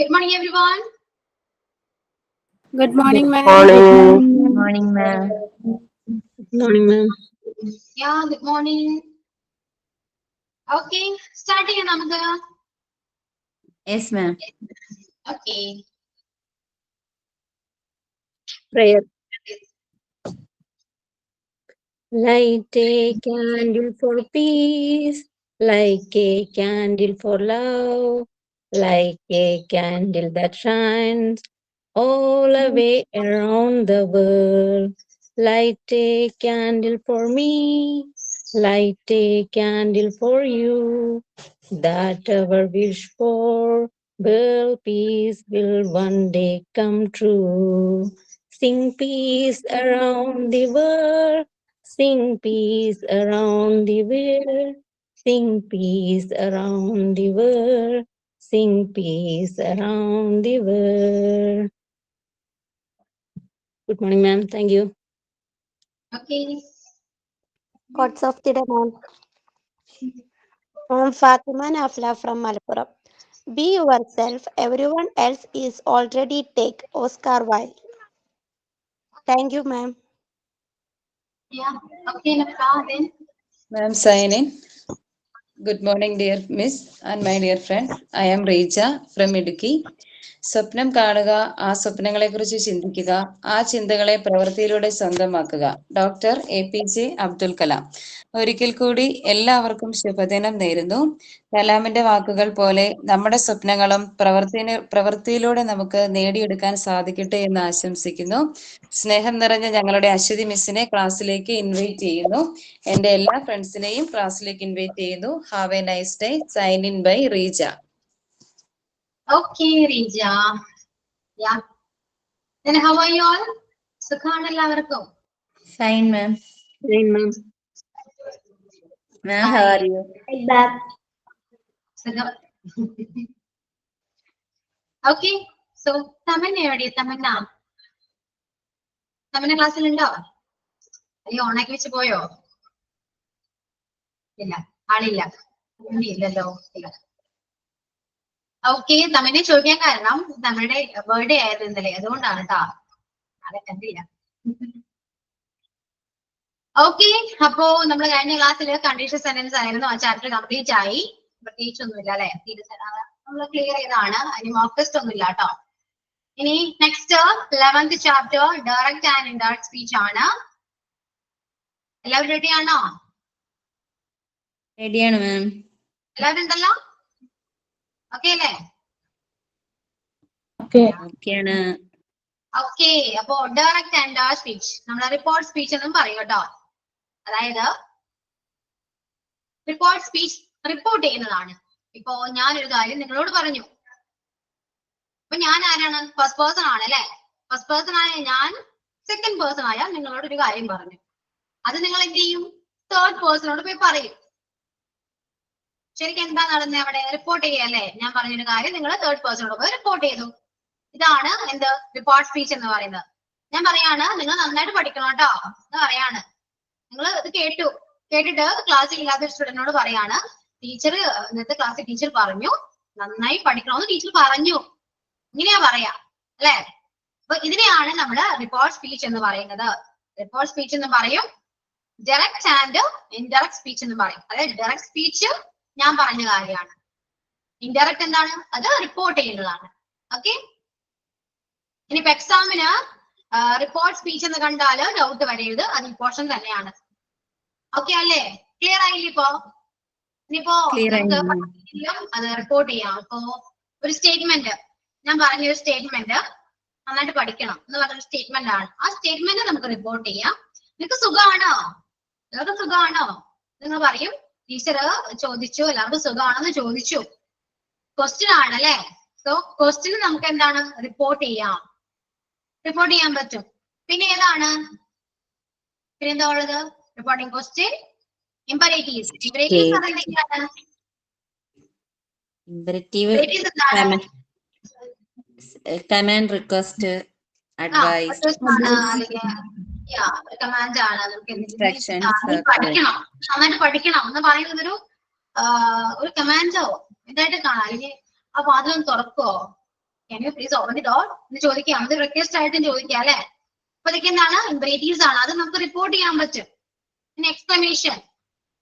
Good morning, everyone. Good morning, ma'am. Good morning, ma'am. Good morning, ma'am. Yeah, good morning. Okay, starting another. Yes, ma'am. Okay. Prayer. Light a candle for peace, like a candle for love, like a candle that shines all the way around the world. Light a candle for me, light a candle for you, that our wish for world peace will one day come true. Sing peace around the world. Sing peace around the world. Sing peace around the world. Sing peace around the world. Good morning, ma'am. Thank you. Okay. Quotes of the day, ma'am. I'm Fatima Nafla from Malappuram. Be yourself. Everyone else is already take. Oscar Wilde. Thank you, ma'am. Yeah. Okay, Nafla, then. Ma'am, sign in. Good morning, dear Miss and my dear friend. I am Recha from Idukki. സ്വപ്നം കാണുക, ആ സ്വപ്നങ്ങളെക്കുറിച്ച് ചിന്തിക്കുക, ആ ചിന്തകളെ പ്രവൃത്തിയിലൂടെ സ്വന്തമാക്കുക. Doctor APJ Abdul Kalam. ഒരിക്കൽ കൂടി എല്ലാവർക്കും ശുഭദിനം നേരുന്നു. കലാമിന്റെ വാക്കുകൾ പോലെ നമ്മുടെ സ്വപ്നങ്ങളും പ്രവൃത്തിയിലൂടെ നമുക്ക് നേടിയെടുക്കാൻ സാധിക്കട്ടെ എന്ന് ആശംസിക്കുന്നു. സ്നേഹം നിറഞ്ഞ ഞങ്ങളുടെ അശ്വതി മിസ്സിനെ ക്ലാസ്സിലേക്ക് ഇൻവൈറ്റ് ചെയ്യുന്നു. എന്റെ എല്ലാ ഫ്രണ്ട്സിനെയും ക്ലാസ്സിലേക്ക് ഇൻവൈറ്റ് ചെയ്യുന്നു. Have a nice day. Sign in by Rija. Okay, Rija. Yeah. Then how are you all? സുഖാണ് എല്ലാവർക്കും. Fine, ma'am. Fine, ma'am. Ma'am, how are you? സുഖം. Okay. So, തമന്ന എവിടെ? തമന്ന ക്ലാസ്സിലുണ്ടോ? അയ്യോ, ഓണാക്കി വെച്ച് പോയോ? ഇല്ല, ആളില്ല. ഇല്ലല്ലോ. ഇല്ല. ഓക്കെ, തമിഴിനെ ചോദിക്കാൻ കാരണം നമ്മുടെ ബർത്ത്ഡേ ആയിരുന്നു ഇന്നലെ, അതുകൊണ്ടാണ് കേട്ടോ. ആളെ കണ്ടില്ല. ഓക്കെ, അപ്പോ നമ്മൾ കഴിഞ്ഞ ക്ലാസ്സിൽ കണ്ടീഷൻ സെന്റൻസ് ആയിരുന്നു. ആ ചാപ്റ്റർ കംപ്ലീറ്റ് ആയി. പ്രത്യേകിച്ചൊന്നുമില്ല അല്ലെ? നമ്മൾ ക്ലിയർ ചെയ്താണ്. അതിന് മോക്ക് ടെസ്റ്റ് ഒന്നുമില്ല കേട്ടോ. ഇനി next 11th chapter direct and indirect speech ആണ്. എല്ലാവരും റെഡി ആണോ? റെഡിയാണ് മാം. എല്ലാവരും ഉണ്ടല്ലോ? ഓക്കെ അല്ലേ? ഓക്കെയാണ്. ഓക്കെ, അപ്പോ ഡയറക്റ്റ് ആൻഡ് ഇൻഡയറക്റ്റ് സ്പീച്ച് നമ്മൾ റിപ്പോർട്ട് സ്പീച്ച് എന്നും പറയും കേട്ടോ. അതായത് റിപ്പോർട്ട് സ്പീച്ച് റിപ്പോർട്ട് ചെയ്യുന്നതാണ്. ഇപ്പോ ഞാനൊരു കാര്യം നിങ്ങളോട് പറഞ്ഞു. അപ്പൊ ഞാൻ ആരാണ്? ഫസ്റ്റ് പേഴ്സൺ ആണ് അല്ലെ? ഫസ്റ്റ് പേഴ്സൺ ആയ ഞാൻ സെക്കൻഡ് പേഴ്സൺ ആയ നിങ്ങളോട് ഒരു കാര്യം പറഞ്ഞു. അത് നിങ്ങൾ എന്ത് ചെയ്യും? തേർഡ് പേഴ്സണോട് പോയി പറയും. ശരിക്കും എന്താ നടന്നത് അവിടെ? റിപ്പോർട്ട് ചെയ്യല്ലേ? ഞാൻ പറഞ്ഞൊരു കാര്യം നിങ്ങൾ തേർഡ് പേഴ്സണോട് പോയി റിപ്പോർട്ട് ചെയ്തു. ഇതാണ് എന്ത് റിപ്പോർട്ട് സ്പീച്ച് എന്ന് പറയുന്നത്. ഞാൻ പറയാണ്, നിങ്ങൾ നന്നായിട്ട് പഠിക്കണം കേട്ടോ എന്ന് പറയാണ്. നിങ്ങൾ ഇത് കേട്ടിട്ട് ക്ലാസ്സിൽ ഇല്ലാത്ത സ്റ്റുഡന്റിനോട് പറയാണ്, ടീച്ചർ ഇന്നത്തെ ക്ലാസ്സിൽ ടീച്ചർ പറഞ്ഞു നന്നായി പഠിക്കണമെന്ന് ടീച്ചർ പറഞ്ഞു. ഇങ്ങനെയാ പറയാ അല്ലെ? അപ്പൊ ഇതിനെയാണ് നമ്മൾ റിപ്പോർട്ട് സ്പീച്ച് എന്ന് പറയുന്നത്. റിപ്പോർട്ട് സ്പീച്ച് എന്ന് പറയും. ഡയറക്റ്റ് ആൻഡ് ഇൻഡയറക്റ്റ് സ്പീച്ച് എന്ന് പറയും. അതായത് ഡയറക്റ്റ് സ്പീച്ച് ഞാൻ പറഞ്ഞ കാര്യമാണ്. ഇൻഡയറക്റ്റ് എന്താണ്? അത് റിപ്പോർട്ട് ചെയ്യുന്നതാണ്. ഓക്കെ, ഇനിയിപ്പോ എക്സാമിന് റിപ്പോർട്ട് സ്പീച്ച് എന്ന് കണ്ടാല് ഡൗട്ട് വരരുത്. അത് ഇമ്പോർട്ടന്റ് തന്നെയാണ്. ഓക്കെ അല്ലേ? ക്ലിയർ ആയില്ലേ? ഇനിയിപ്പോ അത് റിപ്പോർട്ട് ചെയ്യാം. ഇപ്പോ ഒരു സ്റ്റേറ്റ്മെന്റ്, ഞാൻ പറഞ്ഞൊരു സ്റ്റേറ്റ്മെന്റ് നന്നായിട്ട് പഠിക്കണം എന്ന് പറഞ്ഞൊരു സ്റ്റേറ്റ്മെന്റ് ആണ്. ആ സ്റ്റേറ്റ്മെന്റ് നമുക്ക് റിപ്പോർട്ട് ചെയ്യാം. നിങ്ങൾക്ക് സുഖമാണോ? എല്ലാവർക്കും സുഖമാണോ? നിങ്ങൾ പറയും ടീച്ചർ ചോദിച്ചു, എല്ലാവർക്കും സുഖമാണെന്ന് ചോദിച്ചു. ക്വസ്റ്റ്യൻ ആണ് അല്ലെ? സോ ക്വസ്റ്റ്യൻ നമുക്ക് എന്താണ്? റിപ്പോർട്ട് ചെയ്യാം. റിപ്പോർട്ട് ചെയ്യാൻ പറ്റും. പിന്നെ ഏതാണ്? പിന്നെ എന്താ ഉള്ളത്? Reporting question, ഇമ്പരേറ്റീവ്സ്. ഇമ്പരേറ്റീവ്സ് എന്തൊക്കെയാണ്? കമാൻഡ്, റിക്വസ്റ്റ്, അഡ്വൈസ്, കമാൻഡ് ആണ്. ഇൻസ്ട്രക്ഷൻസ്. പഠിക്കണം, നന്നായിട്ട് പഠിക്കണം എന്ന് പറയുന്നത് ഒരു കമാൻഡോ ഇതായിട്ട് കാണാം. അല്ലെങ്കിൽ ആ വാതിലൊന്ന് തുറക്കോ, Can you please open the door? എന്ന് ചോദിക്കാം. അത് റിക്വസ്റ്റ് ആയിട്ടും ചോദിക്കാം അല്ലെ. അപ്പൊ ഇതൊക്കെ എന്താണ് ഇംപറേറ്റീവ്സ് ആണ്. അത് നമുക്ക് റിപ്പോർട്ട് ചെയ്യാൻ പറ്റും. പിന്നെ exclamation,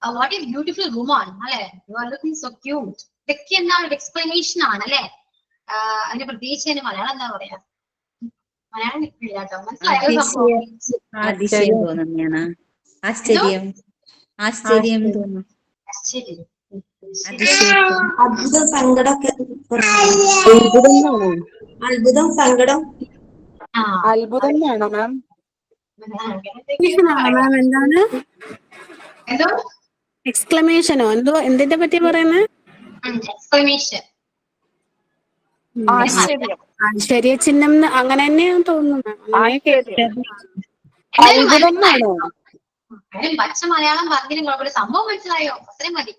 what is beautiful woman അല്ലെ, you are looking so cute. ഇതൊക്കെ എന്താണ് ഒരു എക്സ്പ്ലനേഷൻ ആണ് അല്ലെ. അതിന് പ്രത്യേകിച്ച് അതിന് മലയാളം എന്താ പറയാ, മലയാളം കിട്ടില്ല കേട്ടോ, മനസ്സിലായോ സംഭവം? അതിശയം തോന്നുന്നതാണ്. ആശ്ചര്യം ആശ്ചര്യം തോന്നുന്നു. ആശ്ചര്യം. അത്ഭുതം സങ്കടമൊക്കെ അത്ഭുതം സങ്കടം ആ അത്ഭുതം വേണോ മാം? മാം എന്താണ് എന്തോ എക്സ്ക്ലമേഷനോ എന്തോ എന്തിന്റെ പറ്റി പറയുന്നത്? എക്സ്ക്ലമേഷൻ. ആശ്ചര്യം. ആശ്ചര്യ ചിഹ്നം അങ്ങനെ തന്നെയാന്ന് തോന്നുന്നു. ആശ്ചര്യം. അത്ഭുതം വേണോ? പച്ച മലയാളം പറഞ്ഞാലും കുഴപ്പമില്ല, സംഭവം മനസ്സിലായോ? അത്രയും മതി.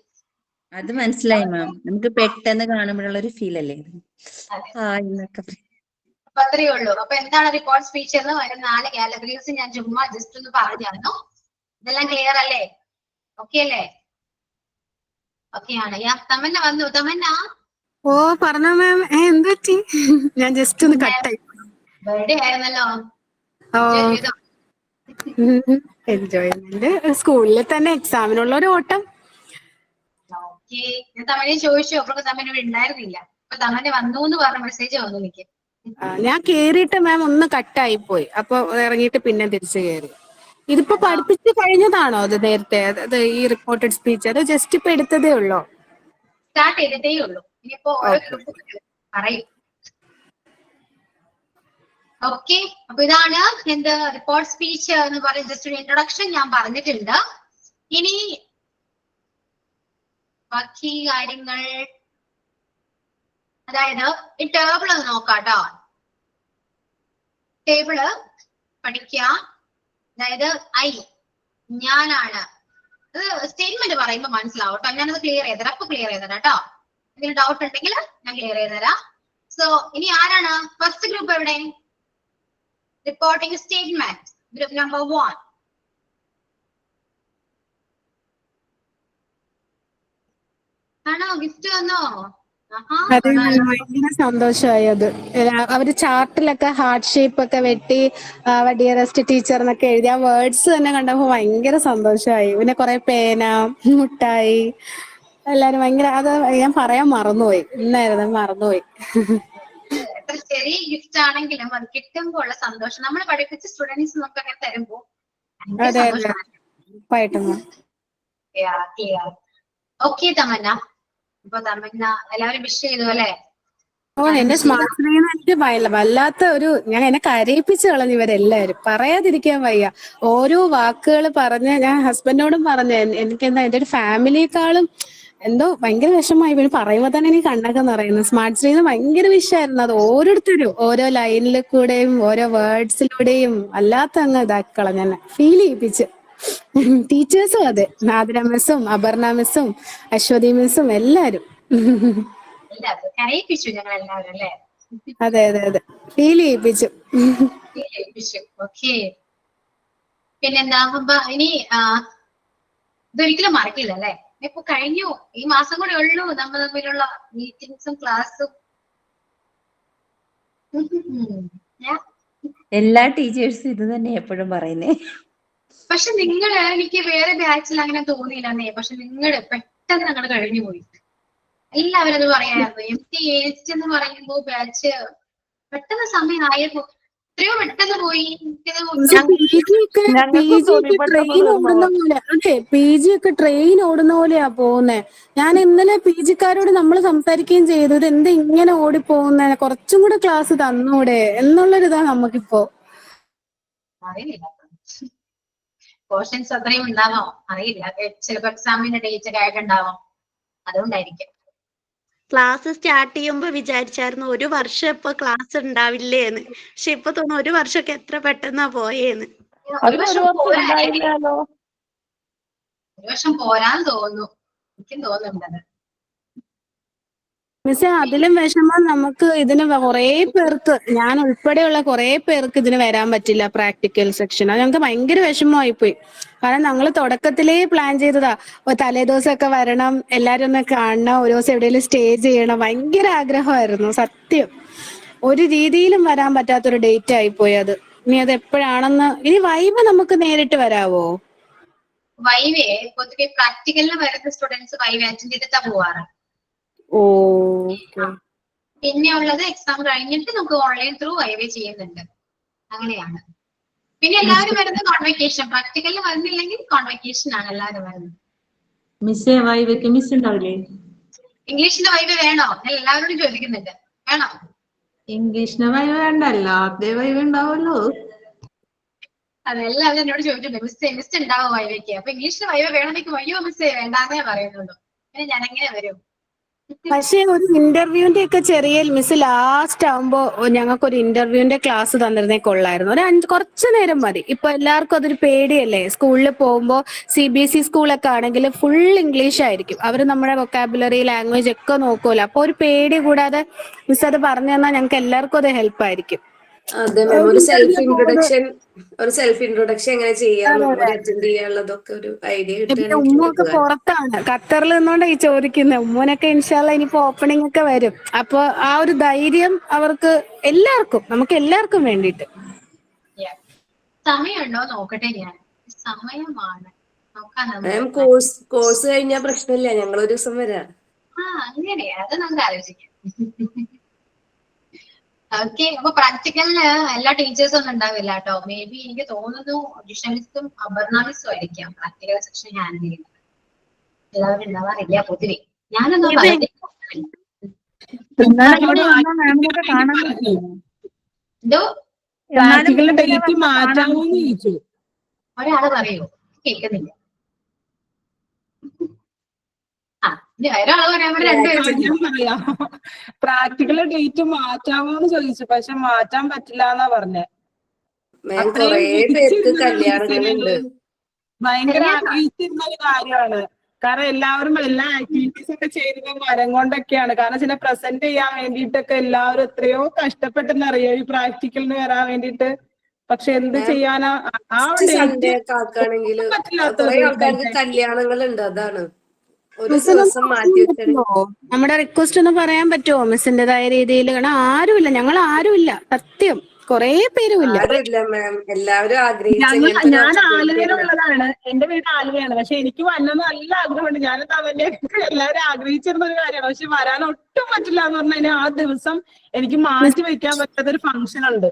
അത് മനസ്സിലായി മാം. നമുക്ക് പെട്ടെന്ന് കാണുമ്പോഴുള്ള ഒരു ഫീൽ അല്ലേ ഇത്? ആ എന്നൊക്കെ അപ്പൊ അത്രയേ ഉള്ളൂ. അപ്പൊ എന്താണ് റിപ്പോർട്ട് സ്പീച്ച് എന്ന് പറയുന്ന 4 കാറ്റഗറീസ് ഞാൻ ചുമ്മാ ജസ്റ്റ് ഒന്ന് പറഞ്ഞു തന്നു. ഇതെല്ലാം ക്ലിയർ അല്ലേ? ഓക്കെ അല്ലേ? ഓക്കെ ആണ്. തമന്ന വന്നു. തമന്ന ഓ പറഞ്ഞോ മാം. എന്ത് പറ്റി? ഞാൻ ജസ്റ്റ് ഒന്ന് കട്ടായി. ബർത്ത്ഡേ ആയിരുന്നല്ലോ. എൻജോയ്മെന്റ് സ്കൂളിൽ തന്നെ എക്സാമിനുള്ള ഒരു ഓട്ടം. ഓക്കെ, ഞാൻ തമനെ ചോദിച്ചു, അപ്പൊ തമൻ ഇവിടെ ഉണ്ടായിരുന്നില്ല. അപ്പൊ തമന് വന്നു എന്ന് പറഞ്ഞ മെസ്സേജ് വന്നു എനിക്ക്. ഞാൻ കേറിയിട്ട് മാം ഒന്ന് കട്ടായി പോയി. അപ്പൊ ഇറങ്ങിയിട്ട് പിന്നെ തിരിച്ചു കയറി. ഇതിപ്പോ പഠിപ്പിച്ച് കഴിഞ്ഞതാണോ അത് നേരത്തെ? അത് ഈ റിപ്പോർട്ടഡ് സ്പീച്ച് അത് ജസ്റ്റ് ഇപ്പൊ എടുത്തതേ ഉള്ളോ? സ്റ്റാർട്ട് ചെയ്തിട്ടേ ഉള്ളൂ. ഇനിയിപ്പോ ഓരോ ഗ്രൂപ്പ് പറയും. ഓക്കെ, അപ്പൊ ഇതാണ് എന്ത് റിപ്പോർട്ട് സ്പീച്ച് എന്ന് പറയുന്ന ജസ്റ്റ് ഒരു ഇൻട്രൊഡക്ഷൻ ഞാൻ പറഞ്ഞിട്ടുണ്ട്. ഇനി ബാക്കി കാര്യങ്ങൾ, അതായത് ഈ ടേബിൾ ഒന്ന് നോക്കാട്ടോ. ടേബിള് പഠിക്കാം. അതായത് ഐ ഞാനാണ്. അത് സ്റ്റേറ്റ്മെന്റ് പറയുമ്പോ മനസ്സിലാവും കേട്ടോ. ഞാനത് ക്ലിയർ ചെയ്തരാം. അപ്പൊ ക്ലിയർ ചെയ്തരാം കേട്ടോ. എന്തെങ്കിലും ഡൗട്ട് ഉണ്ടെങ്കിൽ ഞാൻ ക്ലിയർ ചെയ്തരാം. സോ ഇനി ആരാണ് ഫസ്റ്റ് ഗ്രൂപ്പ്? എവിടെ? Reporting statement group number 1. ആണോ? ഗിഫ്റ്റ് വന്നോ? അതെ, ഭയങ്കര സന്തോഷമായി. അത് അവര് ചാർട്ടിലൊക്കെ ഹാർട്ട് ഷേപ്പ് ഒക്കെ വെട്ടി ഡിയറസ്റ്റ് ടീച്ചർ എന്നൊക്കെ എഴുതി ആ വേർഡ്സ് തന്നെ കണ്ടപ്പോ ഭയങ്കര സന്തോഷമായി. പിന്നെ കുറെ പേന, മുട്ടായി, എല്ലാരും ഭയങ്കര. അത് ഞാൻ പറയാൻ മറന്നുപോയി. ഇന്നായിരുന്നു മറന്നുപോയി. എത്ര ചെറിയ ഗിഫ്റ്റ് ആണെങ്കിലും അത് കിട്ടുമ്പോ ഉള്ള സന്തോഷം, നമ്മൾ പഠിപ്പിച്ച സ്റ്റുഡൻസ് നമുക്ക് അങ്ങനെ തരുമ്പോ അതെ അതെ ഉറപ്പായിട്ടും. ഓക്കെ തമന്ന. അപ്പൊ തമന്ന എല്ലാവരും വിഷ് ചെയ്തു അല്ലെ? ഓ എന്റെ സ്മാർട്ട് സ്ക്രീൻ എനിക്ക് വല്ലാത്ത ഒരു, ഞാൻ എന്നെ കരയിപ്പിച്ച് കളഞ്ഞു ഇവരെല്ലാരും. പറയാതിരിക്കാൻ വയ്യ. ഓരോ വാക്കുകൾ പറഞ്ഞ് ഞാൻ ഹസ്ബൻഡിനോടും പറഞ്ഞു, എനിക്കെന്താ എന്റെ ഒരു ഫാമിലിയെക്കാളും എന്തോ ഭയങ്കര വിഷമമായി. ഇവര് പറയുമ്പോ തന്നെ എനിക്ക് കണ്ണൊക്കെ നിറയുന്നു. സ്മാർട്ട് സ്ക്രീൻ ഭയങ്കര വിഷയമായിരുന്നു. അത് ഓരോരുത്തരും ഓരോ ലൈനിൽ കൂടെയും ഓരോ വേർഡ്സിലൂടെയും അല്ലാത്ത അങ്ങ് ഇതാക്കി കളഞ്ഞ, ഫീൽ ചെയ്യിപ്പിച്ച്. ടീച്ചേഴ്സും അതെ, നാദിര മിസ്സും അപർണ മിസ്സും അശ്വതി മിസ്സും എല്ലാരും. കരയിപ്പിച്ചു ഞങ്ങൾ എല്ലാവരും അല്ലെ? അതെ അതെ അതെ, ഫീൽ ചെയ്യിപ്പിച്ചു. ഓക്കെ, പിന്നെന്താ ഇനി ഇതൊരിക്കലും മറക്കില്ല അല്ലെ? ഇപ്പൊ കഴിഞ്ഞു, ഈ മാസം കൂടെ ഉള്ളൂ നമ്മൾ തമ്മിലുള്ള മീറ്റിംഗ്സും ക്ലാസ്സും. എല്ലാ ടീച്ചേഴ്സും ഇത് തന്നെ എപ്പോഴും പറയുന്നേ. പക്ഷെ നിങ്ങള്, എനിക്ക് വേറെ ബാച്ചിൽ അങ്ങനെ തോന്നിയില്ലെന്നേ. പക്ഷെ നിങ്ങള് പെട്ടെന്ന് അങ്ങോട്ട് കഴിഞ്ഞു പോയി. എല്ലാവരും അത് പറയായിരുന്നു. MT എന്ന് പറയുമ്പോ ബാച്ച് പെട്ടെന്ന് സമയം ആയപ്പോ എത്രയോ പെട്ടെന്ന് പോയി. PG ഒക്കെ ട്രെയിൻ ഓടുന്ന പോലെയാ പോകുന്നേ. ഞാൻ ഇന്നലെ PG-ക്കാരോട് നമ്മൾ സംസാരിക്കുകയും ചെയ്തു, ഇത് എന്താ ഇങ്ങനെ ഓടിപ്പോകുന്നേ, കുറച്ചും കൂടെ ക്ലാസ് തന്നൂടെ എന്നുള്ളൊരിതാ നമുക്കിപ്പോ. അറിയില്ല, പോർഷൻസ് അത്രയും ഉണ്ടാവോ അറിയില്ല. ചിലപ്പോ എക്സാമിന്റെ ഡേറ്റ് ഒക്കെ ആയിട്ടുണ്ടാവാം, അതുകൊണ്ടായിരിക്കും. ക്ലാസ് സ്റ്റാർട്ട് ചെയ്യുമ്പോ വിചാരിച്ചായിരുന്നു 1 വർഷം ഇപ്പൊ ക്ലാസ് ഉണ്ടാവില്ലേന്ന്. പക്ഷെ ഇപ്പൊ തോന്നുന്നു 1 വർഷമൊക്കെ എത്ര പെട്ടെന്നാ പോയേന്ന്. ഒരു വർഷം പോരാന്ന് തോന്നുന്നു, എനിക്കും തോന്നുന്നുണ്ടത്. മിസ്സേ അതിലും വിഷമം നമുക്ക് ഇതിന് കുറെ പേർക്ക്, ഞാൻ ഉൾപ്പെടെയുള്ള കുറെ പേർക്ക് ഇതിന് വരാൻ പറ്റില്ല പ്രാക്ടിക്കൽ സെക്ഷൻ. അത് ഞങ്ങൾക്ക് ഭയങ്കര വിഷമമായി പോയി. കാരണം ഞങ്ങൾ തുടക്കത്തിലേ പ്ലാൻ ചെയ്തതാ, തലേദിവസമൊക്കെ വരണം, എല്ലാരും ഒന്ന് കാണണം, ഒരു ദിവസം എവിടെയെങ്കിലും സ്റ്റേ ചെയ്യണം, ഭയങ്കര ആഗ്രഹമായിരുന്നു സത്യം. ഒരു രീതിയിലും വരാൻ പറ്റാത്തൊരു ഡേറ്റ് ആയിപ്പോയി അത്. ഇനി അത് എപ്പോഴാണെന്ന്, ഇനി വൈവ് നമുക്ക് നേരിട്ട് വരാവോ? വൈവേ പൊതുവെ പ്രാക്ടിക്കലിന് വരുന്ന സ്റ്റുഡൻസ് വൈവ അറ്റൻഡ് ചെയ്തിട്ടാ പോവാറ്. ഓക്കെ. പിന്നെ ഉള്ളത് എക്സാം കഴിഞ്ഞിട്ട് നമുക്ക് ഓൺലൈൻ ത്രൂ വൈവേ ചെയ്യുന്നുണ്ട്. അങ്ങനെയാണ്. പിന്നെ എല്ലാവരും വരുന്നത് കോൺവെക്കേഷൻ. പ്രാക്ടിക്കലിന് വരുന്നില്ലെങ്കിൽ കോൺവെക്കേഷൻ ആണ് എല്ലാവരും വരുന്നത്. മിസ്സേ വൈവയ്ക്ക് മിസ് ഉണ്ടാവില്ലേ? ഇംഗ്ലീഷിന്റെ വൈവ വേണോ? ഞാൻ എല്ലാവരോടും ചോദിക്കുന്നുണ്ട്, വേണോ? ഇംഗ്ലീഷിന് വൈവ വേണ്ടല്ല, അതേ വൈവ ഉണ്ടാവുമല്ലോ. അതെല്ലാവരും എന്നോട് ചോദിച്ചിട്ടുണ്ട്, മിസ് ഉണ്ടാവോ വൈവയ്ക്ക്? അപ്പൊ ഇംഗ്ലീഷിന് വൈവ വേണമെങ്കിൽ വയ്യോ മിസ്സേ വേണ്ടാന്നേ പറയുന്നുള്ളൂ. പിന്നെ ഞാൻ എങ്ങനെ വരും? പക്ഷെ ഒരു ഇന്റർവ്യൂവിന്റെ ഒക്കെ ചെറിയ മിസ് ലാസ്റ്റ് ആവുമ്പോ ഞങ്ങൾക്ക് ഒരു ഇന്റർവ്യൂവിന്റെ ക്ലാസ് തന്നിരുന്നേ കൊള്ളായിരുന്നു. കുറച്ചു നേരം മതി. ഇപ്പൊ എല്ലാവർക്കും അതൊരു പേടിയല്ലേ. സ്കൂളിൽ പോകുമ്പോ CBSE സ്കൂളൊക്കെ ആണെങ്കിൽ ഫുൾ ഇംഗ്ലീഷ് ആയിരിക്കും. അവര് നമ്മുടെ വൊക്കാബുലറി ലാംഗ്വേജ് ഒക്കെ നോക്കുമല്ലോ. അപ്പൊ ഒരു പേടി കൂടാതെ മിസ് അത് പറഞ്ഞു തന്നാൽ ഞങ്ങൾക്ക് എല്ലാവർക്കും അത് ഹെൽപ്പ് ആയിരിക്കും. അതെ മാം, ഒരു സെൽഫ് ഇൻട്രൊഡക്ഷൻ എങ്ങനെ ചെയ്യാം, ഒരു അറ്റൻഡ് ചെയ്യാനുള്ളതൊക്കെ ഒരു ഐഡിയ പിന്നെ കിട്ടുകയാണെങ്കിൽ ഉമ്മൊക്കെ പുറത്താണ്, ഖത്തറിൽ നിന്നോണ്ടാ ഈ ചോദിക്കുന്നത്. ഉമ്മനൊക്കെ ഇൻഷാല്ല ഇനിയിപ്പോ ഓപ്പണിംഗ് ഒക്കെ വരും. അപ്പൊ ആ ഒരു ധൈര്യം അവർക്ക് എല്ലാവർക്കും, നമുക്ക് എല്ലാവർക്കും വേണ്ടിയിട്ട്. സമയമുണ്ടോ നോക്കട്ടെ ഞാൻ. സമയമാണ് നോക്കാൻ. മാം, കോഴ്സ് കഴിഞ്ഞാൽ പ്രശ്നമില്ല, ഞങ്ങൾ ഒരു ദിവസം വരാം. അങ്ങനെ അത് നമുക്ക് ആലോചിക്കാം. ഓക്കെ. അപ്പൊ പ്രാക്ടിക്കലിന് എല്ലാ ടീച്ചേഴ്സും ഒന്നും ഉണ്ടാവില്ല കേട്ടോ. മേ ബി എനിക്ക് തോന്നുന്നു ഡിഷനിസ്റ്റും അപർണാമിസും ആയിരിക്കാം പ്രാക്ടിക്കൽ സെക്ഷൻ ഹാൻഡിൽ ചെയ്യുന്നത്. എല്ലാവരും ഉണ്ടാവാറില്ല പൊതുവെ. ഞാനൊന്നും എന്തോ ഡേറ്റ് മാറ്റാമെന്ന് ചോദിച്ചു. ഒരാള് പറയൂ, കേൾക്കുന്നില്ല. ഒരാള് പറയാൻ ഞാൻ പറയാം, പ്രാക്ടിക്കൽ ഡേറ്റ് മാറ്റാമോന്ന് ചോദിച്ചു. പക്ഷെ മാറ്റാൻ പറ്റില്ല എന്നാ പറഞ്ഞേ. ഭയങ്കര ആഗ്രഹിച്ചിരുന്ന ഒരു കാര്യമാണ്. കാരണം എല്ലാവരും എല്ലാ ആക്ടിവിറ്റീസ് ഒക്കെ ചെയ്തത് മരം കൊണ്ടൊക്കെയാണ്. കാരണം ചില പ്രസന്റ് ചെയ്യാൻ വേണ്ടിയിട്ടൊക്കെ എല്ലാവരും എത്രയോ കഷ്ടപ്പെട്ടെന്നറിയോ ഈ പ്രാക്ടിക്കലിന് വരാൻ വേണ്ടിയിട്ട്. പക്ഷെ എന്ത് ചെയ്യാനാ, ആ ഡേറ്റ് ആൾക്കാർക്ക് കല്യാണങ്ങളുണ്ട്, അതാണ് ഒരു മിസ്സിന് ദിവസം മാറ്റി വെച്ചത്. നമ്മുടെ റിക്വസ്റ്റ് ഒന്ന് പറയാൻ പറ്റുമോ മിസ്സിന്റേതായ രീതിയിൽ? കാരണം ആരുമില്ല, ഞങ്ങൾ ആരുമില്ല, സത്യം കുറെ പേരുമില്ല. ആരുമില്ല മാം, എല്ലാവരും ഞാൻ ആലുവയിലുള്ളതാണ്. എന്റെ വീട് ആലുവയാണ്. പക്ഷെ എനിക്ക് വന്നത് നല്ല ആഗ്രഹമുണ്ട്. ഞാൻ തന്നെ എല്ലാവരും ആഗ്രഹിച്ചിരുന്ന ഒരു കാര്യമാണ്. പക്ഷെ വരാൻ ഒട്ടും പറ്റില്ല എന്ന് പറഞ്ഞു കഴിഞ്ഞാൽ ആ ദിവസം എനിക്ക് മാറ്റി വെക്കാൻ പറ്റാത്തൊരു ഫംഗ്ഷൻ ഉണ്ട്.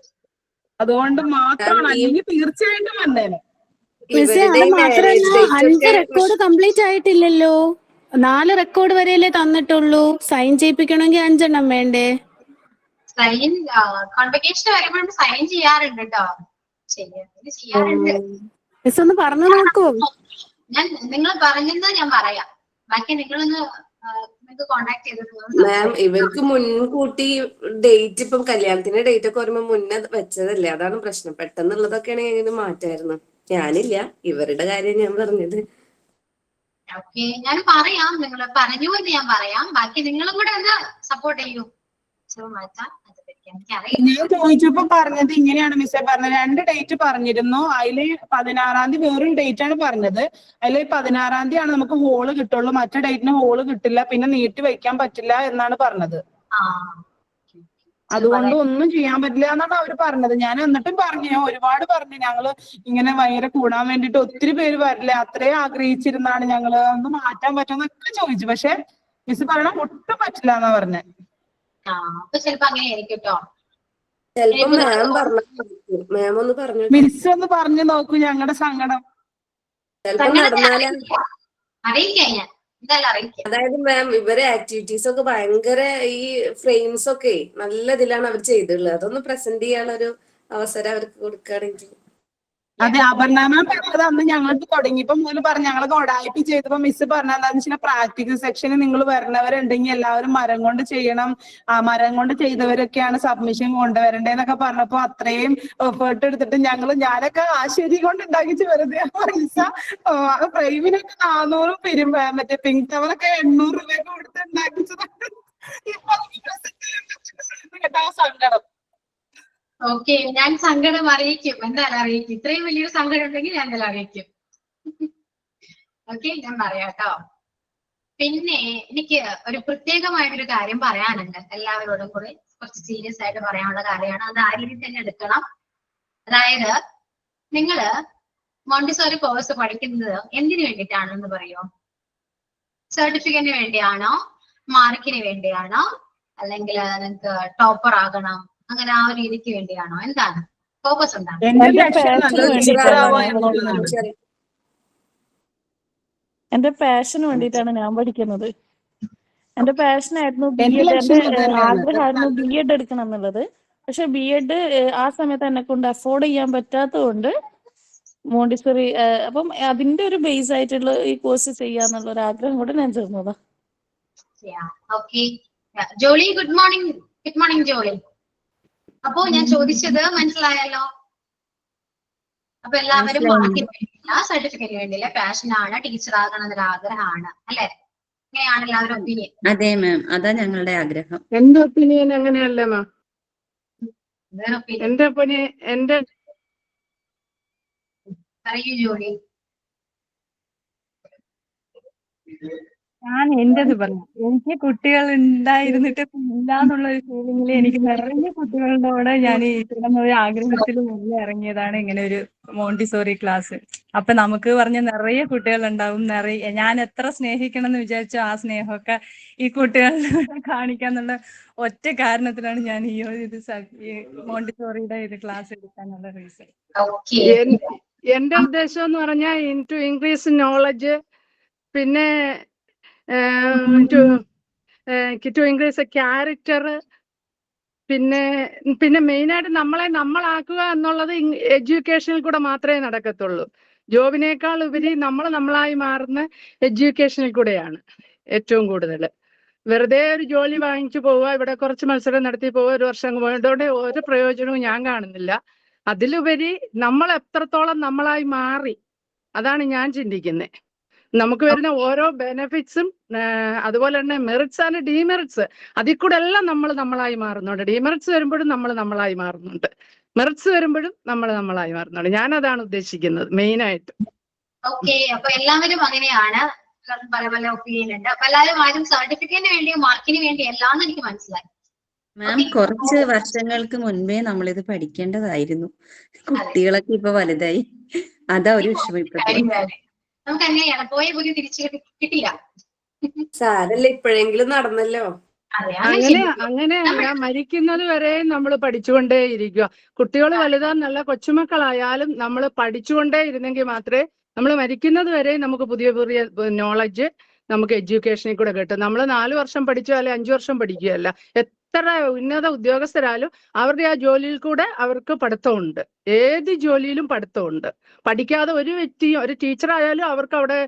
അതുകൊണ്ട് മാത്രമാണ്, അല്ലെങ്കിൽ തീർച്ചയായിട്ടും വന്നേനെ. മാത്രമല്ല 5 റെക്കോർഡ് കംപ്ലീറ്റ് ആയിട്ടില്ലല്ലോ. 4 റെക്കോർഡ് വരെയല്ലേ തന്നിട്ടുള്ളൂ. സൈൻ ചെയ്യിപ്പിക്കണമെങ്കിൽ 5 എണ്ണം വേണ്ടേ? സൈൻ കോൺവെക്കേഷൻ വരുമ്പോഴും സൈൻ ചെയ്യാറുണ്ട് കേട്ടോ. ചെയ്യാറുണ്ട്. മിസ് ഒന്ന് പറഞ്ഞു നോക്കൂ. ഞാൻ നിങ്ങൾ പറഞ്ഞത് ഞാൻ പറയാം. ബാക്കി നിങ്ങളൊന്ന് കോണ്ടാക്ട് ചെയ്തിട്ട് മാം, ഇവർക്ക് മുൻകൂട്ടി ഡേറ്റ്, ഇപ്പം കല്യാണത്തിന്റെ ഡേറ്റ് ഒക്കെ വരുമ്പോ മുന്നേ വെച്ചതല്ലേ, അതാണ് പ്രശ്നം. പെട്ടെന്നുള്ളതൊക്കെയാണെങ്കിൽ എങ്ങനെ മാറ്റായിരുന്നു. ഞാനില്ല, ഇവരുടെ കാര്യം ഞാൻ പറഞ്ഞത്. ഓക്കെ, ഞാൻ പറയാം. നിങ്ങൾ പറഞ്ഞു എന്ന് ഞാൻ പറയാം. ബാക്കി നിങ്ങളും കൂടെ ഒന്ന് സപ്പോർട്ട് ചെയ്യൂ. മാറ്റാം. ഞാൻ ചോദിച്ചപ്പോ പറഞ്ഞത് ഇങ്ങനെയാണ് മിസ്സേ പറഞ്ഞത്. 2 ഡേറ്റ് പറഞ്ഞിരുന്നു. അതില് 16-ാം തീയതി വേറൊരു ഡേറ്റ് ആണ് പറഞ്ഞത്. അതില് 16-ാം തീയതി ആണ് നമുക്ക് ഹോള് കിട്ടുള്ളൂ, മറ്റേ ഡേറ്റിന് ഹോള് കിട്ടില്ല, പിന്നെ നീട്ടി വെക്കാൻ പറ്റില്ല എന്നാണ് പറഞ്ഞത്. അതുകൊണ്ട് ഒന്നും ചെയ്യാൻ പറ്റില്ല എന്നാണ് അവര് പറഞ്ഞത്. ഞാൻ എന്നിട്ടും പറഞ്ഞു, ഞാൻ ഒരുപാട് പറഞ്ഞു, ഞങ്ങള് ഇങ്ങനെ ഭയങ്കര കൂടാൻ വേണ്ടിട്ട് ഒത്തിരി പേര് വരില്ല, അത്രയും ആഗ്രഹിച്ചിരുന്നാണ് ഞങ്ങള്, ഒന്ന് മാറ്റാൻ പറ്റുമെന്നൊക്കെ ചോദിച്ചു. പക്ഷെ മിസ് പറയണ ഒട്ടും പറ്റില്ല എന്നാ പറഞ്ഞത്. മിസ് ഒന്ന് പറഞ്ഞു നോക്കൂ ഞങ്ങളുടെ സങ്കടം. അതായത് മാം, ഇവരെ ആക്ടിവിറ്റീസ് ഒക്കെ ഭയങ്കര, ഈ ഫ്രെയിംസ് ഒക്കെ നല്ല ഇതിലാണ് അവർ ചെയ്തിട്ടുള്ളത്. അതൊന്ന് പ്രസന്റ് ചെയ്യാനുള്ള ഒരു അവസരം അവർക്ക് കൊടുക്കുകയാണെങ്കിൽ. അതെ, അപർണ മാം പറഞ്ഞത് അന്ന് ഞങ്ങൾക്ക് തുടങ്ങിയപ്പോ മുതൽ പറഞ്ഞു, ഞങ്ങൾ കൊടായ്പ ചെയ്തപ്പോ മിസ് പറഞ്ഞ എന്താണെന്ന് വെച്ചാൽ പ്രാക്ടിക്കൽ സെക്ഷന് നിങ്ങൾ വരണവരുണ്ടെങ്കിൽ എല്ലാവരും മരം കൊണ്ട് ചെയ്യണം, മരം കൊണ്ട് ചെയ്തവരൊക്കെയാണ് സബ്മിഷൻ കൊണ്ടുവരണ്ടേന്നൊക്കെ പറഞ്ഞപ്പോ അത്രയും എഫേർട്ട് എടുത്തിട്ട് ഞാനൊക്കെ ആശേരി കൊണ്ട് ഉണ്ടാക്കിച്ച് വെറുതെ പൈസ ഫ്രെയിമിനൊക്കെ 400 മറ്റേ പിങ്ക് ടവറൊക്കെ 800 രൂപയൊക്കെ കൊടുത്ത് ഉണ്ടാക്കിച്ചതാണ്. ഇപ്പൊ കേട്ടാ സങ്കടം. ഓക്കെ, ഞാൻ സങ്കടം അറിയിക്കും. എന്തായാലും അറിയിക്കും. ഇത്രയും വലിയൊരു സങ്കടം ഉണ്ടെങ്കിൽ ഞാൻ എന്തായാലും അറിയിക്കും. ഓക്കെ, ഞാൻ പറയാം കേട്ടോ. പിന്നെ എനിക്ക് ഒരു പ്രത്യേകമായിട്ടൊരു കാര്യം പറയാനുണ്ട്, എല്ലാവരോടും കൂടി കുറച്ച് സീരിയസ് ആയിട്ട് പറയാനുള്ള കാര്യമാണ്. അത് ആ രീതിയിൽ തന്നെ എടുക്കണം. അതായത് നിങ്ങള് മോണ്ടിസോറി കോഴ്സ് പഠിക്കുന്നത് എന്തിനു വേണ്ടിയിട്ടാണെന്ന് പറയോ? സർട്ടിഫിക്കറ്റിന് വേണ്ടിയാണോ, മാർക്കിന് വേണ്ടിയാണോ, അല്ലെങ്കിൽ നിങ്ങൾക്ക് ടോപ്പർ ആകണം, അങ്ങനെ ആ ഒരു രീതിക്ക് വേണ്ടിയാണോ? എന്താണ് ഫോക്കസ് ഉണ്ടാകും? എന്റെ ലക്ഷ്യം നല്ലൊരു ടീച്ചർ ആവുക എന്നുള്ളതാണ്. എന്റെ പാഷന് വേണ്ടിയിട്ടാണ് ഞാൻ പഠിക്കുന്നത്. എന്റെ പാഷനായിരുന്നു ബി എന്റെ എഡ്. ലക്ഷ്യം എന്റെ അത് തന്നെയാണ്. ആഗ്രഹമായിരുന്നു ബി എഡ് എടുക്കണം എന്നുള്ളത്. പക്ഷെ ബി എഡ് ആ സമയത്ത് എന്നെ കൊണ്ട് അഫോർഡ് ചെയ്യാൻ പറ്റാത്തത് കൊണ്ട് മോണ്ടിസറി, അപ്പം അതിന്റെ ഒരു ബേസ് ആയിട്ടുള്ള ഈ കോഴ്സ് ചെയ്യാന്നുള്ള ഒരു ആഗ്രഹം കൊണ്ട് ഞാൻ ചേർന്നതാ. Okay, Jolly good morning. Good morning Jolly. അപ്പോ ഞാൻ ചോദിച്ചത് മനസ്സിലായല്ലോ? അപ്പൊ എല്ലാവരും മാർക്കിന് വേണ്ടിയില്ല, സർട്ടിഫിക്കറ്റിന് വേണ്ടിയില്ല, പാഷനാണ്, ടീച്ചർ ആകണം എന്നൊരു ആഗ്രഹമാണ് അല്ലെ? ഇങ്ങനെയാണ് എല്ലാവരും ഒപ്പീനിയൻ. അതെ മാം, അതാ ഞങ്ങളുടെ ആഗ്രഹം. എന്റെ ഒപ്പീനിയൻ അങ്ങനെയല്ല മാം. എന്റെ ഒപ്പീനിയൻ എന്റെ പറയൂ ജോളി. ഞാൻ എന്റേത് പറഞ്ഞു. എനിക്ക് കുട്ടികൾ ഉണ്ടായിരുന്നിട്ട് ഇല്ല എന്നുള്ള ഒരു ഫീലിംഗിൽ എനിക്ക് നിറയെ കുട്ടികളുടെ കൂടെ ഞാൻ ഒരു ആഗ്രഹത്തിൽ മുന്നിൽ ഇറങ്ങിയതാണ് ഇങ്ങനെ ഒരു മോണ്ടിസോറി ക്ലാസ്. അപ്പൊ നമുക്ക് പറഞ്ഞ നിറയെ കുട്ടികൾ ഉണ്ടാവും, നിറയെ ഞാൻ എത്ര സ്നേഹിക്കണം എന്ന് വിചാരിച്ചോ ആ സ്നേഹമൊക്കെ ഈ കുട്ടികളുടെ കാണിക്കാന്നുള്ള ഒറ്റ കാരണത്തിലാണ് ഞാൻ ഈ ഒരു മോണ്ടിസോറിയുടെ ഇത് ക്ലാസ് എടുക്കാനുള്ള റീസൺ. എന്റെ ഉദ്ദേശം എന്ന് പറഞ്ഞാൽ ടു ഇൻക്രീസ് നോളജ്, പിന്നെ ടു ഇൻക്രീസ് ക്യാരക്ടർ, പിന്നെ മെയിനായിട്ട് നമ്മളാക്കുക എന്നുള്ളത് എഡ്യൂക്കേഷനിൽ കൂടെ മാത്രമേ നടക്കത്തുള്ളൂ. ജോബിനേക്കാൾ ഉപരി നമ്മളായി മാറുന്ന എഡ്യൂക്കേഷനിൽ കൂടെയാണ് ഏറ്റവും കൂടുതൽ. വെറുതെ ഒരു ജോലി വാങ്ങിച്ചു പോവുക, ഇവിടെ കുറച്ച് മത്സരം നടത്തി പോവുക, ഒരു വർഷം പോയതോടെ ഒരു പ്രയോജനവും ഞാൻ കാണുന്നില്ല. അതിലുപരി നമ്മൾ എത്രത്തോളം നമ്മളായി മാറി, അതാണ് ഞാൻ ചിന്തിക്കുന്നത്. നമുക്ക് വരുന്ന ഓരോ ബെനിഫിറ്റ്സും അതുപോലെ തന്നെ മെറിറ്റ്സ് ആൻഡ് ഡീമെറിറ്റ്സ്, അതിൽ കൂടെ എല്ലാം നമ്മളായി മാറുന്നുണ്ട്. ഡീമെറിറ്റ്സ് വരുമ്പോഴും നമ്മളായി മാറുന്നുണ്ട്, മെറിറ്റ്സ് വരുമ്പോഴും നമ്മളായി മാറുന്നുണ്ട്. ഞാൻ അതാണ് ഉദ്ദേശിക്കുന്നത് മെയിനായിട്ട്. ഓക്കെ, അപ്പൊ എല്ലാവരും അങ്ങനെയാണ്, പല പല ഒപ്പീനിയൻ ഉണ്ട്. അപ്പൊ എല്ലാവരും ആരും സർട്ടിഫിക്കറ്റിന് വേണ്ടിയോ മാർക്കിന് വേണ്ടി അല്ലാന്ന് എനിക്ക് മനസ്സിലായി. മാം, കുറച്ച് വർഷങ്ങൾക്ക് മുൻപേ നമ്മളിത് പഠിക്കേണ്ടതായിരുന്നു. കുട്ടികളൊക്കെ ഇപ്പൊ വലുതായി, അതാ ഒരു വിഷമം ഇപ്പോഴത്തെ. നമുക്ക് അങ്ങനെയാണ്, പോയ ബുദ്ധി തിരിച്ചു കിട്ടിയില്ല. സാരല്ല, ഇപ്പോഴെങ്കിലും നടന്നല്ലോ. അങ്ങനെയല്ല, മരിക്കുന്നത് വരെ നമ്മൾ പഠിച്ചുകൊണ്ടേ ഇരിക്കുക. കുട്ടികൾ വലുതാന്നല്ല, കൊച്ചുമക്കളായാലും നമ്മൾ പഠിച്ചുകൊണ്ടേ ഇരുന്നെങ്കിൽ മാത്രമേ നമ്മൾ മരിക്കുന്നത് വരെ നമുക്ക് പുതിയ പുതിയ നോളജ് നമുക്ക് എഡ്യൂക്കേഷനിൽ കൂടെ കിട്ടും. നമ്മൾ 4 വർഷം പഠിച്ചോ അല്ലെ 5 വർഷം പഠിക്കുകയല്ല. എത്ര ഉന്നത ഉദ്യോഗസ്ഥരായാലും അവരുടെ ആ ജോലിയിൽ കൂടെ അവർക്ക് പഠിത്തമുണ്ട്. ഏത് ജോലിയിലും പഠിത്തമുണ്ട്. പഠിക്കാതെ ഒരു വ്യക്തിയും, ഒരു ടീച്ചറായാലും അവർക്ക് അവിടെ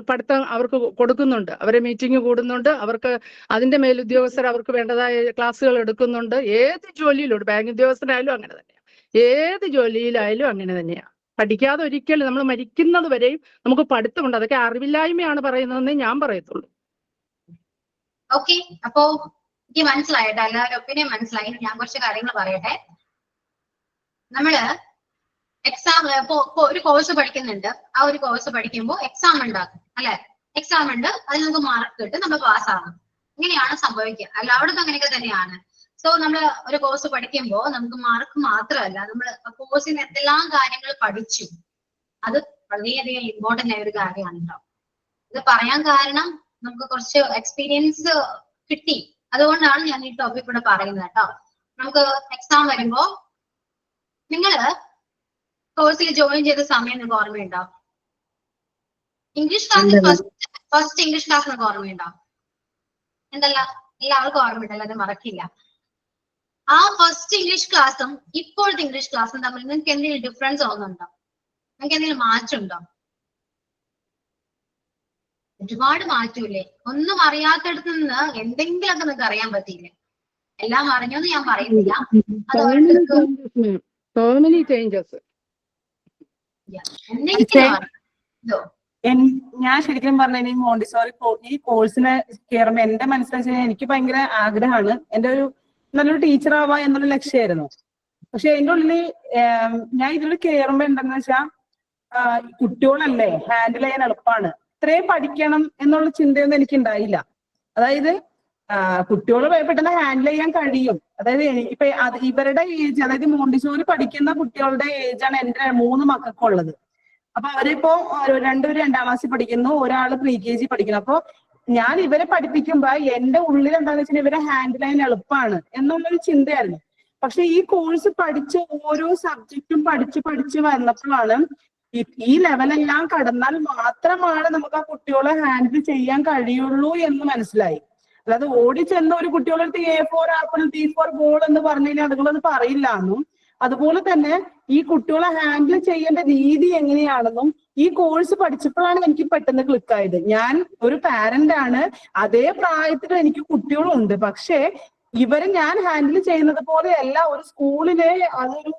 പഠിത്തം അവർക്ക് കൊടുക്കുന്നുണ്ട്. അവരെ മീറ്റിംഗ് കൂടുന്നുണ്ട്, അവർക്ക് അതിന്റെ മേലുദ്യോഗസ്ഥർ അവർക്ക് വേണ്ടതായ ക്ലാസ്സുകൾ എടുക്കുന്നുണ്ട്. ഏത് ജോലിയിലും, ബാങ്ക് ഉദ്യോഗസ്ഥരായാലും അങ്ങനെ തന്നെയാണ്, ഏത് ജോലിയിലായാലും അങ്ങനെ തന്നെയാണ്. പഠിക്കാതെ ഒരിക്കലും നമ്മൾ മരിക്കുന്നത് വരെയും നമുക്ക് പഠിത്തമുണ്ട്. അതൊക്കെ അറിവില്ലായ്മയാണ് പറയുന്നതെന്നേ ഞാൻ പറയത്തുള്ളൂ. ഓക്കെ, അപ്പോ എനിക്ക് മനസ്സിലായിട്ടോ, എല്ലാവരും ഒപ്പീനിയൻ മനസ്സിലായി. ഞാൻ കുറച്ച് കാര്യങ്ങൾ പറയട്ടെ. നമ്മള് എക്സാം ഒരു കോഴ്സ് പഠിക്കുന്നുണ്ട്, ആ ഒരു കോഴ്സ് പഠിക്കുമ്പോൾ എക്സാം ഉണ്ടാക്കും അല്ലെ? എക്സാം ഉണ്ട്, അതിൽ നമുക്ക് മാർക്ക് കിട്ടും, നമ്മൾ പാസ്സാകും. ഇങ്ങനെയാണ് സംഭവിക്കുക. എല്ലായിടത്തും അങ്ങനെയൊക്കെ തന്നെയാണ്. സോ നമ്മൾ ഒരു കോഴ്സ് പഠിക്കുമ്പോൾ നമുക്ക് മാർക്ക് മാത്രമല്ല, നമ്മൾ കോഴ്സിന് എന്തെല്ലാം കാര്യങ്ങൾ പഠിച്ചു, അത് വളരെയധികം ഇമ്പോർട്ടന്റ് ആയ ഒരു കാര്യമാണ് കേട്ടോ. ഇത് പറയാൻ കാരണം നമുക്ക് കുറച്ച് എക്സ്പീരിയൻസ് കിട്ടി, അതുകൊണ്ടാണ് ഞാൻ ഈ ടോപ്പിക് കൂടെ പറയുന്നത് കേട്ടോ. നമുക്ക് എക്സാം വരുമ്പോ നിങ്ങള് കോഴ്സിൽ ജോയിൻ ചെയ്ത സമയം നിങ്ങൾക്ക് ഓർമ്മയുണ്ടോ? ഇംഗ്ലീഷ് ക്ലാസ്സിൽ ഫസ്റ്റ് ഇംഗ്ലീഷ് ക്ലാസ് നിങ്ങൾക്ക് ഓർമ്മയുണ്ടോ? എന്തല്ല, എല്ലാവർക്കും ഓർമ്മയുണ്ടല്ലോ, അത് മറക്കില്ല. ആ ഫസ്റ്റ് ഇംഗ്ലീഷ് ക്ലാസ്സും ഇപ്പോഴത്തെ ഇംഗ്ലീഷ് ക്ലാസ്സും തമ്മിൽ നിങ്ങൾക്ക് എന്തെങ്കിലും ഡിഫറൻസ് തോന്നുന്നുണ്ടോ? നിങ്ങൾക്ക് എന്തെങ്കിലും മാറ്റമുണ്ടോ? ഒരുപാട് മാറ്റമില്ലേ? ഒന്നും അറിയാത്തടത്ത് നിന്ന് എന്തെങ്കിലുമൊക്കെ നിങ്ങൾക്ക് അറിയാൻ പറ്റിയില്ലേ? എല്ലാം അറിഞ്ഞോന്ന് ഞാൻ പറയുന്നില്ല, അത് ഓരോരുത്തർക്ക് ഞാൻ ശരിക്കും പറഞ്ഞാൽ ഈ മോണ്ടിസോറി ഈ കോഴ്സിന് കയറുമ്പോൾ എന്റെ മനസ്സിൽ എനിക്ക് ഭയങ്കര ആഗ്രഹമാണ്, എന്റെ ഒരു നല്ലൊരു ടീച്ചർ ആവാ എന്നുള്ള ലക്ഷ്യമായിരുന്നു. പക്ഷെ അതിന്റെ ഉള്ളിൽ ഞാൻ ഇതിൽ കയറുമ്പോ എന്താന്ന് വെച്ചാൽ കുട്ടികളല്ലേ, ഹാൻഡിൽ ചെയ്യാൻ എളുപ്പമാണ്. ഇത്രയും പഠിക്കണം എന്നുള്ള ചിന്തയൊന്നും എനിക്ക് ഉണ്ടായില്ല. അതായത് കുട്ടികൾ പെട്ടെന്ന് ഹാൻഡിൽ ചെയ്യാൻ കഴിയും. അതായത് ഇപ്പൊ ഇവരുടെ ഏജ്, അതായത് മോണ്ടിസോറി പഠിക്കുന്ന കുട്ടികളുടെ ഏജാണ് എന്റെ 3 മക്കൾക്കുള്ളത്. അപ്പൊ അവരിപ്പോ രണ്ടുപേരും 2ാം ക്ലാസ്സിൽ പഠിക്കുന്നു, ഒരാള് pre-KG പഠിക്കുന്നു. അപ്പൊ ഞാൻ ഇവരെ പഠിപ്പിക്കുമ്പോ എന്റെ ഉള്ളിൽ എന്താണെന്ന് വെച്ചാൽ ഇവരെ ഹാൻഡിൽ ചെയ്യാൻ എളുപ്പമാണ് എന്നുള്ളൊരു ചിന്തയായിരുന്നു. പക്ഷെ ഈ കോഴ്സ് പഠിച്ച് ഓരോ സബ്ജക്റ്റും പഠിച്ച് വന്നപ്പോഴാണ് ഈ ലെവലെല്ലാം കടന്നാൽ മാത്രമാണ് നമുക്ക് ആ കുട്ടികളെ ഹാൻഡിൽ ചെയ്യാൻ കഴിയുള്ളൂ എന്ന് മനസ്സിലായി. അല്ലാതെ ഓടിച്ചെന്ന ഒരു കുട്ടികളടുത്ത് A4 ആപ്പിൾ B4 ബോൾ എന്ന് പറഞ്ഞു കഴിഞ്ഞാൽ അതുങ്ങളത് പറയില്ല എന്നും, അതുപോലെ തന്നെ ഈ കുട്ടികളെ ഹാൻഡിൽ ചെയ്യേണ്ട രീതി എങ്ങനെയാണെന്നും ഈ കോഴ്സ് പഠിച്ചപ്പോഴാണ് എനിക്ക് പെട്ടെന്ന് ക്ലിക്കായത്. ഞാൻ ഒരു പാരന്റ് ആണ്, അതേ പ്രായത്തിൽ എനിക്ക് കുട്ടികളും ഉണ്ട്. പക്ഷേ ഇവരെ ഞാൻ ഹാൻഡിൽ ചെയ്യുന്നത് പോലെയല്ല ഒരു സ്കൂളിലെ അതൊരു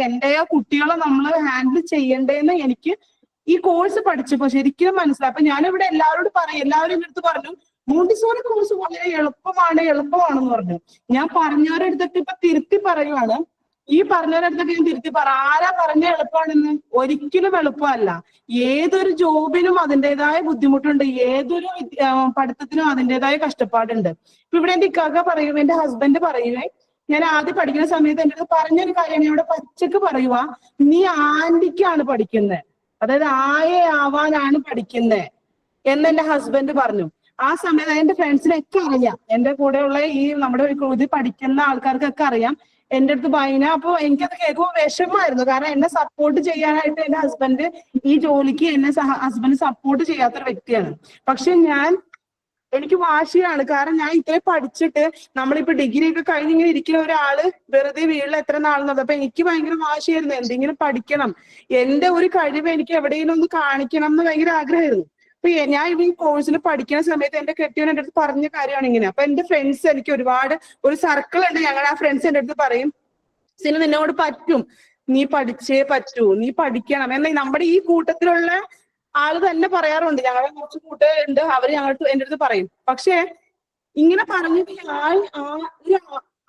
എന്റെ കുട്ടികളെ നമ്മൾ ഹാൻഡിൽ ചെയ്യണ്ടേന്ന് എനിക്ക് ഈ കോഴ്സ് പഠിച്ചപ്പോ ശരിക്കും മനസ്സിലായി. അപ്പൊ ഞാനിവിടെ എല്ലാവരോടും പറയും, എല്ലാവരും എൻ്റെ അടുത്ത് പറഞ്ഞു മോണ്ടിസോറി കോഴ്സ് വളരെ എളുപ്പമാണെന്ന് പറഞ്ഞു. ഞാൻ പറഞ്ഞവരുടെ അടുത്തൊക്കെ ഇപ്പൊ തിരുത്തി പറയുവാണ്. ഈ പറഞ്ഞവരുടെ അടുത്തൊക്കെ ഞാൻ തിരുത്തി ആരാ പറഞ്ഞ എളുപ്പമാണെന്ന്? ഒരിക്കലും എളുപ്പമല്ല. ഏതൊരു ജോബിനും അതിൻ്റെതായ ബുദ്ധിമുട്ടുണ്ട്, ഏതൊരു പഠിത്തത്തിനും അതിൻ്റെതായ കഷ്ടപ്പാടുണ്ട്. ഇപ്പൊ ഇവിടെ എന്റെ ഇക്കാക്ക പറയുക, എന്റെ ഹസ്ബൻഡ് പറയുവേ, ഞാൻ ആദ്യം പഠിക്കുന്ന സമയത്ത് എൻ്റെ അടുത്ത് പറഞ്ഞൊരു കാര്യമാണ്, ഇവിടെ പച്ചക്ക് പറയുക, നീ ആന്റിക്കാണ് പഠിക്കുന്നത്, അതായത് ആവാനാണ് പഠിക്കുന്നത് എന്ന് എന്റെ ഹസ്ബൻഡ് പറഞ്ഞു. ആ സമയത്ത് എന്റെ ഫ്രണ്ട്സിനൊക്കെ അറിയാം, എന്റെ കൂടെയുള്ള ഈ നമ്മുടെ ഇത് പഠിക്കുന്ന ആൾക്കാർക്കൊക്കെ അറിയാം. എന്റെ അടുത്ത് ഭയങ്കര, അപ്പൊ എനിക്കത് കേൾക്കുമ്പോൾ വിഷമമായിരുന്നു. കാരണം എന്നെ സപ്പോർട്ട് ചെയ്യാനായിട്ട് എന്റെ ഹസ്ബൻഡ് ഈ ജോലിക്ക് ഹസ്ബൻഡ് സപ്പോർട്ട് ചെയ്യാത്തൊരു വ്യക്തിയാണ്. പക്ഷെ എനിക്ക് വാശിയാണ്. കാരണം ഞാൻ ഇത്രയും പഠിച്ചിട്ട് നമ്മളിപ്പോ ഡിഗ്രി ഒക്കെ കഴിഞ്ഞിങ്ങനെ ഇരിക്കുന്ന ഒരാള് വെറുതെ വീട്ടിൽ എത്ര നാളെന്നത്. അപ്പൊ എനിക്ക് ഭയങ്കര വാശിയായിരുന്നു, എന്തെങ്കിലും പഠിക്കണം, എന്റെ ഒരു കഴിവ് എനിക്ക് എവിടെയെങ്കിലും ഒന്ന് കാണിക്കണം എന്ന് ഭയങ്കര ആഗ്രഹമായിരുന്നു. അപ്പൊ ഞാൻ ഈ കോഴ്സിൽ പഠിക്കുന്ന സമയത്ത് എന്റെ കെട്ടിയവൻ എൻ്റെ അടുത്ത് പറഞ്ഞ കാര്യമാണ് ഇങ്ങനെ. അപ്പൊ എന്റെ ഫ്രണ്ട്സ്, എനിക്ക് ഒരുപാട് ഒരു സർക്കിൾ ഉണ്ട് ഞങ്ങളുടെ, ആ ഫ്രണ്ട്സ് എൻ്റെ അടുത്ത് പറയും, സിനു നിന്നോട് പറ്റും, നീ പഠിച്ചേ പറ്റൂ, നീ പഠിക്കണം എന്ന് നമ്മുടെ ഈ കൂട്ടത്തിലുള്ള ആള് തന്നെ പറയാറുണ്ട്. ഞങ്ങളെ കുറച്ച് കൂട്ടുകാരുണ്ട്, അവര് എൻ്റെ അടുത്ത് പറയും. പക്ഷെ ഇങ്ങനെ പറഞ്ഞിട്ട്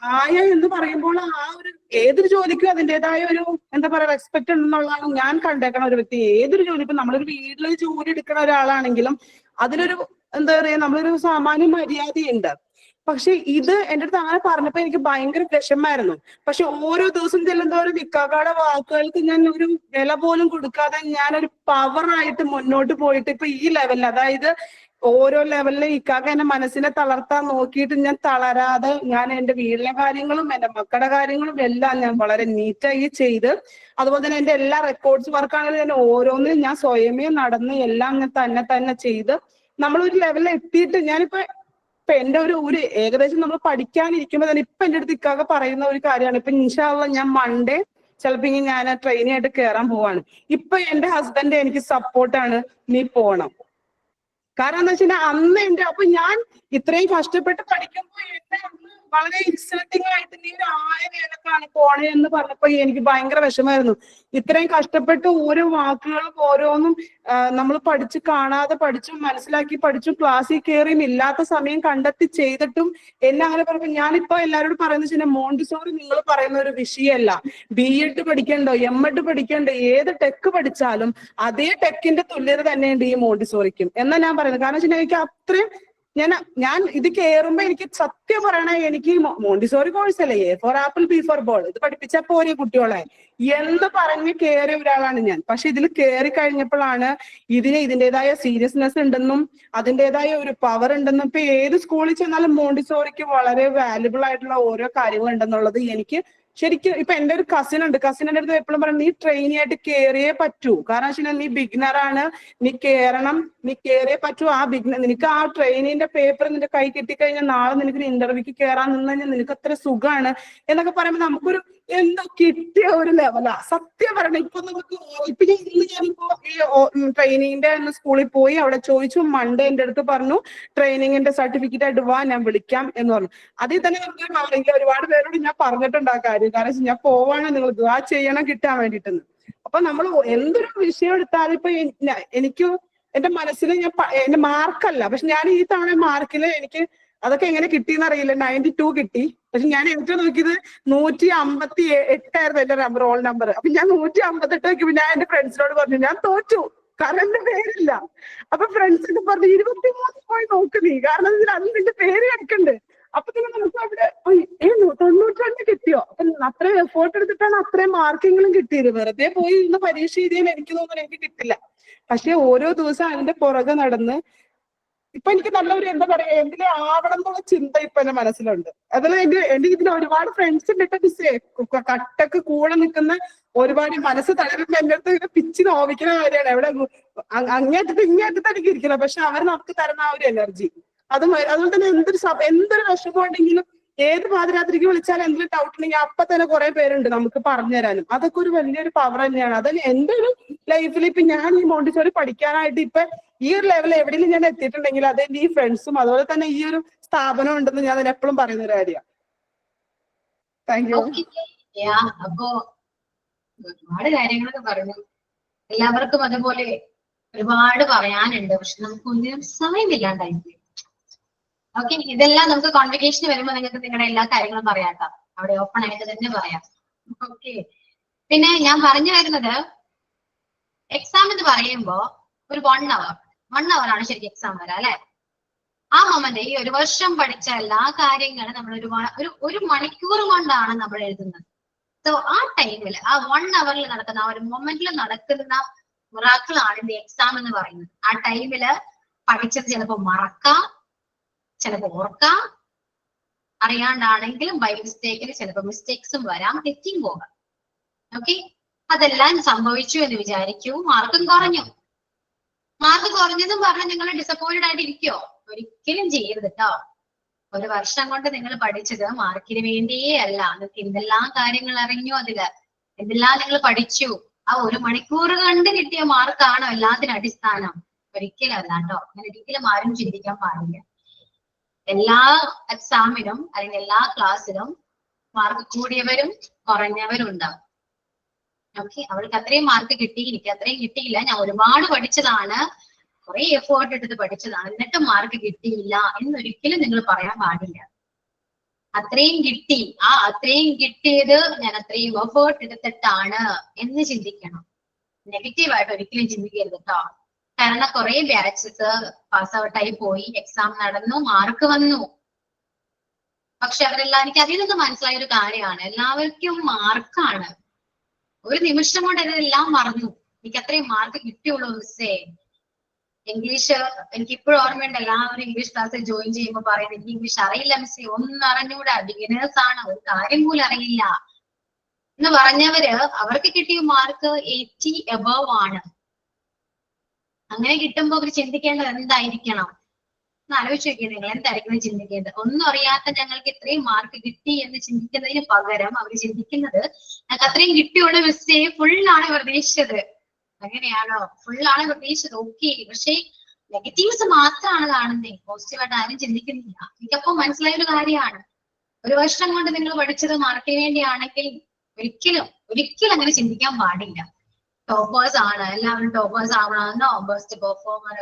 ആയ എന്ന് പറയുമ്പോൾ ആ ഒരു ഏതൊരു ജോലിക്കും അതിൻ്റെതായ ഒരു എന്താ പറയാ റെസ്പെക്ട് ഉണ്ടെന്നുള്ളതാണ് ഞാൻ കണ്ടേക്കണ ഒരു വ്യക്തി. ഏതൊരു ജോലി, ഇപ്പൊ നമ്മളൊരു വീട്ടിലൊരു ജോലി എടുക്കുന്ന ഒരാളാണെങ്കിലും അതിലൊരു എന്താ പറയാ നമ്മളൊരു സാമാന്യ മര്യാദയുണ്ട്. പക്ഷെ ഇത് എൻ്റെ അടുത്ത് അങ്ങനെ പറഞ്ഞപ്പോ എനിക്ക് ഭയങ്കര വിഷമായിരുന്നു. പക്ഷെ ഓരോ ദിവസം ചെല്ലുന്നോറും ഇക്കാക്കയുടെ വാക്കുകൾക്ക് ഞാൻ ഒരു വില പോലും കൊടുക്കാതെ ഞാനൊരു പവറായിട്ട് മുന്നോട്ട് പോയിട്ട് ഇപ്പൊ ഈ ലെവലിൽ, അതായത് ഓരോ ലെവലിലും ഇക്കാക്ക എന്റെ മനസ്സിനെ തളർത്താൻ നോക്കിയിട്ട് ഞാൻ തളരാതെ ഞാൻ എന്റെ വീട്ടിലെ കാര്യങ്ങളും എന്റെ മക്കളുടെ കാര്യങ്ങളും എല്ലാം ഞാൻ വളരെ നീറ്റായി ചെയ്ത്, അതുപോലെ തന്നെ എന്റെ എല്ലാ റെക്കോർഡ്സ് വർക്കാണെങ്കിലും ഞാൻ ഓരോന്നും ഞാൻ സ്വയമേ നടന്ന് എല്ലാം ഞാൻ തന്നെ ചെയ്ത് നമ്മളൊരു ലെവലിൽ എത്തിയിട്ട് ഞാനിപ്പോ എന്റെ ഒരു ഏകദേശം നമ്മൾ പഠിക്കാനിരിക്കുമ്പോ തന്നെ ഇപ്പൊ എന്റെ അടുത്ത് ഇക്കാക്ക പറയുന്ന ഒരു കാര്യമാണ്, ഇപ്പൊ ഇൻഷാ അല്ലാഹ് ഞാൻ മൺഡേ ചിലപ്പോ ഞാൻ ട്രെയിനിങ് ആയിട്ട് കയറാൻ പോവാണ്. ഇപ്പൊ എന്റെ ഹസ്ബൻഡ് എനിക്ക് സപ്പോർട്ടാണ്, നീ പോണം. കാരണം എന്താ വെച്ചാൽ അന്ന് അപ്പൊ ഞാൻ ഇത്രയും കഷ്ടപ്പെട്ട് പഠിക്കുമ്പോൾ എന്നെ അന്ന് വളരെ ഇൻസൾട്ടിങ് ആയിട്ട് നീ ഒരു വേലക്കാണ് പോണേ എന്ന് പറഞ്ഞപ്പോ എനിക്ക് ഭയങ്കര വിഷമായിരുന്നു. ഇത്രയും കഷ്ടപ്പെട്ട് ഓരോ വാക്കുകളും ഓരോന്നും നമ്മൾ പഠിച്ച് കാണാതെ പഠിച്ചും മനസ്സിലാക്കി പഠിച്ചും ക്ലാസ്സിൽ കയറിയും ഇല്ലാത്ത സമയം കണ്ടെത്തി ചെയ്തിട്ടും എന്നെ അങ്ങനെ പറയുമ്പോൾ ഞാനിപ്പോ എല്ലാവരോടും പറയുന്നത് വെച്ചാൽ മോണ്ടിസോറി നിങ്ങൾ പറയുന്ന ഒരു വിഷയമല്ല. B.Ed പഠിക്കണ്ടോ, M.Ed പഠിക്കണ്ടോ, ഏത് ടെക് പഠിച്ചാലും അതേ ടെക്കിന്റെ തുല്യത തന്നെയുണ്ട് ഈ മോണ്ടിസോറിക്കും എന്നാ ഞാൻ പറയുന്നത്. കാരണം വെച്ചാൽ എനിക്ക് അത്രയും ഞാൻ ഇത് കയറുമ്പോ എനിക്ക് സത്യം പറയണേ, എനിക്ക് മോണ്ടിസോറി കോഴ്സ് അല്ലേ, A4 ആപ്പിൾ B4 ബോൾ ഇത് പഠിപ്പിച്ചാൽ പോരെ കുട്ടികളെ എന്ന് പറഞ്ഞ് കയറിയ ഒരാളാണ് ഞാൻ. പക്ഷെ ഇതിൽ കയറി കഴിഞ്ഞപ്പോഴാണ് ഇതിൻ്റെതായ സീരിയസ്നെസ് ഉണ്ടെന്നും അതിൻ്റെതായ ഒരു പവർ ഉണ്ടെന്നും ഇപ്പൊ ഏത് സ്കൂളിൽ ചെന്നാലും മോണ്ടിസോറിക്ക് വളരെ വാല്യുബിൾ ആയിട്ടുള്ള ഓരോ കാര്യങ്ങൾ ഉണ്ടെന്നുള്ളത് എനിക്ക് ശരിക്കും ഇപ്പൊ എന്റെ ഒരു കസിനുണ്ട്, കസിൻ്റെ അടുത്ത് എപ്പോഴും പറയും നീ ട്രെയിനി ആയിട്ട് കയറിയേ പറ്റൂ. കാരണം വെച്ചാൽ നീ ബിഗിനറാണ്, നീ കയറണം, നീ കയറിയേ പറ്റൂ. ആ നിനക്ക് ആ ട്രെയിനിന്റെ പേപ്പർ നിന്റെ കൈ കിട്ടിക്കഴിഞ്ഞാൽ നാളെ നിനക്ക് ഇന്റർവ്യൂക്ക് കയറാൻ നിന്ന് കഴിഞ്ഞാൽ നിനക്ക് അത്ര സുഖമാണ് എന്നൊക്കെ പറയുമ്പോൾ നമുക്കൊരു എന്തോ കിട്ടിയ ഒരു ലെവലാ. സത്യം പറയണം, ഇപ്പൊ നമുക്ക് ഇപ്പൊ ഇന്ന് ഞാനിപ്പോ ഈ ട്രെയിനിങ്ങിന്റെ സ്കൂളിൽ പോയി അവിടെ ചോദിച്ചു, മൺഡേ എന്റെ അടുത്ത് പറഞ്ഞു ട്രെയിനിങ്ങിന്റെ സർട്ടിഫിക്കറ്റ് ആയിട്ട് വാ, ഞാൻ വിളിക്കാം എന്ന് പറഞ്ഞു. അതിൽ തന്നെ നമുക്ക് ഒരുപാട് പേരോട് ഞാൻ പറഞ്ഞിട്ടുണ്ട് ആ കാര്യം. കാരണം ഞാൻ പോവാണ്, നിങ്ങൾ ദുആ ചെയ്യണം കിട്ടാൻ വേണ്ടിട്ടെന്ന്. അപ്പൊ നമ്മൾ എന്തൊരു വിഷയം എടുത്താലും ഇപ്പൊ എനിക്ക് എന്റെ മനസ്സിൽ എന്റെ മാർക്കല്ല, പക്ഷെ ഞാൻ ഈ തവണ മാർക്കില് എനിക്ക് അതൊക്കെ എങ്ങനെ കിട്ടിയെന്ന് അറിയില്ല, 92 കിട്ടി. പക്ഷെ ഞാൻ ഏറ്റവും നോക്കിയത് 158 ആയിരുന്നു എന്റെ റോൾ നമ്പർ. അപ്പൊ ഞാൻ 158 നോക്കിയപ്പോ ഞാൻ എന്റെ ഫ്രണ്ട്സിനോട് പറഞ്ഞു ഞാൻ തോറ്റു, കാരണം എന്റെ പേരില്ല. അപ്പൊ ഫ്രണ്ട്സ് ഒക്കെ പറഞ്ഞു 23 പോയി നോക്ക് നീ, കാരണം അത് നിന്റെ പേര് കിടക്കണ്ട്. അപ്പൊ തന്നെ നമുക്ക് അവിടെ 92 കിട്ടിയോ, അപ്പൊ അത്രയും എഫേർട്ട് എടുത്തിട്ടാണ് അത്രയും മാർക്കെങ്കിലും കിട്ടിയത്. വെറുതെ പോയി ഇന്ന് പരീക്ഷ എഴുതിയാൽ എനിക്ക് തോന്നുന്നു എനിക്ക് കിട്ടില്ല. പക്ഷെ ഓരോ ദിവസം അതിന്റെ പുറകെ നടന്ന് ഇപ്പൊ എനിക്ക് നല്ലൊരു എന്താ പറയാ എന്തിനെ ആവണം എന്നുള്ള ചിന്ത ഇപ്പൊ എന്റെ മനസ്സിലുണ്ട്. അതിൽ എനിക്ക് ഇതിന് ഒരുപാട് ഫ്രണ്ട്സ് ഉണ്ട് കട്ടക്ക് കൂടെ നിൽക്കുന്ന ഒരുപാട്. മനസ്സ് തളരുമ്പോ എന്റെ അടുത്ത് ഇങ്ങനെ പിച്ച് നോവിക്കുന്ന കാര്യമാണ്. എവിടെ അങ്ങേറ്റത്ത് ഇങ്ങേറ്റത്ത് എനിക്ക് ഇരിക്കണം, പക്ഷെ അവർ നമുക്ക് തരുന്ന ആ ഒരു എനർജി അതുപോലെ തന്നെ എന്തൊരു വിഷമം ഉണ്ടെങ്കിലും ഏത് പാതിരാത്രിക്ക് വിളിച്ചാലും എന്തെങ്കിലും ഡൗട്ട് ഉണ്ടെങ്കിൽ അപ്പൊ തന്നെ കുറെ പേരുണ്ട് നമുക്ക് പറഞ്ഞു തരാനും. അതൊക്കെ ഒരു വലിയൊരു പവർ തന്നെയാണ്. അത് എന്റെ ഒരു ലൈഫിൽ ഇപ്പൊ ഞാൻ ഈ മോണ്ടിസോറി പഠിക്കാനായിട്ട് ഇപ്പൊ ഈ ഒരു ലെവൽ എവിടെയെങ്കിലും ഞാൻ എത്തിയിട്ടുണ്ടെങ്കിൽ അത് ഈ ഫ്രണ്ട്സും അതുപോലെ തന്നെ ഈ ഒരു സ്ഥാപനം ഉണ്ടെന്ന് ഞാൻ എപ്പോഴും പറയുന്ന ഒരു കാര്യമാണ്. Thank you. അപ്പോ ഒരുപാട് കാര്യങ്ങളൊക്കെ പറഞ്ഞു. എല്ലാവർക്കും അതുപോലെ ഒരുപാട് പറയാനുണ്ട്, പക്ഷെ നമുക്ക് ഒന്നിനും സമയമില്ലാണ്ടായി. ഓക്കെ, ഇതെല്ലാം നമുക്ക് കോൺവെക്കേഷന് വരുമ്പോൾ നിങ്ങൾക്ക് നിങ്ങളുടെ എല്ലാ കാര്യങ്ങളും പറയാട്ടോ, അവിടെ ഓപ്പൺ ആയിട്ട് തന്നെ പറയാം. ഓക്കെ, പിന്നെ ഞാൻ പറഞ്ഞു വരുന്നത് എക്സാം എന്ന് പറയുമ്പോ ഒരു 1 hour ആണ് ശരിക്കും എക്സാം വരാം അല്ലെ. ആ മൊമെന്റ് ഈ ഒരു വർഷം പഠിച്ച എല്ലാ കാര്യങ്ങളും നമ്മൾ ഒരു മണിക്കൂർ കൊണ്ടാണ് നമ്മൾ എഴുതുന്നത്. സോ ആ ടൈമിൽ ആ 1 hour നടക്കുന്ന ആ ഒരു മൊമെന്റിൽ നടക്കുന്ന മിറാക്കിളാണ് ഈ എക്സാം എന്ന് പറയുന്നത്. ആ ടൈമില് പഠിച്ചത് ചിലപ്പോൾ മറക്കാം, ചിലപ്പോൾ ഓർക്കാം, അറിയാണ്ടാണെങ്കിലും ബൈ മിസ്റ്റേക്കിന് ചിലപ്പോൾ മിസ്റ്റേക്സും വരാം, തെറ്റിയും പോകാം. ഓക്കെ, അതെല്ലാം സംഭവിച്ചു എന്ന് വിചാരിക്കൂ. മാർക്കും കുറഞ്ഞു. മാർക്ക് കുറഞ്ഞെന്നും പറഞ്ഞ് നിങ്ങൾ ഡിസപ്പോയിന്റഡ് ആയിട്ട് ഇരിക്കോ? ഒരിക്കലും ചെയ്യരുത് കേട്ടോ. ഒരു വർഷം കൊണ്ട് നിങ്ങൾ പഠിച്ചത് മാർക്കിന് വേണ്ടിയേ അല്ല. നിങ്ങൾക്ക് എന്തെല്ലാം കാര്യങ്ങൾ അറിഞ്ഞു, അതില് എന്തെല്ലാം നിങ്ങൾ പഠിച്ചു. ആ 1 മണിക്കൂർ കൊണ്ട് കിട്ടിയ മാർക്കാണോ എല്ലാത്തിനും അടിസ്ഥാനം? ഒരിക്കലും അല്ല കേട്ടോ. അങ്ങനെ ഒരിക്കലും ആരും ചിന്തിക്കാൻ പാടില്ല. എല്ലാ എക്സാമിനും അല്ലെങ്കിൽ എല്ലാ ക്ലാസ്സിലും മാർക്ക് കൂടിയവരും കുറഞ്ഞവരും ഉണ്ടാവും. ഓക്കെ, അവൾക്ക് അത്രയും മാർക്ക് കിട്ടി, എനിക്ക് അത്രയും കിട്ടിയില്ല, ഞാൻ ഒരുപാട് പഠിച്ചതാണ്, കുറെ എഫേർട്ട് എടുത്ത് പഠിച്ചതാണ്, എന്നിട്ട് മാർക്ക് കിട്ടിയില്ല എന്നൊരിക്കലും നിങ്ങൾ പറയാൻ പാടില്ല. അത്രയും കിട്ടി, അത്രയും കിട്ടിയത് ഞാൻ അത്രയും എഫേർട്ട് എടുത്തിട്ടാണ് എന്ന് ചിന്തിക്കണം. നെഗറ്റീവായിട്ട് ഒരിക്കലും ചിന്തിക്കരുത് കേട്ടോ. കാരണം കുറെ ബാച്ചസ് പാസ് ഔട്ടായി പോയി, എക്സാം നടന്നു, മാർക്ക് വന്നു. പക്ഷെ അവരെല്ലാം, എനിക്ക് അതിൽ നിന്ന് മനസ്സിലായ ഒരു കാര്യമാണ്, എല്ലാവർക്കും മാർക്കാണ്. ഒരു നിമിഷം കൊണ്ട് ഇതെല്ലാം മറന്നു. എനിക്ക് അത്രയും മാർക്ക് കിട്ടിയുള്ളൂ മിസ്സേ. ഇംഗ്ലീഷ് എനിക്ക് ഇപ്പോഴും ഓർമ്മയുണ്ട്, എല്ലാവരും ഇംഗ്ലീഷ് ക്ലാസ്സിൽ ജോയിൻ ചെയ്യുമ്പോൾ പറയുന്നത് എനിക്ക് ഇംഗ്ലീഷ് അറിയില്ല മിസ്സേ, ഒന്നും അറിഞ്ഞൂടാ, ബിഗിനേഴ്സ് ആണ്, ഒരു കാര്യം പോലും അറിയില്ല എന്ന് പറഞ്ഞവര് അവർക്ക് കിട്ടിയ മാർക്ക് 80 above ആണ്. അങ്ങനെ കിട്ടുമ്പോ അവർ ചിന്തിക്കേണ്ടത് എന്തായിരിക്കണം എന്ന് ആലോചിച്ച് നോക്കിയത്. നിങ്ങൾ എന്തായിരിക്കണം ചിന്തിക്കേണ്ടത്? ഒന്നും അറിയാത്ത ഞങ്ങൾക്ക് ഇത്രയും മാർക്ക് കിട്ടി എന്ന് ചിന്തിക്കുന്നതിന് പകരം അവർ ചിന്തിക്കുന്നത് ഞങ്ങൾക്ക് അത്രയും കിട്ടിയുള്ള മിസ്സേ, ഫുള്ളാണ് പ്രതീക്ഷിച്ചത്. അങ്ങനെയാണോ? ഫുള്ളാണ് പ്രതീക്ഷിച്ചത്, ഓക്കെ. പക്ഷെ നെഗറ്റീവ്സ് മാത്രമാണ് കാണുന്നത്, പോസിറ്റീവായിട്ട് ആരും ചിന്തിക്കുന്നില്ല. എനിക്കപ്പോ മനസ്സിലായ ഒരു കാര്യമാണ്, ഒരു വർഷം കൊണ്ട് നിങ്ങൾ പഠിച്ചത് മാർക്കിന് വേണ്ടിയാണെങ്കിൽ ഒരിക്കലും അങ്ങനെ ചിന്തിക്കാൻ പാടില്ല. ടോപ്പേഴ്സ് ആണ്, എല്ലാവരും ടോപ്പേഴ്സ് ആവണമെന്നോ, ബെസ്റ്റ് പെർഫോമർ,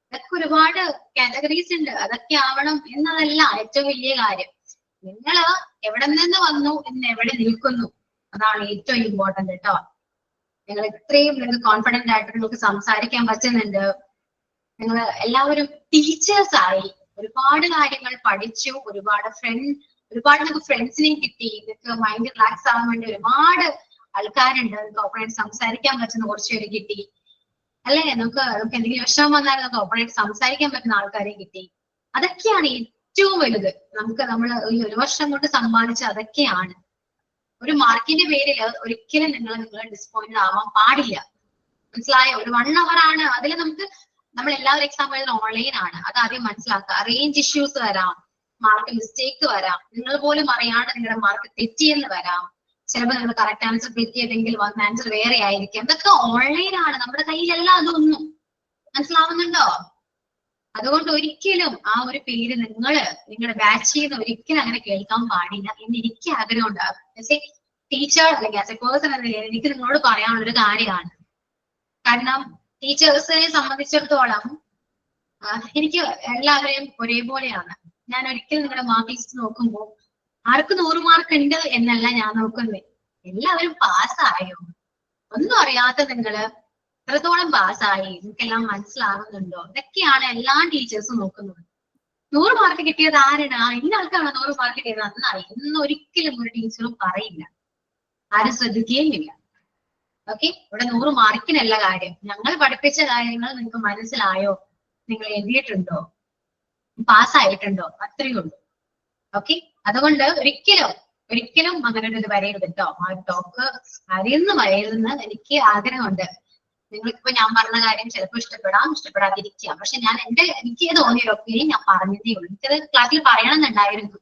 അതൊക്കെ ഒരുപാട് കാറ്റഗറീസ് ഉണ്ട്, അതൊക്കെ ആവണം എന്നതല്ല ഏറ്റവും വലിയ കാര്യം. നിങ്ങൾ എവിടെ നിന്ന് വന്നു, ഇന്ന് എവിടെ നിൽക്കുന്നു, അതാണ് ഏറ്റവും ഇമ്പോർട്ടന്റ് കേട്ടോ. നിങ്ങൾ ഇത്രയും നിങ്ങൾക്ക് കോൺഫിഡന്റ് ആയിട്ട് നിങ്ങൾക്ക് സംസാരിക്കാൻ പറ്റുന്നുണ്ട്. നിങ്ങൾ എല്ലാവരും ടീച്ചേഴ്സ് ആയി, ഒരുപാട് കാര്യങ്ങൾ പഠിച്ചു, ഒരുപാട് നിങ്ങൾക്ക് ഫ്രണ്ട്സിനെയും കിട്ടി, നിങ്ങൾക്ക് മൈൻഡ് റിലാക്സ് ആവാൻ വേണ്ടി ഒരുപാട് ആൾക്കാരുണ്ട്, ഓപ്പണായിട്ട് സംസാരിക്കാൻ പറ്റുന്ന കുറച്ചുപേര് കിട്ടി അല്ലേ. നമുക്ക് എന്തെങ്കിലും വിഷമം വന്നാൽ നമുക്ക് ഓപ്പണായിട്ട് സംസാരിക്കാൻ പറ്റുന്ന ആൾക്കാരെ കിട്ടി. അതൊക്കെയാണ് ഏറ്റവും വലുത്. നമ്മൾ ഈ ഒരു വർഷം കൊണ്ട് സമ്പാദിച്ച അതൊക്കെയാണ്. ഒരു മാർക്കിന്റെ പേരിൽ ഒരിക്കലും നിങ്ങൾ ഡിസപ്പോയിന്റഡ് ആവാൻ പാടില്ല. മനസ്സിലായോ? ഒരു 1 hour ആണ്, അതിൽ നമ്മൾ എല്ലാവരും എക്സാം എഴുതുന്ന ഓൺലൈൻ ആണ്, അത് ആദ്യം മനസ്സിലാക്കുക. റേഞ്ച് ഇഷ്യൂസ് വരാം, മാർക്ക് മിസ്റ്റേക്ക് വരാം, നിങ്ങൾ പോലും അറിയാണ്ട് നിങ്ങളുടെ മാർക്ക് തെറ്റിയെന്ന് വരാം. ചിലപ്പോൾ നിങ്ങൾ കറക്റ്റ് ആൻസർ ക്ലിക്ക് ചെയ്തെങ്കിൽ വന്ന ആൻസർ വേറെ ആയിരിക്കും. ഇതൊക്കെ ഓൺലൈൻ ആണ്, നമ്മുടെ കയ്യിലല്ല അതൊന്നും. മനസ്സിലാവുന്നുണ്ടോ? അതുകൊണ്ട് ഒരിക്കലും ആ ഒരു പേര് നിങ്ങളുടെ ബാച്ചിൽ നിന്ന് ഒരിക്കലും അങ്ങനെ കേൾക്കാൻ പാടില്ല എന്ന് എനിക്ക് ആഗ്രഹമുണ്ട്. ആസ് എ ടീച്ചർ അല്ലെങ്കിൽ ആസ് എ പേഴ്സൺ എന്ന നിലയിൽ എനിക്ക് നിങ്ങളോട് പറയാനുള്ള ഒരു കാര്യമാണ്. കാരണം ടീച്ചേഴ്സിനെ സംബന്ധിച്ചിടത്തോളം എനിക്ക് എല്ലാവരെയും ഒരേപോലെയാണ്. ഞാൻ ഒരിക്കലും നിങ്ങളുടെ മാർക്ക് ലിസ്റ്റ് നോക്കുമ്പോൾ ആർക്ക് 100 മാർക്ക് ഉണ്ട് എന്നല്ല ഞാൻ നോക്കുന്നത്, എല്ലാവരും പാസ്സായോ. ഒന്നും അറിയാത്ത നിങ്ങള് എത്രത്തോളം പാസ്സായി, നിങ്ങൾക്കെല്ലാം മനസ്സിലാകുന്നുണ്ടോ, ഇതൊക്കെയാണ് എല്ലാ ടീച്ചേഴ്സും നോക്കുന്നത്. 100 മാർക്ക് കിട്ടിയത് ആരാണ്? ഇന്ന ആൾക്കാണ് 100 മാർക്ക് കിട്ടിയത്, നന്നായി എന്ന് ഒരിക്കലും ഒരു ടീച്ചറും പറയില്ല, ആരും ശ്രദ്ധിക്കുകയും ഇല്ല. ഓക്കെ, ഇവിടെ 100 മാർക്കിനല്ല കാര്യം. ഞങ്ങൾ പഠിപ്പിച്ച കാര്യങ്ങൾ നിങ്ങൾക്ക് മനസ്സിലായോ, നിങ്ങൾ എഴുതിയിട്ടുണ്ടോ, പാസ്സായിട്ടുണ്ടോ, അത്രയേ ഉള്ളൂ. ഓക്കെ, അതുകൊണ്ട് ഒരിക്കലും അങ്ങനെ ഒരു വരരുത് കേട്ടോ. ആ ടോക്ക് വരരുതെന്ന് എനിക്ക് ആഗ്രഹമുണ്ട്. നിങ്ങൾക്കിപ്പോ ഞാൻ പറഞ്ഞ കാര്യം ചിലപ്പോൾ ഇഷ്ടപ്പെടാതിരിക്കാം. പക്ഷെ ഞാൻ എനിക്ക് തോന്നിയ ഒപ്പീനിയൻ ഞാൻ പറഞ്ഞതേ ഉള്ളൂ. എനിക്കത് ക്ലാസ്സിൽ പറയണമെന്നുണ്ടായിരുന്നു.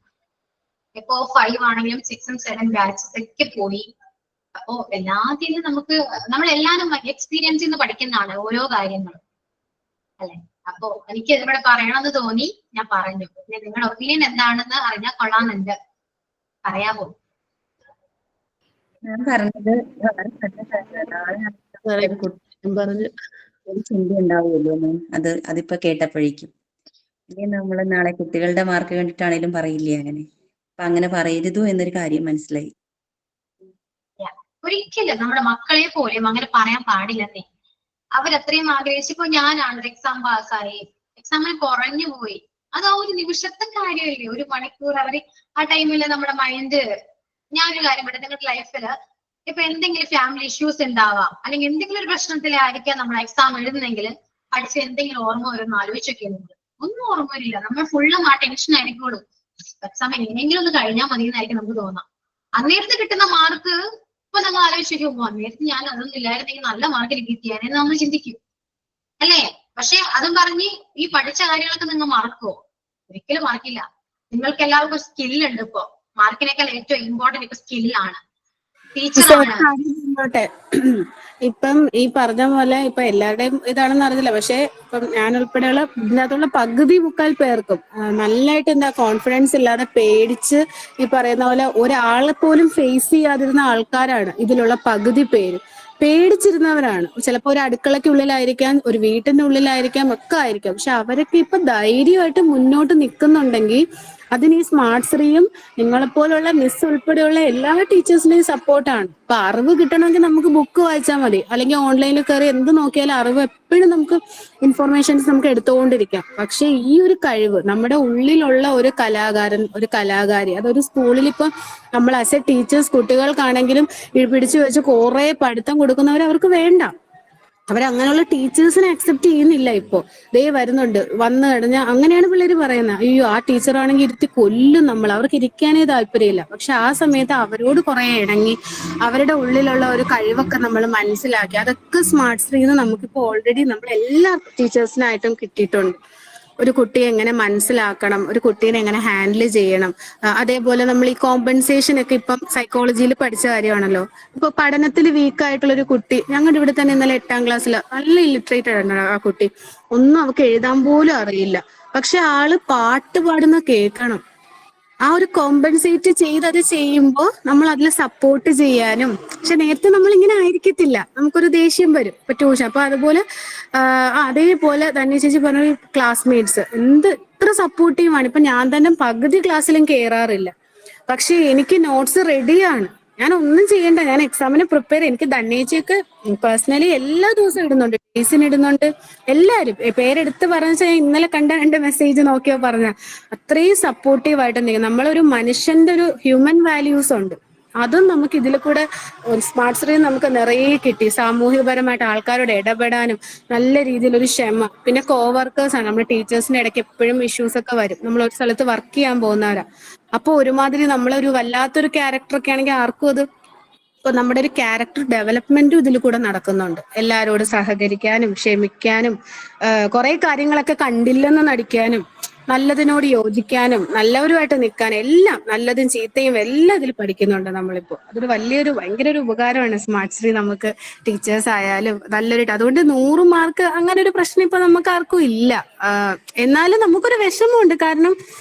ഇപ്പോ 5 ആണെങ്കിലും 6 ഉം 7 ബാച്ചസ് ഒക്കെ പോയി. അപ്പോ എല്ലാത്തിനും നമ്മളെല്ലാരും എക്സ്പീരിയൻസിൽ നിന്ന് പഠിക്കുന്നതാണ് ഓരോ കാര്യങ്ങളും, അല്ലെ? അപ്പോ എനിക്ക് ഇവിടെ പറയണമെന്ന് തോന്നി, ഞാൻ പറഞ്ഞു. പിന്നെ നിങ്ങളുടെ ഒപ്പീനിയൻ എന്താണെന്ന് അറിഞ്ഞാൽ കൊള്ളാമെന്നുണ്ട്. പറയാമോ? ഞാൻ പറഞ്ഞത് പറഞ്ഞു ഒരു ചിന്ത ഉണ്ടാവുമല്ലോ മാം, അതിപ്പോ കേട്ടപ്പോഴേക്കും. ഇനി നമ്മള് നാളെ കുട്ടികളുടെ മാർക്ക് കണ്ടിട്ടാണേലും പറയില്ലേ അങ്ങനെ. അപ്പൊ അങ്ങനെ പറയരുതോ എന്നൊരു കാര്യം മനസ്സിലായി. ഒരിക്കലും നമ്മുടെ മക്കളെ പോലും അങ്ങനെ പറയാൻ പാടില്ലെന്നേ. അവരത്രയും ആഗ്രഹിച്ചപ്പോ ഞാനാണ് എക്സാം പാസ്സായി, എക്സാമിന് കുറഞ്ഞു പോയി. അത് ആ ഒരു നിമിഷത്തെ കാര്യമല്ലേ, 1 മണിക്കൂർ അവര് ആ ടൈമില് നമ്മുടെ മൈൻഡ്. ഞാനൊരു കാര്യം പറയട്ടെ, നിങ്ങളുടെ ലൈഫില് ഇപ്പൊ എന്തെങ്കിലും ഫാമിലി ഇഷ്യൂസ് ഉണ്ടാവാം, അല്ലെങ്കിൽ എന്തെങ്കിലും ഒരു പ്രശ്നത്തിലായിരിക്കാം നമ്മൾ എക്സാം എഴുതുന്നെങ്കിൽ പഠിച്ച എന്തെങ്കിലും ഓർമ്മ വരുമെന്ന് ആലോചിച്ചൊക്കെ ഒന്നും ഓർമ്മ വരില്ല. നമ്മൾ ഫുള്ളും ആ ടെൻഷൻ ആയിരിക്കുള്ളൂ. എക്സാം എങ്ങനെയെങ്കിലും ഒന്ന് കഴിഞ്ഞാൽ മതി എന്നായിരിക്കും നമുക്ക് തോന്നാം. അന്നേരത്ത് കിട്ടുന്ന മാർക്ക് ഇപ്പൊ നമ്മൾ ആലോചിക്കും, അന്നേരത്ത് ഞാൻ അതൊന്നും ഇല്ലായിരുന്നെങ്കിൽ നല്ല മാർക്ക് എനിക്ക് കിട്ടിയാനെന്ന് നമ്മൾ ചിന്തിക്കും, അല്ലേ? പക്ഷെ അതും പറഞ്ഞ് ഈ പഠിച്ച കാര്യങ്ങളൊക്കെ നിങ്ങൾ മറക്കുമോ? ഒരിക്കലും മറക്കില്ല. നിങ്ങൾക്ക് എല്ലാവർക്കും സ്കില്ലുണ്ട്. ഇപ്പൊ മാർക്കിനേക്കാൾ ഏറ്റവും ഇമ്പോർട്ടന്റ് ഇപ്പൊ സ്കില്ലാണ്. ടീച്ചറാണ്. ഇപ്പം ഈ പറഞ്ഞ പോലെ ഇപ്പൊ എല്ലാവരുടെയും ഇതാണെന്ന് അറിയില്ല, പക്ഷെ ഇപ്പം ഞാൻ ഉൾപ്പെടെയുള്ള ഇതിനകത്തുള്ള പകുതി മുക്കാൽ പേർക്കും നല്ലതായിട്ട് കോൺഫിഡൻസ് ഇല്ലാതെ പേടിച്ച് ഈ പറയുന്ന പോലെ ഒരാളെ പോലും ഫേസ് ചെയ്യാതിരുന്ന ആൾക്കാരാണ് ഇതിലുള്ള പകുതി പേര്. പേടിച്ചിരുന്നവരാണ്. ചിലപ്പോൾ ഒരു അടുക്കളയ്ക്കുള്ളിലായിരിക്കാം, ഒരു വീട്ടിന്റെ ഉള്ളിലായിരിക്കാം, ഒക്കെ ആയിരിക്കാം. പക്ഷെ അവരൊക്കെ ഇപ്പൊ ധൈര്യമായിട്ട് മുന്നോട്ട് നിൽക്കുന്നുണ്ടെങ്കിൽ അതിന് ഈ സ്മാർട്ട് ശ്രീയും നിങ്ങളെപ്പോലുള്ള മിസ് ഉൾപ്പെടെയുള്ള എല്ലാ ടീച്ചേഴ്സിന്റെയും സപ്പോർട്ടാണ്. അപ്പൊ അറിവ് കിട്ടണമെങ്കിൽ നമുക്ക് ബുക്ക് വായിച്ചാൽ മതി, അല്ലെങ്കിൽ ഓൺലൈനിൽ കയറി എന്ത് നോക്കിയാലും അറിവ് എപ്പോഴും നമുക്ക് ഇൻഫർമേഷൻസ് നമുക്ക് എടുത്തുകൊണ്ടിരിക്കാം. പക്ഷെ ഈ ഒരു കഴിവ് നമ്മുടെ ഉള്ളിലുള്ള ഒരു കലാകാരൻ, ഒരു കലാകാരി, അതൊരു സ്കൂളിൽ ഇപ്പൊ നമ്മൾ ആസ് എ ടീച്ചേഴ്സ് കുട്ടികൾക്കാണെങ്കിലും പിടിച്ചു വെച്ച് കുറെ പഠിത്തം കൊടുക്കുന്നവർ അവർക്ക് വേണ്ട. അവരങ്ങനെയുള്ള ടീച്ചേഴ്സിനെ അക്സെപ്റ്റ് ചെയ്യുന്നില്ല. ഇപ്പോ ദേ വരുന്നുണ്ട്, വന്നു കഴിഞ്ഞാൽ അങ്ങനെയാണ് പിള്ളേര് പറയുന്നത്. അയ്യോ ആ ടീച്ചറാണെങ്കിൽ ഇരുത്തി കൊല്ലും നമ്മൾ, അവർക്ക് ഇരിക്കാനേ താല്പര്യമില്ല. പക്ഷെ ആ സമയത്ത് അവരോട് കുറെ ഇണങ്ങി അവരുടെ ഉള്ളിലുള്ള ഒരു കഴിവൊക്കെ നമ്മൾ മനസ്സിലാക്കി. അതൊക്കെ സ്മാർട്ട് ശ്രീന്ന് നമുക്കിപ്പോ ഓൾറെഡി നമ്മൾ എല്ലാ ടീച്ചേഴ്സിനായിട്ടും കിട്ടിയിട്ടുണ്ട്. ഒരു കുട്ടിയെ എങ്ങനെ മനസ്സിലാക്കണം, ഒരു കുട്ടീനെ എങ്ങനെ ഹാൻഡിൽ ചെയ്യണം. അതേപോലെ നമ്മൾ ഈ കോമ്പൻസേഷൻ ഒക്കെ ഇപ്പം സൈക്കോളജിയിൽ പഠിച്ച കാര്യമാണല്ലോ. ഇപ്പൊ പഠനത്തിൽ വീക്കായിട്ടുള്ള ഒരു കുട്ടി, ഞങ്ങളുടെ ഇവിടെ തന്നെ ഇന്നലെ 8ാം ക്ലാസ്സിൽ നല്ല ഇല്ലിറ്ററേറ്റഡ് ആണ് ആ കുട്ടി. ഒന്നും അവൾക്ക് എഴുതാൻ പോലും അറിയില്ല. പക്ഷെ ആള് പാട്ട് പാടുന്ന കേൾക്കണം. ആ ഒരു കോമ്പൻസേറ്റ് ചെയ്ത് അത് ചെയ്യുമ്പോൾ നമ്മൾ അതിൽ സപ്പോർട്ട് ചെയ്യാനും. പക്ഷെ നേരത്തെ നമ്മൾ ഇങ്ങനെ ആയിരിക്കത്തില്ല, നമുക്കൊരു ദേഷ്യം വരും ഇപ്പൊ ട്യൂഷൻ. അപ്പൊ അതുപോലെ അതേപോലെ തന്നെ ചേച്ചി പറഞ്ഞ ക്ലാസ്മേറ്റ്സ് ഇത്ര സപ്പോർട്ടീവാണ്. ഇപ്പൊ ഞാൻ തന്നെ പകുതി ക്ലാസ്സിലും കയറാറില്ല, പക്ഷെ എനിക്ക് നോട്ട്സ് റെഡിയാണ്. ഞാൻ ഒന്നും ചെയ്യണ്ട, ഞാൻ എക്സാമിന് പ്രിപ്പയർ. എനിക്ക് ധന്യേച്ചിയൊക്കെ പേഴ്സണലി എല്ലാ ദിവസവും ഇടുന്നുണ്ട്, ടീസിന് ഇടുന്നുണ്ട്. എല്ലാരും പേരെടുത്ത് പറഞ്ഞ ഇന്നലെ കണ്ട 2 മെസ്സേജ് നോക്കിയോ പറഞ്ഞ അത്രയും സപ്പോർട്ടീവായിട്ട് നമ്മളൊരു മനുഷ്യന്റെ ഒരു ഹ്യൂമൻ വാല്യൂസ് ഉണ്ട്. അതും നമുക്ക് ഇതിൽ കൂടെ സ്മാർട്ട് ശ്രീ നമുക്ക് നിറയെ കിട്ടി. സാമൂഹികപരമായിട്ട് ആൾക്കാരോട് ഇടപെടാനും നല്ല രീതിയിലൊരു ക്ഷമ. പിന്നെ കോവർക്കേഴ്സ് ആണ്. നമ്മുടെ ടീച്ചേഴ്സിന്റെ ഇടയ്ക്ക് എപ്പോഴും ഇഷ്യൂസ് ഒക്കെ വരും. നമ്മൾ ഒരു സ്ഥലത്ത് വർക്ക് ചെയ്യാൻ പോകുന്നവരാ. അപ്പൊ ഒരുമാതിരി നമ്മളൊരു വല്ലാത്തൊരു ക്യാരക്ടറൊക്കെ ആണെങ്കിൽ ആർക്കും അത്. ഇപ്പൊ നമ്മുടെ ഒരു ക്യാരക്ടർ ഡെവലപ്മെന്റും ഇതിൽ കൂടെ നടക്കുന്നുണ്ട്. എല്ലാവരോടും സഹകരിക്കാനും ക്ഷമിക്കാനും കുറെ കാര്യങ്ങളൊക്കെ കണ്ടില്ലെന്ന് നടിക്കാനും നല്ലതിനോട് യോജിക്കാനും നല്ലവരുമായിട്ട് നിൽക്കാനും എല്ലാം നല്ലതും ചീത്തയും എല്ലാം ഇതിൽ പഠിക്കുന്നുണ്ട് നമ്മളിപ്പോ. അതൊരു ഭയങ്കര ഒരു ഉപകാരമാണ് സ്മാർട്ട് ശ്രീ നമുക്ക്. ടീച്ചേഴ്സ് ആയാലും നല്ലൊരു അതുകൊണ്ട് 100 മാർക്ക് അങ്ങനെ ഒരു പ്രശ്നം ഇപ്പൊ നമുക്ക് ആർക്കും ഇല്ല. എന്നാലും നമുക്കൊരു വിഷമമുണ്ട്. കാരണം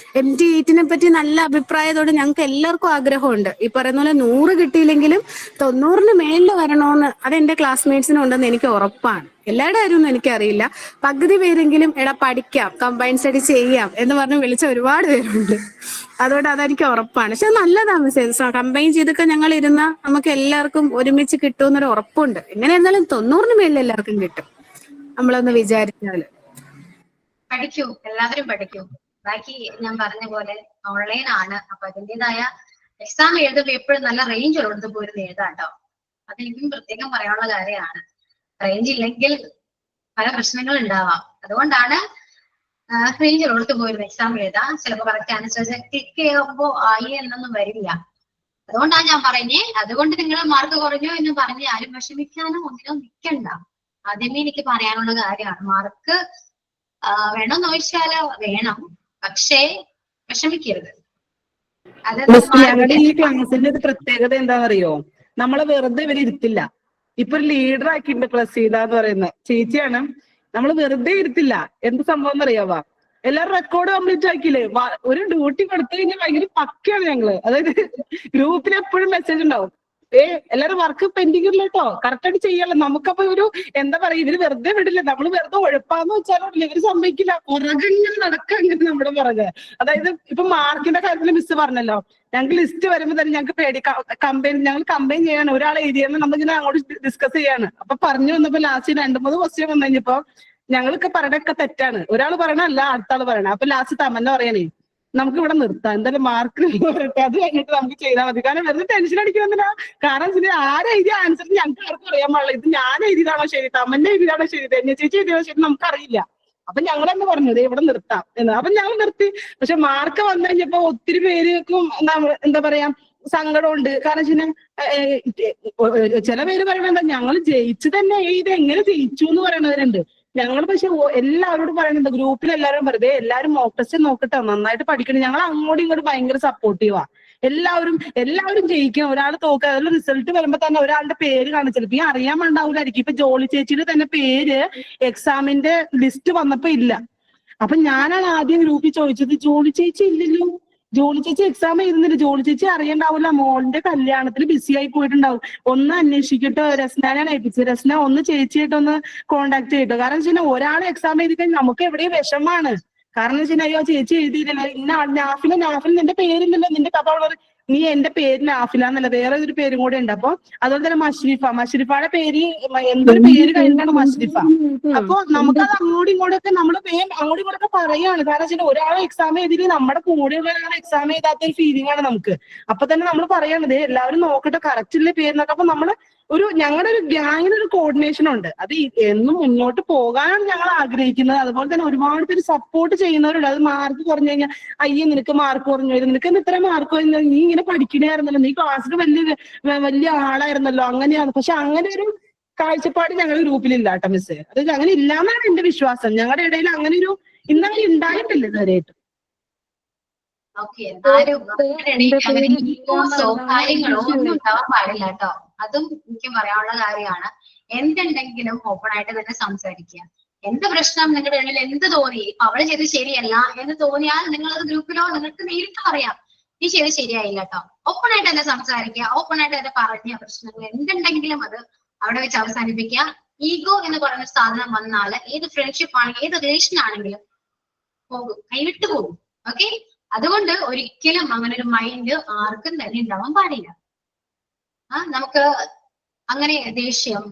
MT8 പറ്റി നല്ല അഭിപ്രായത്തോടെ ഞങ്ങൾക്ക് എല്ലാവർക്കും ആഗ്രഹമുണ്ട്. ഈ പറയുന്ന പോലെ 100 കിട്ടിയില്ലെങ്കിലും 90ന് മേലിൽ വരണമെന്ന് അതെന്റെ ക്ലാസ്മേറ്റ്സിനുണ്ടെന്ന് എനിക്ക് ഉറപ്പാണ്. എല്ലാവരുടെ കാര്യമൊന്നും എനിക്കറിയില്ല. പകുതി പേരെങ്കിലും പഠിക്കാം, കമ്പൈൻ സ്റ്റഡി ചെയ്യാം എന്ന് പറഞ്ഞ് വിളിച്ച ഒരുപാട് പേരുണ്ട്. അതുകൊണ്ട് അതെനിക്ക് ഉറപ്പാണ്. പക്ഷെ നല്ലതാണ് കമ്പൈൻ ചെയ്തൊക്കെ ഞങ്ങൾ ഇരുന്ന നമുക്ക് എല്ലാവർക്കും ഒരുമിച്ച് കിട്ടുമെന്നൊരു ഉറപ്പുണ്ട്. എങ്ങനെ ഇരുന്നാലും 90 മേലിൽ എല്ലാവർക്കും കിട്ടും നമ്മളൊന്ന് വിചാരിച്ചാല്. പഠിക്കൂ, എല്ലാവരും പഠിക്കൂ. ബാക്കി ഞാൻ പറഞ്ഞ പോലെ ഓൺലൈൻ ആണ്, അപ്പൊ അതിൻ്റെതായ എക്സാം എഴുതുമ്പോ എപ്പോഴും നല്ല റേഞ്ച് ഉള്ളിടത്ത് പോയിരുന്ന് എഴുതാട്ടോ. അതെനിക്കും പ്രത്യേകം പറയാനുള്ള കാര്യമാണ്. റേഞ്ച് ഇല്ലെങ്കിൽ പല പ്രശ്നങ്ങൾ ഉണ്ടാവാം. അതുകൊണ്ടാണ് റേഞ്ച് ഉള്ളിടത്ത് പോയിരുന്ന് എക്സാം എഴുതാം. ചിലപ്പോൾ കറക്റ്റ് ആൻസർ ക്ലിക്ക് ചെയ്യുമ്പോ ആയി എന്നൊന്നും വരില്ല. അതുകൊണ്ടാണ് ഞാൻ പറഞ്ഞേ. അതുകൊണ്ട് നിങ്ങൾ മാർക്ക് കുറഞ്ഞു എന്ന് പറഞ്ഞ് ആരും വിഷമിക്കാനോ ഒന്നിനോ നിൽക്കണ്ട. ആദ്യമേ എനിക്ക് പറയാനുള്ള കാര്യമാണ്. മാർക്ക് വേണമെന്ന് ചോദിച്ചാല് വേണം, പക്ഷേ വിഷമിക്കരുത്. അത് ഞങ്ങളുടെ ഈ ക്ലാസ്സിന്റെ ഒരു പ്രത്യേകത എന്താണെന്നറിയോ? നമ്മളെ വെറുതെ ഇവര് ഇരുത്തില്ല. ഇപ്പൊ ഒരു ലീഡർ ആക്കിയിട്ടുണ്ട് പ്രസീത എന്ന് പറയുന്ന ചേച്ചിയാണ്. നമ്മൾ വെറുതെ ഇരുത്തില്ല. എന്ത് സംഭവം എന്നറിയാവാ? എല്ലാവരും റെക്കോർഡ് കംപ്ലീറ്റ് ആക്കിയില്ലേ? ഒരു ഡ്യൂട്ടി കൊടുത്തു കഴിഞ്ഞാൽ ഭയങ്കര പക്കയാണ് ഞങ്ങള്. അതായത് ഗ്രൂപ്പിൽ എപ്പോഴും മെസ്സേജ് ഉണ്ടാവും, എല്ലാരും വർക്ക് പെൻഡിങ് ഇല്ല കേട്ടോ, കറക്റ്റ് ആയിട്ട് ചെയ്യല്ലോ. നമുക്കപ്പൊ ഒരു എന്താ പറയാ, ഇവര് വെറുതെ വിടില്ല. നമ്മൾ വെറുതെ ഉഴപ്പാന്ന് വെച്ചാലും ഇവര് സമ്മതിക്കില്ല. പുറകെങ്ങനെ നടക്കുക അങ്ങനെ നമ്മുടെ പുറകെ. അതായത് ഇപ്പൊ മാർക്കിന്റെ കാര്യത്തിൽ മിസ് പറഞ്ഞല്ലോ, ഞങ്ങൾക്ക് ലിസ്റ്റ് വരുമ്പോ തന്നെ ഞങ്ങൾക്ക് ഞങ്ങൾ കമ്പൈൻ ചെയ്യാണ്. ഒരാൾ എഴുതിയെന്ന് നമ്മളിങ്ങനെ അങ്ങോട്ട് ഡിസ്കസ് ചെയ്യാണ്. അപ്പൊ പറഞ്ഞു വന്നപ്പോ ലാസ്റ്റ് 2-3 ക്വസ്റ്റ്യൻ വന്നു കഴിഞ്ഞപ്പോ ഞങ്ങൾക്ക് പറയണൊക്കെ തെറ്റാണ്. ഒരാൾ പറയണല്ല, അടുത്ത ആള് പറയണേ. അപ്പൊ ലാസ്റ്റ് തമന്ന പറയണേ, നമുക്ക് ഇവിടെ നിർത്താം, എന്തായാലും മാർക്ക് പറയട്ടെ, അത് കഴിഞ്ഞിട്ട് നമുക്ക് ചെയ്താൽ മതി. കാരണം വെറുതെ ടെൻഷൻ അടിക്കുന്നില്ല. കാരണം ആരെഴുതിയ ആൻസർ ഞങ്ങൾക്ക് ആർക്കും അറിയാൻ പാടില്ല. ഇത് ഞാൻ എഴുതിയതാണോ ശരി, തമന്ന എഴുതിയതാണോ ശരി, ധന്യ ചേച്ചി എഴുതിയതാണോ ശരി, നമുക്കറിയില്ല. അപ്പൊ ഞങ്ങളെന്ന് പറഞ്ഞത് ഇവിടെ നിർത്താം എന്ന്. അപ്പൊ ഞങ്ങൾ നിർത്തി. പക്ഷെ മാർക്ക് വന്നു കഴിഞ്ഞപ്പോ ഒത്തിരി പേർക്കും എന്താ പറയാ സങ്കടമുണ്ട്. കാരണം ചില പേര് പറയണ എന്താ, ഞങ്ങൾ ജയിച്ചു തന്നെ, ഇത് എങ്ങനെ ജയിച്ചു എന്ന് പറയണവരുണ്ട്. ഞങ്ങൾ പക്ഷെ എല്ലാവരോടും പറയുന്നുണ്ട്, ഗ്രൂപ്പിൽ എല്ലാവരും വെറുതെ എല്ലാവരും മോക്ക് ടെസ്റ്റ് നോക്കട്ടെ, നന്നായിട്ട് പഠിക്കണം. ഞങ്ങൾ അങ്ങോട്ടും ഇങ്ങോട്ടും ഭയങ്കര സപ്പോർട്ടീവാ. എല്ലാവരും ജയിക്കണം, ഒരാൾ തോക്കുക. അതിൽ റിസൾട്ട് വരുമ്പോ തന്നെ ഒരാളുടെ പേര് കാണിച്ചത് ഇപ്പൊ അറിയാൻ വേണ്ടാവൂലായിരിക്കും. ഇപ്പൊ ജോളി ചേച്ചിയുടെ തന്നെ പേര് എക്സാമിന്റെ ലിസ്റ്റ് വന്നപ്പോ ഇല്ല. അപ്പൊ ഞാനാണ് ആദ്യം ഗ്രൂപ്പിൽ ചോദിച്ചത്, ജോളി ചേച്ചി ഇല്ലല്ലോ, ജോളി ചേച്ചി എക്സാം എഴുതുന്നില്ല, ജോളി ചേച്ചി അറിയണ്ടാവില്ല, മോളിന്റെ കല്യാണത്തിൽ ബിസി ആയി പോയിട്ടുണ്ടാവും, ഒന്ന് അന്വേഷിക്കട്ടോ. രസ്നാനാണ് ഏൽപ്പിച്ചത്. രസ്ന ഒന്ന് ചേച്ചിയായിട്ടൊന്ന് കോണ്ടാക്ട് ചെയ്തോ. കാരണം വെച്ചാൽ ഒരാൾ എക്സാം എഴുതി കഴിഞ്ഞാൽ നമുക്ക് എവിടെയും വിഷമാണ്. കാരണം വെച്ചാൽ അയ്യോ ചേച്ചി എഴുതിയില്ലല്ലോ, ഇന്ന നാഫിൽ നിന്റെ പേരില്ലല്ലോ, നിന്റെ കഥ ഉള്ളത്, നീ എന്റെ പേര് നാഫില എന്നല്ല, വേറെ ഒരു പേരും കൂടെ ഉണ്ട്. അപ്പൊ അതുപോലെ തന്നെ മഷ്രിഫയുടെ പേര് എന്തൊരു പേര് കഴിഞ്ഞാണ് മഷ്രിഫ. അപ്പൊ നമുക്കത് അങ്ങോട്ടും ഇങ്ങോട്ടൊക്കെ നമ്മൾ അങ്ങോട്ടും ഇങ്ങോട്ടൊക്കെ പറയാണ്. കാരണം വെച്ചാൽ ഒരാൾ എക്സാം എഴുതി നമ്മുടെ കൂടെയുള്ള ഒരാൾ എക്സാം എഴുതാത്ത ഒരു ഫീലിംഗ് ആണ് നമുക്ക്. അപ്പൊ തന്നെ നമ്മൾ പറയണത് എല്ലാവരും നോക്കട്ടെ കറക്റ്റ് ഇല്ലേ പേരിനൊക്കെ. അപ്പൊ നമ്മള് ഞങ്ങളുടെ ഒരു ഗ്യാങ്ങിന് ഒരു കോർഡിനേഷൻ ഉണ്ട്. അത് എന്നും മുന്നോട്ട് പോകാനാണ് ഞങ്ങൾ ആഗ്രഹിക്കുന്നത്. അതുപോലെ തന്നെ ഒരുപാട് പേര് സപ്പോർട്ട് ചെയ്യുന്നവരുണ്ട്. അത് മാർക്ക് കുറഞ്ഞു കഴിഞ്ഞാൽ, അയ്യേ നിനക്ക് മാർക്ക് കുറഞ്ഞു വരും, നിനക്ക് ഇത്ര മാർക്ക് കഴിഞ്ഞാൽ നീ ഇങ്ങനെ പഠിക്കണായിരുന്നല്ലോ, നീ ക്ലാസ്സിൽ വലിയ ആളായിരുന്നല്ലോ, അങ്ങനെയാണ്. പക്ഷെ അങ്ങനെ ഒരു കാഴ്ചപ്പാട് ഞങ്ങളുടെ ഗ്രൂപ്പിലില്ല കേട്ടോ മിസ്. അത് അങ്ങനെ ഇല്ലാന്നാണ് എന്റെ വിശ്വാസം. ഞങ്ങളുടെ ഇടയിൽ അങ്ങനെ ഒരു ഇന്നങ്ങനെ ഉണ്ടായിട്ടില്ല ഇതുവരെയായിട്ട്. ഓക്കെ, ആരും അങ്ങനെ ഈഗോസോ കാര്യങ്ങളോ ഒന്നും ഉണ്ടാവാൻ പാടില്ല കേട്ടോ. അതും എനിക്ക് പറയാനുള്ള കാര്യമാണ്. എന്തുണ്ടെങ്കിലും ഓപ്പൺ ആയിട്ട് തന്നെ സംസാരിക്കുക. എന്ത് പ്രശ്നം നിങ്ങളുടെ ഇടയിൽ എന്ത് തോന്നി, അവള് ചെയ്ത് ശരിയല്ല എന്ന് തോന്നിയാൽ നിങ്ങൾ അത് ഗ്രൂപ്പിലോ നിങ്ങൾക്ക് നേരിട്ട് പറയാം, നീ ചെയ്ത് ശരിയായില്ല കേട്ടോ. ഓപ്പൺ ആയിട്ട് തന്നെ സംസാരിക്കുക, ഓപ്പൺ ആയിട്ട് തന്നെ പറഞ്ഞ പ്രശ്നങ്ങൾ എന്തുണ്ടെങ്കിലും അത് അവിടെ വെച്ച് അവസാനിപ്പിക്കുക. ഈഗോ എന്ന് പറയുന്ന സാധനം വന്നാൽ ഏത് ഫ്രണ്ട്ഷിപ്പ് ആണെങ്കിലും ഏത് റിലേഷൻ ആണെങ്കിലും പോകും, കൈവിട്ടു പോകും. ഓക്കെ, അതുകൊണ്ട് ഒരിക്കലും അങ്ങനെ ഒരു മൈൻഡ് ആർക്കും തന്നെ ഉണ്ടാവാൻ പാടില്ല. നമുക്ക് അങ്ങനെ ദേഷ്യം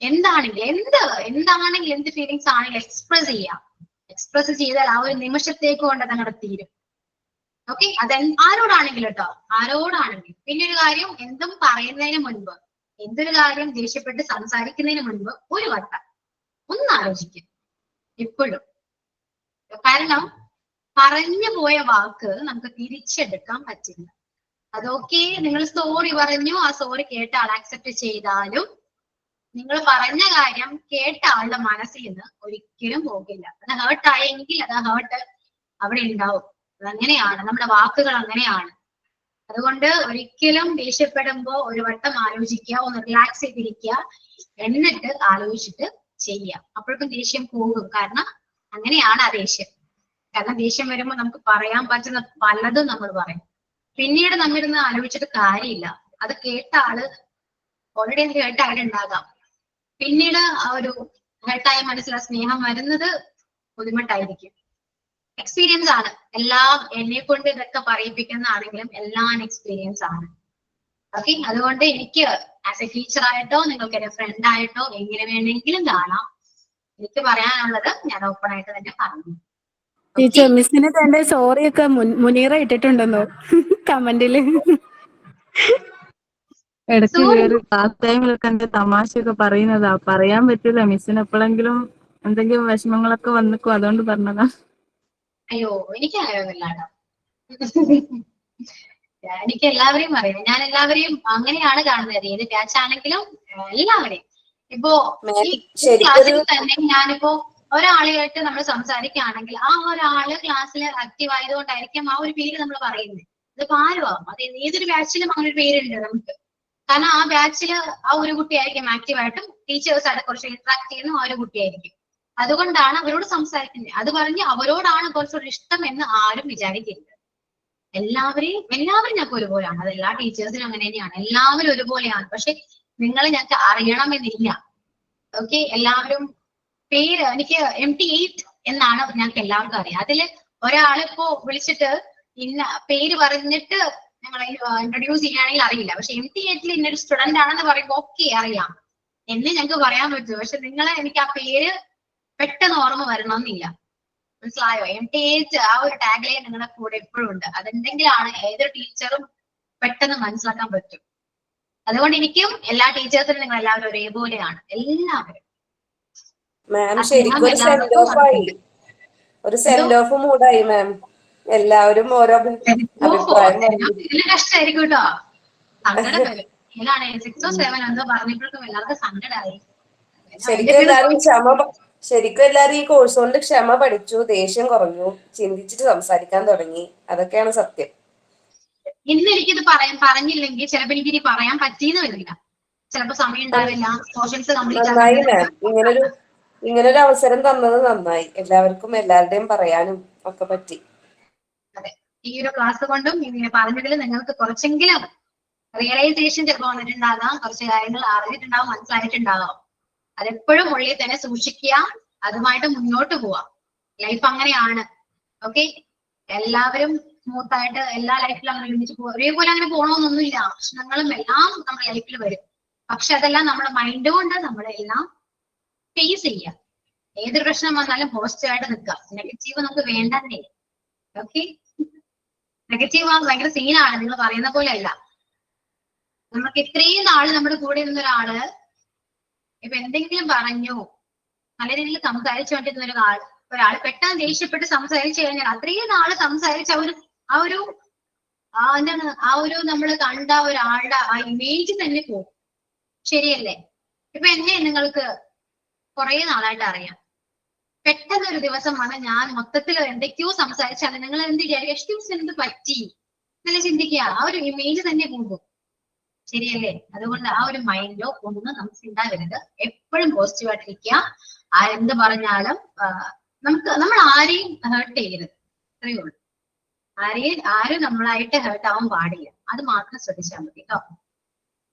എന്താണെങ്കിലും എന്ത് ഫീലിങ്സ് ആണെങ്കിലും എക്സ്പ്രസ് ചെയ്യാം. എക്സ്പ്രസ് ചെയ്താൽ ആ ഒരു നിമിഷത്തേക്ക് കൊണ്ട് അതങ്ങനെ തീരും. ഓക്കെ, അത് ആരോടാണെങ്കിലും കേട്ടോ, ആരോടാണെങ്കിലും. പിന്നെ ഒരു കാര്യം, എന്തും പറയുന്നതിന് മുൻപ്, എന്തൊരു കാര്യം ദേഷ്യപ്പെട്ട് സംസാരിക്കുന്നതിന് മുൻപ് ഒരു വട്ടം ഒന്ന് ആലോചിക്കും എപ്പോഴും. കാരണം പറഞ്ഞു പോയ വാക്ക് നമുക്ക് തിരിച്ചെടുക്കാൻ പറ്റില്ല. അതൊക്കെ നിങ്ങൾ സോറി പറഞ്ഞു, ആ സോറി കേട്ട ആൾ ആക്സെപ്റ്റ് ചെയ്താലും നിങ്ങൾ പറഞ്ഞ കാര്യം കേട്ട ആളുടെ മനസ്സിൽ നിന്ന് ഒരിക്കലും പോകില്ല. അത് ഹേർട്ട് ആയെങ്കിൽ അത് ഹേർട്ട് അവിടെ ഉണ്ടാവും. അതങ്ങനെയാണ്, നമ്മുടെ വാക്കുകൾ അങ്ങനെയാണ്. അതുകൊണ്ട് ഒരിക്കലും ദേഷ്യപ്പെടുമ്പോ ഒരു വട്ടം ആലോചിക്കുക, ഒന്ന് റിലാക്സ് ചെയ്തിരിക്കുക, എന്നിട്ട് ആലോചിച്ചിട്ട് ചെയ്യുക. അപ്പോഴേക്കും ദേഷ്യം പോകും. കാരണം അങ്ങനെയാണ് ആ ദേഷ്യം. കാരണം ദേഷ്യം വരുമ്പോൾ നമുക്ക് പറയാൻ പറ്റുന്ന പലതും നമ്മൾ പറയും. പിന്നീട് നമ്മിരുന്ന് ആലോചിച്ചിട്ട് കാര്യമില്ല. അത് കേട്ട ആള് ഓൾറെഡി ഹേർട്ട് ആയിട്ടുണ്ടാകാം. പിന്നീട് ആ ഒരു ഹേർട്ടായ മനസ്സിൽ ആ സ്നേഹം വരുന്നത് ബുദ്ധിമുട്ടായിരിക്കും. എക്സ്പീരിയൻസ് ആണ് എല്ലാം. എന്നെ കൊണ്ട് ഇതൊക്കെ പറയിപ്പിക്കുന്നതാണെങ്കിലും എല്ലാം എക്സ്പീരിയൻസ് ആണ്. ഓക്കെ, അതുകൊണ്ട് എനിക്ക് ആസ് എ ടീച്ചർ ആയിട്ടോ നിങ്ങൾക്ക് എന്റെ ഫ്രണ്ട് ആയിട്ടോ എങ്ങനെ വേണമെങ്കിലും കാണാം. എനിക്ക് പറയാനുള്ളത് ഞാൻ ഓപ്പൺ ആയിട്ട് തന്നെ പറഞ്ഞു. ടീച്ചർ മിസ്സിന് തന്റെ സോറി ഒക്കെ മുനീറ ഇട്ടിട്ടുണ്ടെന്നോ കമന്റില്? ഇടയ്ക്ക് Sorry. വേറെ ക്ലാസ് ടൈമിലൊക്കെ എന്റെ തമാശയൊക്കെ പറയുന്നതാ, പറയാൻ പറ്റില്ല. മിസ്സിന് എപ്പോഴെങ്കിലും എന്തെങ്കിലും വിഷമങ്ങളൊക്കെ വന്നിക്കും, അതുകൊണ്ട് പറഞ്ഞതാ. അയ്യോ, എനിക്ക് അങ്ങനെയൊന്നുമില്ല കേട്ടോ. എനിക്ക് എല്ലാവരെയും അറിയാം. ഞാൻ എല്ലാവരെയും അങ്ങനെയാണ് കാണുന്നത്. ഏത് ബാച്ച് ആണെങ്കിലും എല്ലാവരെയും. ഇപ്പോ ഈ ക്ലാസ്സിൽ തന്നെ ഞാനിപ്പോ ഒരാളായിട്ട് നമ്മൾ സംസാരിക്കുകയാണെങ്കിൽ ആ ഒരാള് ക്ലാസ്സിൽ ആക്റ്റീവ് ആയതുകൊണ്ടായിരിക്കും ആ ഒരു പേര് നമ്മൾ പറയുന്നത്. ഇതിപ്പോ ആരും ആവും, അത് ഏതൊരു ബാച്ചിലും അങ്ങനെ ഒരു പേരുണ്ട് നമുക്ക്. കാരണം ആ ബാച്ചില് ആ ഒരു കുട്ടിയായിരിക്കും ആക്റ്റീവ് ആയിട്ടും ടീച്ചേഴ്സായിട്ട് കുറച്ച് ഇന്ററാക്ട് ചെയ്യുന്ന ആ ഒരു കുട്ടിയായിരിക്കും. അതുകൊണ്ടാണ് അവരോട് സംസാരിക്കുന്നത്. അത് പറഞ്ഞ് അവരോടാണ് കുറച്ചുകൂടി ഇഷ്ടം എന്ന് ആരും വിചാരിക്കരുത്. എല്ലാവരും ഞങ്ങൾക്ക് ഒരുപോലെയാണ്. അത് എല്ലാ ടീച്ചേഴ്സിനും അങ്ങനെ തന്നെയാണ്. എല്ലാവരും ഒരുപോലെയാണ്. പക്ഷെ നിങ്ങളെ ഞങ്ങൾക്ക് അറിയണമെന്നില്ല. ഓക്കെ, എല്ലാവരും പേര് എനിക്ക് MT8 എന്നാണ് ഞങ്ങൾക്ക് എല്ലാവർക്കും അറിയാം. അതില് ഒരാളിപ്പോ വിളിച്ചിട്ട് ഇന്ന പേര് പറഞ്ഞിട്ട് ഞങ്ങളെ ഇൻട്രൊഡ്യൂസ് ചെയ്യുകയാണെങ്കിൽ അറിയില്ല. പക്ഷെ MT8 ഇന്നൊരു സ്റ്റുഡന്റ് ആണെന്ന് പറയുമ്പോൾ ഓക്കെ അറിയാം എന്ന് ഞങ്ങൾക്ക് പറയാൻ പറ്റും. പക്ഷെ നിങ്ങളെ എനിക്ക് ആ പേര് പെട്ടെന്ന് ഓർമ്മ വരണമെന്നില്ല. മനസ്സിലായോ? MT8 ആ ഒരു ടാഗ് ലൈൻ നിങ്ങളുടെ കൂടെ എപ്പോഴും ഉണ്ട്. അതുണ്ടെങ്കിലാണ് ഏതൊരു ടീച്ചറും പെട്ടെന്ന് മനസ്സിലാക്കാൻ പറ്റും. അതുകൊണ്ട് എനിക്കും എല്ലാ ടീച്ചേഴ്സിനും നിങ്ങൾ എല്ലാവരും ഒരേപോലെയാണ്. എല്ലാവരും മാം ശരിക്കും ഒരു സെൻഡ് ഓഫ് ആയി, ഒരു സെൻഡ് ഓഫ് മൂഡായി മാം. എല്ലാവരും ഓരോ അഭിപ്രായം പറഞ്ഞു. ഇതില് കഷ്ടമായിരിക്കും കേട്ടോ, സങ്കടം വരും. ഇതിലാണ് 6 or 7 എന്തോ പറഞ്ഞപ്പോഴേക്കും എല്ലാവർക്കും സങ്കടമായി. ശരിക്കും എല്ലാരും ഈ കോഴ്സ് കൊണ്ട് ക്ഷമ പഠിച്ചു, ദേഷ്യം കുറഞ്ഞു, ചിന്തിച്ചിട്ട് സംസാരിക്കാൻ തുടങ്ങി. അതൊക്കെയാണ് സത്യം. ഇന്ന് എനിക്കിത് പറഞ്ഞില്ലെങ്കിൽ ചിലപ്പോ എനിക്കിനി പറയാൻ പറ്റിയെന്ന് വരില്ല. ചിലപ്പോ സമയം ഉണ്ടാവില്ല. പോർഷൻസ് നന്നായി മാം, ഇങ്ങനൊരു അവസരം തന്നത് നന്നായി. എല്ലാവർക്കും എല്ലാവരുടെയും പറയാനും ഒക്കെ പറ്റി. അതെ, ഈ ഒരു ക്ലാസ് കൊണ്ടും ഇങ്ങനെ പറഞ്ഞതിൽ നിങ്ങൾക്ക് കുറച്ചെങ്കിലും റിയലൈസേഷൻ ചിലപ്പോൾ വന്നിട്ടുണ്ടാകാം. കുറച്ച് കാര്യങ്ങൾ അറിഞ്ഞിട്ടുണ്ടാവും, മനസ്സിലായിട്ടുണ്ടാകാം. അതെപ്പോഴും ഉള്ളിൽ തന്നെ സൂക്ഷിക്കുക. അതുമായിട്ട് മുന്നോട്ട് പോവാം. ലൈഫ് അങ്ങനെയാണ്. ഓക്കെ, എല്ലാവരും സ്മൂത്ത് ആയിട്ട് എല്ലാ ലൈഫിലും അങ്ങനെ ഒരുമിച്ച് ഒരേപോലെ അങ്ങനെ പോകണമെന്നൊന്നുമില്ല. പ്രശ്നങ്ങളും എല്ലാം നമ്മുടെ ലൈഫിൽ വരും. പക്ഷെ അതെല്ലാം നമ്മുടെ മൈൻഡ് കൊണ്ട് നമ്മളെല്ലാം ഫേസ് ചെയ്യുക. ഏതൊരു പ്രശ്നം വന്നാലും പോസിറ്റീവ് ആയിട്ട് നിൽക്കുക. നെഗറ്റീവ് നമുക്ക് വേണ്ടതേ. ഓക്കെ, നെഗറ്റീവ് ഭയങ്കര സീനാണ്. നിങ്ങൾ പറയുന്ന പോലെ അല്ല. നമുക്ക് ഇത്രയും നാള് നമ്മുടെ കൂടെ ഇരുന്ന ഒരാള് ഇപ്പൊ എന്തെങ്കിലും പറഞ്ഞു, നല്ല രീതിയിൽ സംസാരിച്ചുകൊണ്ടിരുന്ന ഒരാള് പെട്ടെന്ന് ദേഷ്യപ്പെട്ട് സംസാരിച്ചു കഴിഞ്ഞാൽ അത്രയും നാള് സംസാരിച്ച ആ ഒരു നമ്മൾ കണ്ട ഒരാളുടെ ആ ഇമേജ് തന്നെ പോകും. ശരിയല്ലേ? ഇപ്പൊ എന്നെ നിങ്ങൾക്ക് കുറെ നാളായിട്ട് അറിയാം. പെട്ടെന്ന് ഒരു ദിവസം വന്ന് ഞാൻ മൊത്തത്തിൽ എന്തൊക്കെയോ സംസാരിച്ചാൽ നിങ്ങൾ എന്ത് വിചാരിക്കും? എന്ത് പറ്റി നല്ല ചിന്തിക്കുക. ആ ഒരു ഇമേജ് തന്നെ പോകും. ശരിയല്ലേ? അതുകൊണ്ട് ആ ഒരു മൈൻഡോ ഒന്നും നമുക്ക് ഉണ്ടാകരുത്. എപ്പോഴും പോസിറ്റീവ് ആയിട്ടിരിക്കുക. ആരെന്ത് പറഞ്ഞാലും നമ്മൾ ആരെയും ഹേർട്ട് ചെയ്യരുത്. അത്രയേ ഉള്ളൂ. ആരും നമ്മളായിട്ട് ഹേർട്ട് ആവാൻ പാടില്ല. അത് മാത്രം ശ്രദ്ധിച്ചാൽ മതി കേട്ടോ.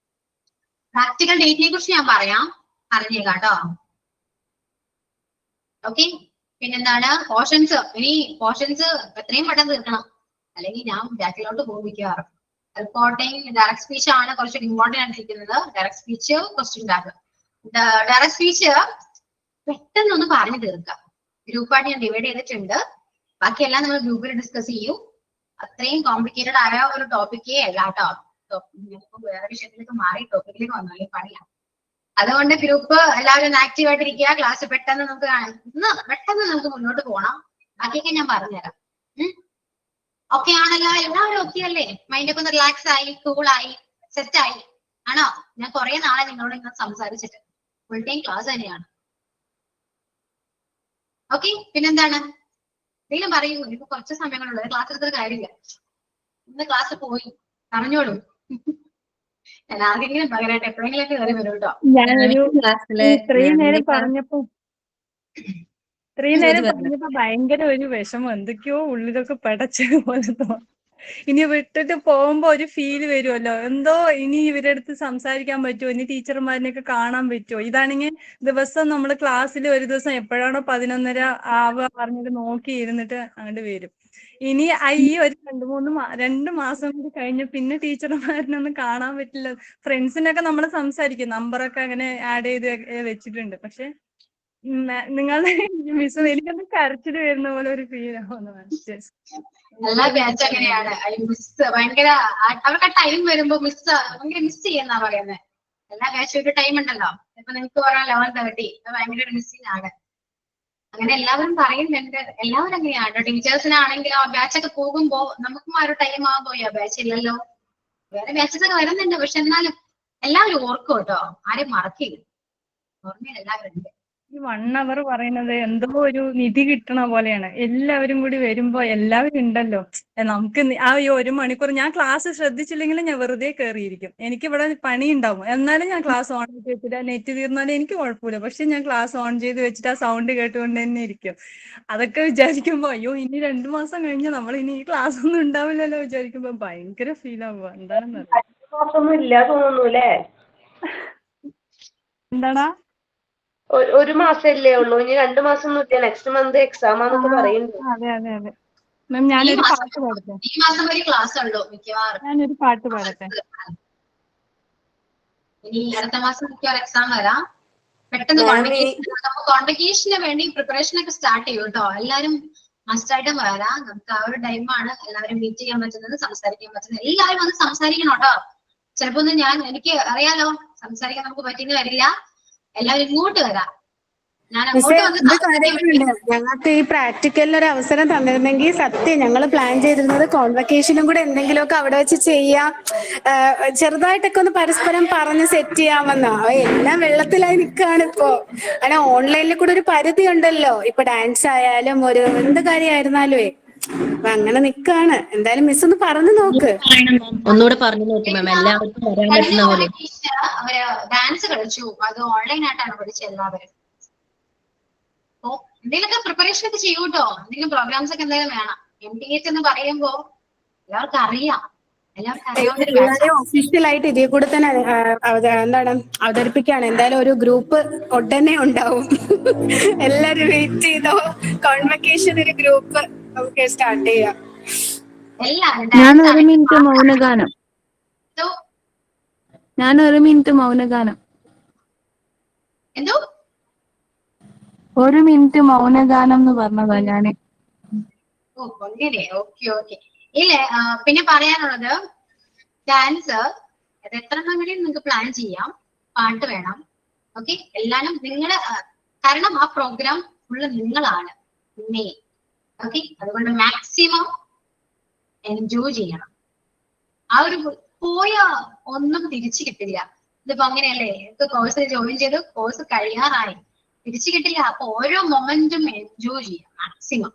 പ്രാക്ടിക്കൽ ഡേറ്റിനെ കുറിച്ച് ഞാൻ പറഞ്ഞേക്കാം കേട്ടോ. ഓക്കെ, പിന്നെന്താണ് പോർഷൻസ്. ഇനി പോർഷൻസ് എത്രയും പെട്ടെന്ന് തീർക്കണം, അല്ലെങ്കിൽ ഞാൻ ബാക്കിലോട്ട് പോകാറ്. റിപ്പോർട്ടിംഗ്, ഡയറക്ട് സ്പീച്ച് ആണ് കുറച്ച് ഇമ്പോർട്ടന്റ് ആയിട്ടിരിക്കുന്നത്. Direct speech, question bank. Direct speech പെട്ടെന്നൊന്ന് പറഞ്ഞു തീർക്കാം. ഗ്രൂപ്പായിട്ട് ഞാൻ ഡിവൈഡ് ചെയ്തിട്ടുണ്ട്. ബാക്കിയെല്ലാം നമ്മൾ ഗ്രൂപ്പിൽ ഡിസ്കസ് ചെയ്യൂ. അത്രയും കോംപ്ലിക്കേറ്റഡ് ആയ ഒരു ടോപ്പിക്കേ അല്ല കേട്ടോ. വേറെ വിഷയത്തിലേക്ക് മാറി ടോപ്പിക്കിലേക്ക് വന്നാലും പണിയാ. അതുകൊണ്ട് ഗ്രൂപ്പ് എല്ലാവരും ആക്റ്റീവ് ആയിട്ടിരിക്കുക. ക്ലാസ് പെട്ടെന്ന് നമുക്ക് മുന്നോട്ട് പോകണം. ബാക്കിയൊക്കെ ഞാൻ പറഞ്ഞുതരാം. ഓക്കെ ആണല്ലോ? എല്ലാവരും ഓക്കെ അല്ലേ? മൈൻഡൊക്കെ ഒന്ന് റിലാക്സ് ആയി, കൂളായി, സെറ്റ് ആയി ആണോ? ഞാൻ കുറെ നാളെ നിങ്ങളോട് ഇങ്ങനെ സംസാരിച്ചിട്ട് ഫുൾ ടൈം ക്ലാസ് തന്നെയാണ്. ഓക്കെ, പിന്നെന്താണ്? എന്തെങ്കിലും പറയൂ. ഇപ്പൊ കുറച്ച് സമയങ്ങളുള്ളത്. ക്ലാസ് എടുത്തൊരു കാര്യമില്ല. ഇന്ന് ക്ലാസ് പോയി പറഞ്ഞോളൂ. ഞാൻ ആർക്കെങ്കിലും പകരമായിട്ട് എപ്പോഴെങ്കിലും ഒക്കെ കയറി വരും കേട്ടോ. ഞാനൊരു ഇത്രയും നേരം പറഞ്ഞപ്പോ ഭയങ്കര ഒരു വിഷമം, എന്തൊക്കെയോ ഉള്ളിലൊക്കെ പടച്ചത് പോലെ തോന്നി. ഇനി വിട്ടിട്ട് പോകുമ്പോ ഒരു ഫീല് വരുമല്ലോ, എന്തോ ഇനി ഇവരുടെ അടുത്ത് സംസാരിക്കാൻ പറ്റുമോ, ഇനി ടീച്ചർമാരിനെയൊക്കെ കാണാൻ പറ്റുമോ. ഇതാണെങ്കിൽ ദിവസം നമ്മൾ ക്ലാസ്സിൽ ഒരു ദിവസം എപ്പോഴാണോ 11:30 ആവുക പറഞ്ഞിട്ട് നോക്കി ഇരുന്നിട്ട് അങ്ങോട്ട് വരും. ഇനി ഈ ഒരു 2 മാസം കൂടി കഴിഞ്ഞ് പിന്നെ ടീച്ചർമാരിനൊന്നും കാണാൻ പറ്റില്ല. ഫ്രണ്ട്സിനൊക്കെ നമ്മൾ സംസാരിക്കും, നമ്പറൊക്കെ അങ്ങനെ ആഡ് ചെയ്ത് വെച്ചിട്ടുണ്ട്. പക്ഷെ നിങ്ങളുടെ മിസ് എനിക്കൊന്ന് കരച്ചിൽ വരുന്ന പോലെ ഒരു ഫീൽ ആവുന്നു. എല്ലാ ബാച്ച് അങ്ങനെയാണ്. മിസ് ഭയങ്കര അവർക്ക് ടൈം വരുമ്പോ മിസ് ഭയങ്കര മിസ് ചെയ്യുന്ന പറയുന്നത്. എല്ലാ ബാച്ചും ഒരു ടൈം ഉണ്ടല്ലോ. ഇപ്പൊ നിങ്ങൾക്ക് പറയാം 11:30 ഭയങ്കര മിസ്സിംഗ് ആണ്. അങ്ങനെ എല്ലാവരും പറയുന്നുണ്ട്. എല്ലാവരും അങ്ങനെയാണ്. ടീച്ചേഴ്സിനാണെങ്കിലും ആ ബാച്ചൊക്കെ പോകുമ്പോ നമുക്കും ആ ഒരു ടൈം ആകുമ്പോ ആ ബാച്ച് ഇല്ലല്ലോ, വേറെ ബാച്ചസ് ഒക്കെ വരുന്നുണ്ട്. പക്ഷെ എന്നാലും എല്ലാവരും ഓർക്കും കേട്ടോ, ആരും മറക്കില്ല. ഓർമ്മയിൽ എല്ലാവരും ഉണ്ട്. ഈ 1 hour പറയുന്നത് എന്തോ ഒരു നിധി കിട്ടണ പോലെയാണ്. എല്ലാവരും കൂടി വരുമ്പോ എല്ലാവരും ഉണ്ടല്ലോ. നമുക്ക് ആ ഈ 1 മണിക്കൂർ ഞാൻ ക്ലാസ് ശ്രദ്ധിച്ചില്ലെങ്കിലും ഞാൻ വെറുതെ കയറിയിരിക്കും. എനിക്ക് ഇവിടെ പണി ഉണ്ടാവും, എന്നാലും ഞാൻ ക്ലാസ് ഓൺ ചെയ്ത് വെച്ചിട്ട് നെറ്റ് തീർന്നാലും എനിക്ക് കുഴപ്പമില്ല. പക്ഷെ ഞാൻ ക്ലാസ് ഓൺ ചെയ്ത് വെച്ചിട്ട് ആ സൗണ്ട് കേട്ടുകൊണ്ട് തന്നെ ഇരിക്കും. അതൊക്കെ വിചാരിക്കുമ്പോ അയ്യോ ഇനി 2 മാസം കഴിഞ്ഞ് നമ്മൾ ഇനി ഈ ക്ലാസ് ഒന്നും ഉണ്ടാവില്ലല്ലോ വിചാരിക്കുമ്പോ ഭയങ്കര ഫീൽ ആവുക. എന്താണെന്ന് ഇല്ല തോന്നുന്നു അല്ലേ? എന്താടാ? 1 മാസമല്ലേ ഉള്ളൂ, ഇനി 2 മാസം ഒന്നും ഇല്ല. നെക്സ്റ്റ് മന്ത് എക്സാം ആണെന്നൊക്കെ പറയുന്നുണ്ട്. അതെ അതെ അതെ മാം, ഞാനൊരു പാട്ട് പാടട്ടെ? ഈ മാസം വരെ ക്ലാസ് ഉള്ളൂ മിക്കവാറും. ഞാനൊരു പാട്ട് പാടട്ടെ? ഇനി അടുത്ത മാസം മിക്കവാറും എക്സാം വരാം. പെട്ടെന്ന് കോൺവെക്കേഷന് വേണ്ടി പ്രിപ്പറേഷൻ ഒക്കെ സ്റ്റാർട്ട് ചെയ്യും കേട്ടോ. എല്ലാവരും മസ്റ്റായിട്ടും വരാം. നമുക്ക് ആ ഒരു ടൈമാണ് എല്ലാവരും മീറ്റ് ചെയ്യാൻ പറ്റുന്നത്, സംസാരിക്കാൻ പറ്റുന്നത്. എല്ലാവരും വന്ന് സംസാരിക്കണം കേട്ടോ. ചിലപ്പോ ഒന്നും എനിക്ക് അറിയാലോ സംസാരിക്കാൻ നമുക്ക് പറ്റിയെന്ന് വരില്ല. എല്ലാവരും ഇങ്ങോട്ട് വരാം. ഞാൻ അങ്ങോട്ട് വന്ന് ഞങ്ങൾക്ക് ഈ പ്രാക്ടിക്കലിന് ഒരു അവസരം തന്നിരുന്നെങ്കിൽ സത്യം ഞങ്ങൾ പ്ലാൻ ചെയ്തിരുന്നത് കോൺവെക്കേഷനും കൂടെ എന്തെങ്കിലുമൊക്കെ അവിടെ വെച്ച് ചെയ്യാം, ചെറുതായിട്ടൊക്കെ ഒന്ന് പരസ്പരം പറഞ്ഞ് സെറ്റ് ചെയ്യാമെന്നാ. എല്ലാം വെള്ളത്തിലായി നിൽക്കുകയാണ് ഇപ്പോ. അങ്ങനെ ഓൺലൈനിൽ കൂടെ ഒരു പരിധി ഉണ്ടല്ലോ. ഇപ്പൊ ഡാൻസ് ആയാലും ഒരു എന്ത് കാര്യമായിരുന്നാലുവേ അപ്പൊ അങ്ങനെ നിക്കാണ്. എന്തായാലും മിസ് ഒന്ന് പറഞ്ഞു നോക്ക്. ഒന്നുകൂടെ പറഞ്ഞു നോക്കും മാം, എല്ലാവർക്കും വരാൻ പറ്റുന്ന പോലെ. അവര് ഡാൻസ് കളിച്ചു, അത് ഓൺലൈൻ ആയിട്ടാണ് പഠിച്ചത് എല്ലാവരും. അപ്പൊ എന്തെങ്കിലുമൊക്കെ പ്രിപ്പറേഷൻ ഒക്കെ ചെയ്യൂ കേട്ടോ. എന്തെങ്കിലും പ്രോഗ്രാംസ് ഒക്കെ എന്തെങ്കിലും വേണം. MTH എന്ന് പറയുമ്പോ എല്ലാവർക്കും അറിയാം. ഒഫീഷ്യലായിട്ട് ഇതിൽ കൂടെ തന്നെ എന്താണ് അവതരിപ്പിക്കുകയാണ്. എന്തായാലും ഒരു ഗ്രൂപ്പ് ഉടനെ ഉണ്ടാവും. എല്ലാരും വെയിറ്റ് ചെയ്തോ. കോൺവെക്കേഷൻ ഒരു ഗ്രൂപ്പ് നമുക്ക് സ്റ്റാർട്ട് ചെയ്യാം. ഞാൻ 1 മിനിറ്റ് മൗനഗാനം. 1 മിനിറ്റ് മൗനഗാനം എന്ന് പറഞ്ഞതാ ഞാന്. ഓ അങ്ങനെ, ഓക്കെ ഓക്കെ. ഇല്ലേ പിന്നെ പറയാനുള്ളത് ഡാൻസ് അത് എത്ര വേണ്ടി നിങ്ങൾക്ക് പ്ലാൻ ചെയ്യാം. പാട്ട് വേണം. ഓക്കെ, എല്ലാരും നിങ്ങളെ കാരണം ആ പ്രോഗ്രാം ഫുള്ള് നിങ്ങളാണ് മെയിൻ. ഓക്കെ, അതുകൊണ്ട് മാക്സിമം എൻജോയ് ചെയ്യണം. ആ ഒരു പോയ ഒന്നും തിരിച്ചു കിട്ടില്ല. ഇതിപ്പോ അങ്ങനെയല്ലേ, കോഴ്സ് ജോയിൻ ചെയ്ത് കോഴ്സ് കഴിയാറായി, തിരിച്ചു കിട്ടില്ല. അപ്പൊ ഓരോ മൊമെന്റും എൻജോയ് ചെയ്യാം മാക്സിമം.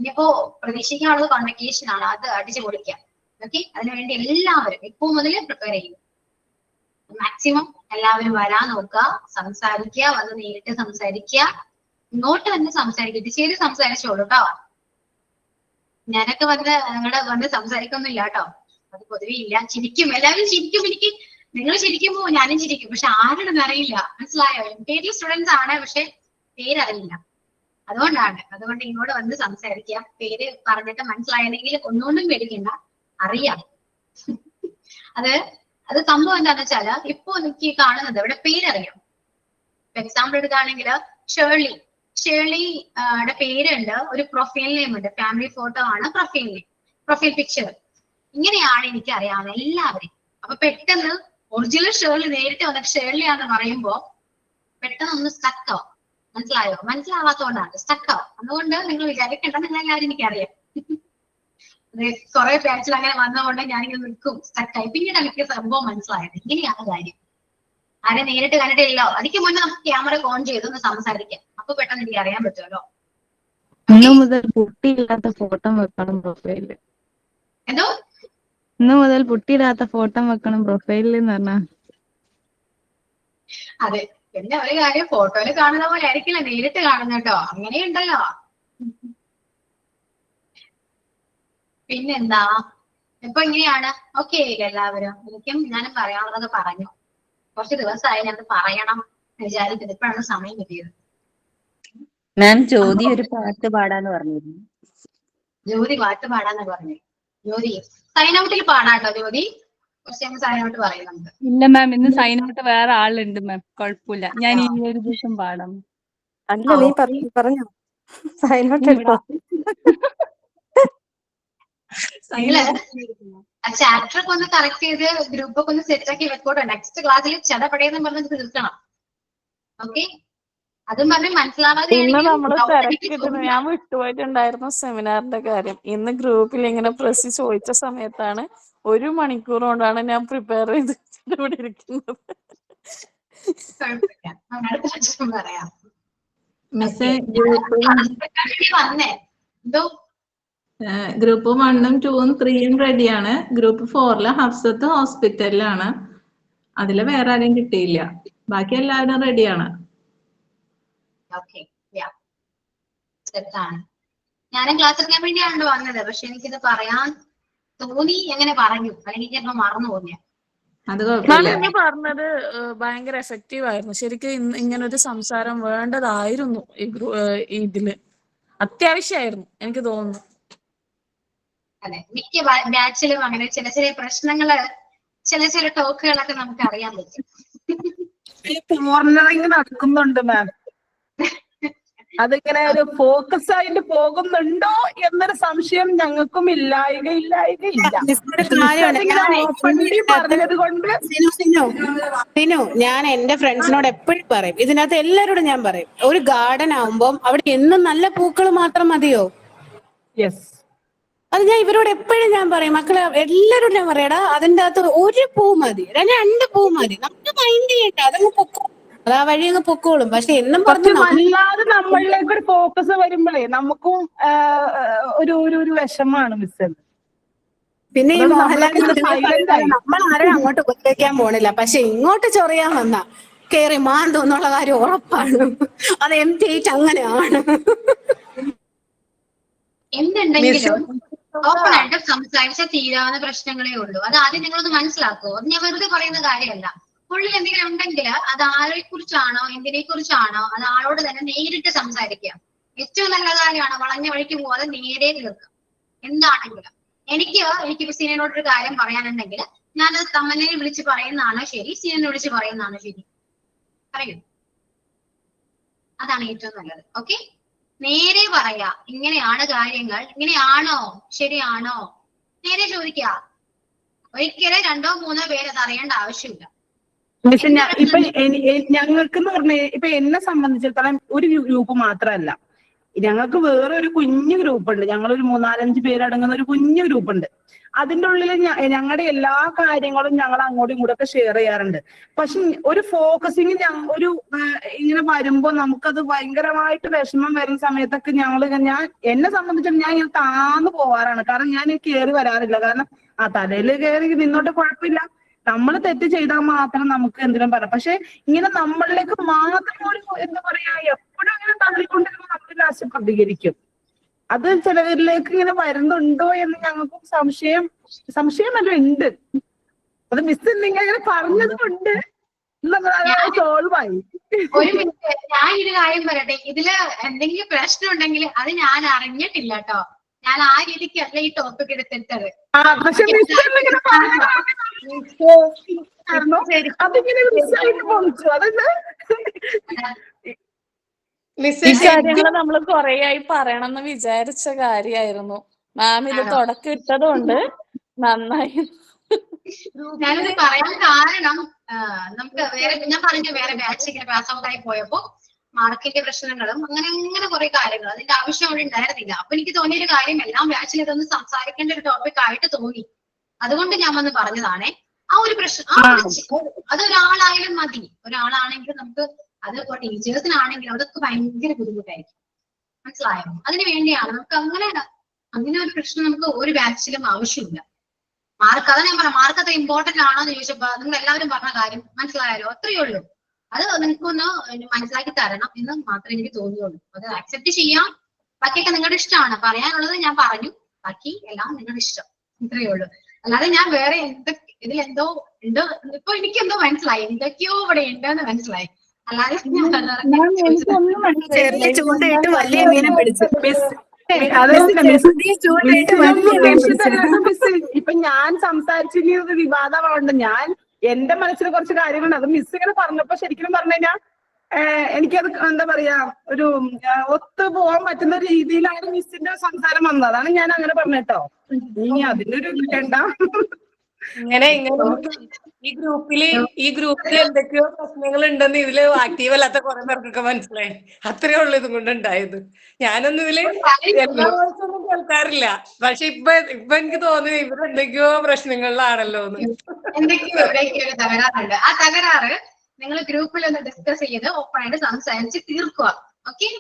ഇനിയിപ്പോ പ്രതീക്ഷിക്കാനുള്ളത് കോൺവെക്കേഷൻ ആണ്, അത് അടിച്ചു പൊളിക്കാം. ഓക്കെ, അതിനുവേണ്ടി എല്ലാവരും ഇപ്പൊ മുതൽ പ്രിപ്പയർ ചെയ്യും. മാക്സിമം എല്ലാവരും വരാൻ നോക്കുക, സംസാരിക്കുക, വന്ന് നേരിട്ട് സംസാരിക്കുക, ഇങ്ങോട്ട് തന്നെ സംസാരിക്കുക. ഇത് ചെയ്ത് സംസാരിച്ചോളൂ കേട്ടോ. ഞാനൊക്കെ വന്ന് സംസാരിക്കൊന്നുമില്ല കേട്ടോ. അത് പൊതുവെ ഇല്ല. ചിരിക്കും, എല്ലാവരും ചിരിക്കും. നിങ്ങൾ ചിരിക്കുമ്പോ ഞാനും ചിരിക്കും. പക്ഷെ ആരോടൊന്നും അറിയില്ല, മനസ്സിലായോ? MTH സ്റ്റുഡൻസ് ആണ്, പക്ഷെ പേരറിയില്ല. അതുകൊണ്ട് ഇങ്ങോട്ട് വന്ന് സംസാരിക്കുക. പേര് പറഞ്ഞിട്ട് മനസ്സിലായെങ്കിൽ ഒന്നുകൊണ്ടും പേടിക്കണ്ട, അറിയാം. അത് സംഭവം എന്താന്ന് വെച്ചാല് ഇപ്പൊ എനിക്ക് കാണുന്നത് ഇവിടെ പേരറിയാം. എക്സാമ്പിൾ എടുക്കുകയാണെങ്കിൽ ഷേർലിയുടെ പേരുണ്ട്, ഒരു പ്രൊഫൈൽ നെയിം ഉണ്ട്, ഫാമിലി ഫോട്ടോ ആണ് പ്രൊഫൈൽ പിക്ചർ. ഇങ്ങനെയാണ് എനിക്ക് അറിയാവുന്നത് എല്ലാവരും. അപ്പൊ പെട്ടെന്ന് ഒറിജിനൽ ഷേർലി നേരിട്ട് വന്നിട്ട് ഷേർലിയാന്ന് പറയുമ്പോ പെട്ടെന്ന് ഒന്ന് സ്റ്റക്ക് ആവും. മനസ്സിലായോ? മനസ്സിലാവാത്തോണ്ടാണ് സ്റ്റക്ക് ആവും. അതുകൊണ്ട് നിങ്ങൾ വിചാരിക്കേണ്ട, നിങ്ങളെല്ലാവരും എനിക്കറിയാം. കുറെ ബാച്ചിൽ അങ്ങനെ വന്നതുകൊണ്ട് ഞാനിങ്ങനെ നിൽക്കും, സ്റ്റക്കായി. പിന്നീട് എനിക്ക് സംഭവം മനസ്സിലായത് ഇങ്ങനെയാണ് കാര്യം. ആരെ നേരിട്ട് കണ്ടിട്ടില്ലല്ലോ, അതിക്ക് മുന്നേ നമുക്ക് ക്യാമറ ഓൺ ചെയ്തൊന്ന് സംസാരിക്കാം. അപ്പൊ പെട്ടെന്ന് എനിക്ക് അറിയാൻ പറ്റുമല്ലോ. ഇന്നു മുതൽ പുട്ടിയില്ലാത്ത ഫോട്ടോ വെക്കണം പ്രൊഫൈലില്. എന്തോ ഇന്നു മുതൽ പുട്ടിയില്ലാത്ത ഫോട്ടോ വെക്കണം പ്രൊഫൈലിൽ എന്ന് പറഞ്ഞാ. അതെ, പിന്നെ ഒരു കാര്യം, ഫോട്ടോയില് കാണുന്ന പോലെ ആയിരിക്കില്ല നേരിട്ട് കാണുന്ന കേട്ടോ. അങ്ങനെയുണ്ടല്ലോ. പിന്നെന്താ ഇപ്പൊ ഇങ്ങനെയാണ്. ഓക്കെ ആയില്ലേ എല്ലാവരും? ഞാനും പറയാനുള്ളത് പറഞ്ഞു. കുറച്ച് ദിവസമായി ഞാൻ പറയണം വിചാരിക്കുന്നത്. ഇപ്പോഴാണ് സമയം കിട്ടിയത്. മാം ജ്യോതി ഒരു പാട്ട് പാടാന്ന് പറഞ്ഞിരുന്നു. ജ്യോതി പാട്ട് പാടാന്ന് പറഞ്ഞു. ജ്യോതി സൈൻ ഔട്ടിൽ പാടാട്ടോ ജ്യോതി. കുറച്ച് ഞങ്ങൾ സൈൻ ഔട്ട് പറയുന്നുണ്ട്. ഇല്ല മാം, ഇന്ന് സൈൻ ഔട്ട് വേറെ ആളുണ്ട് മാം, കുഴപ്പമില്ല. ഞാൻ ഈ ഒരു ദിവസം പാടാം. അല്ല നീ പറഞ്ഞോ സൈനോട്ട് എടുത്തോ. ചാപ്റ്റർ ഒക്കെ ഒന്ന് കറക്റ്റ് ചെയ്ത് ഗ്രൂപ്പ് ഒക്കെ ഒന്ന് സെറ്റ് ആക്കി വെക്കോട്ടെ. നെക്സ്റ്റ് ക്ലാസ്സിൽ ചടപടയെന്നും പറഞ്ഞ് തീർക്കണം. ഓക്കെ, അതും പറഞ്ഞ് മനസ്സിലാവാതെ ഇന്ന് നമ്മള് തിരക്കിട്ട് ഞാൻ വിട്ടുപോയിട്ടുണ്ടായിരുന്നു സെമിനാറിന്റെ കാര്യം. ഇന്ന് ഗ്രൂപ്പിൽ ഇങ്ങനെ പ്രസ് ചോദിച്ച സമയത്താണ് 1 മണിക്കൂർ കൊണ്ടാണ് ഞാൻ പ്രിപ്പയർ ചെയ്ത് ഇവിടെ ഇരിക്കുന്നത്. പറയാം മിസ് വന്നേ എന്തോ ഗ്രൂപ്പ് 1ഉം 2ഉം 3ഉം റെഡിയാണ്. ഗ്രൂപ്പ് 4ല് ഹഫ്സത്ത് ഹോസ്പിറ്റലിലാണ്. അതില് വേറെ ആരെയും കിട്ടിയില്ല. ബാക്കി എല്ലാവരും റെഡിയാണ്. ഓക്കെ, സെറ്റാണ്. ഞാനും ക്ലാസ് എടുക്കാൻ വേണ്ടിയാണല്ലോ വന്നത്. പക്ഷെ എനിക്കിത് പറയാൻ തോന്നി, എങ്ങനെ പറഞ്ഞു, അല്ലെങ്കിൽ ചിലപ്പോ മറന്നു പോന്നെ. അത് കുഴപ്പമില്ല. ഞാൻ പറഞ്ഞത് ഭയങ്കര എഫക്റ്റീവ് ആയിരുന്നു. ശരിക്കും ഇങ്ങനെ ഒരു സംസാരം വേണ്ടതായിരുന്നു ഇതില്. അത്യാവശ്യമായിരുന്നു എനിക്ക് തോന്നുന്നു. അതെ, മിക്ക ബാച്ചിലും അങ്ങനെ ചില ചില പ്രശ്നങ്ങള്, ചില ടോക്കുകളൊക്കെ നമുക്ക് അറിയാൻ പറ്റും. കോർണറിങ് നടക്കുന്നുണ്ട് മാം. അതിങ്ങനെ ഒരു ഫോക്കസ് ആയിട്ട് പോകുന്നുണ്ടോ എന്നൊരു സംശയം ഞങ്ങൾക്കും ഇല്ലായികയില്ല. പറഞ്ഞത് കൊണ്ട് ഞാൻ എന്റെ ഫ്രണ്ട്സിനോട് എപ്പോഴും പറയും, ഇതിനകത്ത് എല്ലാവരോടും ഞാൻ പറയും, ഒരു ഗാർഡൻ ആവുമ്പം അവിടെ എന്നും നല്ല പൂക്കൾ മാത്രം മതിയോ? യെസ്, അത് ഞാൻ ഇവരോട് എപ്പോഴും ഞാൻ പറയും, മക്കളെ എല്ലാവരോടും ഞാൻ പറയടാ, അതിന്റെ അകത്ത് ഒരു പൂ മതി, 2 പൂ മതി, നമുക്ക് മൈൻഡ് ചെയ്യണ്ട, അതങ്ങ് പൊക്കോളും, അത് ആ വഴി അങ്ങ് പൊക്കോളും. പക്ഷെ എന്നും പക്ഷെ പറഞ്ഞു വല്ലാതെ നമ്മളിലേക്ക് ഒരു ഫോക്കസ് വരുമ്പോഴേ നമുക്കും ഒരു വിഷമാണ് മിസ്. പിന്നെ ഈ മോഹൻലാൽ സൈലന്റ് നമ്മൾ ആരും അങ്ങോട്ട് ഉപദ്രവിക്കാൻ പോണില്ല, പക്ഷെ ഇങ്ങോട്ട് ചൊറിയാൻ വന്ന കേറി മാന്തോ എന്നുള്ള കാര്യം ഉറപ്പാണ്. അത് MT8 അങ്ങനെയാണ്. എന്തുണ്ടെങ്കിലും ഓപ്പൺ ആയിട്ട് സംസാരിച്ച തീരാവുന്ന പ്രശ്നങ്ങളേ ഉള്ളൂ. അത് ആദ്യം നിങ്ങളൊന്ന് മനസ്സിലാക്കുമോ. അത് ഞാൻ വെറുതെ പറയുന്ന കാര്യമല്ല. ഉള്ളിൽ എന്തെങ്കിലും ഉണ്ടെങ്കിൽ അത് ആരെ കുറിച്ചാണോ എന്തിനെ കുറിച്ചാണോ അത് ആളോട് തന്നെ നേരിട്ട് സംസാരിക്കുക. ഏറ്റവും നല്ല കാര്യമാണ്. വളഞ്ഞ വഴിക്ക് പോകാതെ നേരെ തീർക്കുക. എന്താണെങ്കിലും എനിക്ക് സീനിയറിനോടൊരു കാര്യം പറയാനുണ്ടെങ്കിൽ ഞാനത് തമ്മനെ വിളിച്ച് പറയുന്നതാണോ ശരി, സീനിയറിനെ വിളിച്ച് പറയുന്നതാണോ ശരി, പറയൂ. അതാണ് ഏറ്റവും നല്ലത്. ഓക്കെ, നേരെ പറയാ, ഇങ്ങനെയാണ് കാര്യങ്ങൾ, ഇങ്ങനെയാണോ ശരിയാണോ നേരെ ചോദിക്കുക. ഒരിക്കലും 2 or 3 പേര് അത് അറിയേണ്ട ആവശ്യമില്ല. മിസ്, ഇപ്പൊ ഞങ്ങൾക്ക് എന്ന് പറഞ്ഞ ഇപ്പൊ എന്നെ സംബന്ധിച്ചിടത്തോളം ഒരു ഗ്രൂപ്പ് മാത്രമല്ല, ഞങ്ങൾക്ക് വേറെ ഒരു കുഞ്ഞു ഗ്രൂപ്പ് ഉണ്ട്. ഞങ്ങളൊരു 3-4-5 പേരടങ്ങുന്ന ഒരു കുഞ്ഞു ഗ്രൂപ്പ് ഉണ്ട്. അതിന്റെ ഉള്ളിൽ ഞങ്ങളുടെ എല്ലാ കാര്യങ്ങളും ഞങ്ങൾ അങ്ങോട്ടും ഇങ്ങോട്ടൊക്കെ ഷെയർ ചെയ്യാറുണ്ട്. പക്ഷെ ഒരു ഫോക്കസിങ് ഇങ്ങനെ വരുമ്പോ നമുക്കത് ഭയങ്കരമായിട്ട് വിഷമം വരുന്ന സമയത്തൊക്കെ ഞാൻ എന്നെ സംബന്ധിച്ചിടത്തോളം ഞാൻ ഇങ്ങനെ താന്നു പോവാറാണ്. കാരണം ഞാൻ കയറി വരാറില്ല. കാരണം ആ തലയിൽ കയറി നിന്നോട്ട് കുഴപ്പമില്ല, നമ്മൾ തെറ്റ് ചെയ്താൽ മാത്രം നമുക്ക് എന്തിനും പറയാം. പക്ഷെ ഇങ്ങനെ നമ്മളിലേക്ക് മാത്രം ഒരു എന്താ പറയാ എപ്പോഴും ഇങ്ങനെ തള്ളിക്കൊണ്ടിരുന്ന നമ്മൾ ലാസ്റ്റ് പ്രതികരിക്കും. അത് ചിലവരിലേക്ക് ഇങ്ങനെ വരുന്നുണ്ടോ എന്ന് ഞങ്ങൾക്കും സംശയമല്ല ഉണ്ട്. അത് മിസ് ഇങ്ങനെ പറഞ്ഞത് കൊണ്ട് സോൾവ് ആയി. ഒരു മിനിറ്റ്, ഞാൻ ഒരു കാര്യം പറയട്ടെ. ഇതില് എന്തെങ്കിലും പ്രശ്നം ഉണ്ടെങ്കിൽ അത് ഞാൻ അറിഞ്ഞിട്ടില്ല കേട്ടോ. ഞാൻ ആ രീതിക്കല്ല ഈ ടോപ്പിക് എടുത്തിട്ടത്. പക്ഷെ അതിങ്ങനെ മിസ്സായിട്ട് പോണിച്ചു. അതെന്താ ഈ കാര്യങ്ങള് നമ്മൾ കൊറേയായി പറയണമെന്ന് വിചാരിച്ച കാര്യമായിരുന്നു. മാം ഇത് തുടക്കം ഇട്ടത് കൊണ്ട് നന്നായി. ഞാനിത് പറയാൻ കാരണം നമുക്ക് ഞാൻ പറഞ്ഞു വേറെ ബാച്ച് ഇങ്ങനെ പാസ് ഔട്ട് ആയി പോയപ്പോ മാർക്കിന്റെ പ്രശ്നങ്ങളും അങ്ങനെ കുറെ കാര്യങ്ങൾ, അതിന്റെ ആവശ്യം അവിടെ ഉണ്ടായിരുന്നില്ല. അപ്പൊ എനിക്ക് തോന്നിയൊരു കാര്യം എല്ലാം ബാച്ചിൽ ഇതൊന്ന് സംസാരിക്കേണ്ട ഒരു ടോപ്പിക് ആയിട്ട് തോന്നി. അതുകൊണ്ട് ഞാൻ വന്ന് പറഞ്ഞതാണേ. ആ ഒരു പ്രശ്നം അതൊരാളായാലും മതി. ഒരാളാണെങ്കിലും നമുക്ക് അത് ടീച്ചേഴ്സിനാണെങ്കിലും അതൊക്കെ ഭയങ്കര ബുദ്ധിമുട്ടായിരിക്കും. മനസ്സിലായോ? അതിന് വേണ്ടിയാണ് നമുക്ക് അങ്ങനെ ഒരു പ്രശ്നം നമുക്ക് ഒരു ബാച്ചിലും ആവശ്യമില്ല. മാർക്ക് അതാ ഞാൻ പറഞ്ഞ മാർക്ക് അത്ര ഇമ്പോർട്ടന്റ് ആണോ എന്ന് ചോദിച്ചപ്പോ നിങ്ങൾ എല്ലാവരും പറഞ്ഞ കാര്യം മനസ്സിലായാലോ? അത്രയേ ഉള്ളൂ. അത് നിങ്ങൾക്കൊന്ന് മനസ്സിലാക്കി തരണം എന്ന് മാത്രമേ എനിക്ക് തോന്നിയുള്ളൂ. അത് അക്സെപ്റ്റ് ചെയ്യാം, ബാക്കിയൊക്കെ നിങ്ങളുടെ ഇഷ്ടമാണ്. പറയാനുള്ളത് ഞാൻ പറഞ്ഞു. ബാക്കി എല്ലാം നിങ്ങളുടെ ഇഷ്ടം. ഇത്രയേ ഉള്ളൂ. അല്ലാതെ ഞാൻ വേറെ ഇതിലെന്തോ ഉണ്ട്, ഇപ്പൊ എനിക്കെന്തോ മനസ്സിലായി, എന്തൊക്കെയോ ഇവിടെ ഉണ്ടെന്ന് മനസ്സിലായി. അല്ലാതെ എനിക്കൊന്നും മനസ്സിലായില്ല. ചൂണ്ടയിട്ട് വലിയ മീനെ പിടിച്ചു. ഇപ്പൊ ഞാൻ സംസാരിച്ചിരുന്നത് വിവാദമുണ്ട്. ഞാൻ എന്റെ മനസ്സിൽ കുറച്ച് കാര്യങ്ങളുണ്ട്. അത് മിസ് ഇങ്ങനെ പറഞ്ഞപ്പോ ശരിക്കും പറഞ്ഞു കഴിഞ്ഞാൽ എനിക്കത് എന്താ പറയാ ഒരു ഒത്തു പോകാൻ പറ്റുന്ന രീതിയിലാണ് മിസ്സിന്റെ സംസാരം വന്നത്. അതാണ് ഞാൻ അങ്ങനെ പറഞ്ഞിട്ടോ. ഇനി അതിനൊരു വേണ്ട. ഇങ്ങനെ ഈ ഗ്രൂപ്പില് എന്തൊക്കെയോ പ്രശ്നങ്ങൾ ഉണ്ടെന്ന് ഇതില് ആക്റ്റീവ് അല്ലാത്ത കുറെ പേർക്കൊക്കെ മനസ്സിലായി. അത്രേ ഉള്ളൂ ഇതും കൊണ്ട് ഉണ്ടായത്. ഞാനൊന്നും ഇതില് എല്ലാ വോയിസൊന്നും കേൾക്കാറില്ല. പക്ഷെ ഇപ്പൊ എനിക്ക് തോന്നുന്നു ഇവരെന്തൊക്കെയോ പ്രശ്നങ്ങളിലാണല്ലോ എന്ന്. എന്തൊക്കെയോ ഇവിടേക്ക് ഒരു തകരാറുണ്ട്. ആ തകരാറ് നിങ്ങൾ ഗ്രൂപ്പിൽ ഒന്ന് ഡിസ്കസ് ചെയ്ത് ഓപ്പൺ ആയിട്ട് സംസാരിച്ച് തീർക്കുക. ഓക്കെ?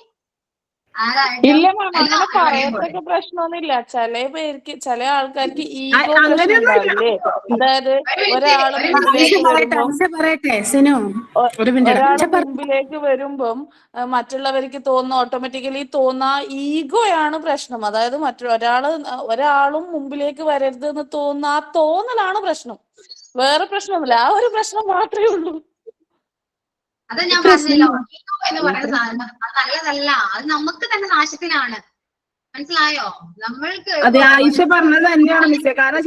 ഇല്ല മാം, അങ്ങനെ പറയത്തൊക്കെ പ്രശ്നമൊന്നുമില്ല. ചില ആൾക്കാർക്ക് ഈഗോ പ്രശ്നം ഉണ്ടാവില്ലേ? അതായത് ഒരാള് മുമ്പിലേക്ക് വരുമ്പം മറ്റുള്ളവർക്ക് തോന്നുന്ന ഓട്ടോമാറ്റിക്കലി തോന്നുന്ന ഈഗോയാണ് പ്രശ്നം. അതായത് ഒരാളും മുമ്പിലേക്ക് വരരുത് എന്ന് തോന്നുന്ന ആ തോന്നലാണ് പ്രശ്നം. വേറെ പ്രശ്നമൊന്നുമില്ല. ആ ഒരു പ്രശ്നം മാത്രമേ ഉള്ളൂ. അത് ഞാൻ പറഞ്ഞല്ലോ, ഈഗോ എന്ന് പറയുന്ന സാധനം അത് നല്ലതല്ല. അത് നമുക്ക് തന്നെ നാശത്തിലാണ്. മനസ്സിലായോ? നമ്മൾക്ക് അത് ആയിഷ പറഞ്ഞത് തന്നെയാണ് മിസ്സേ. കാരണം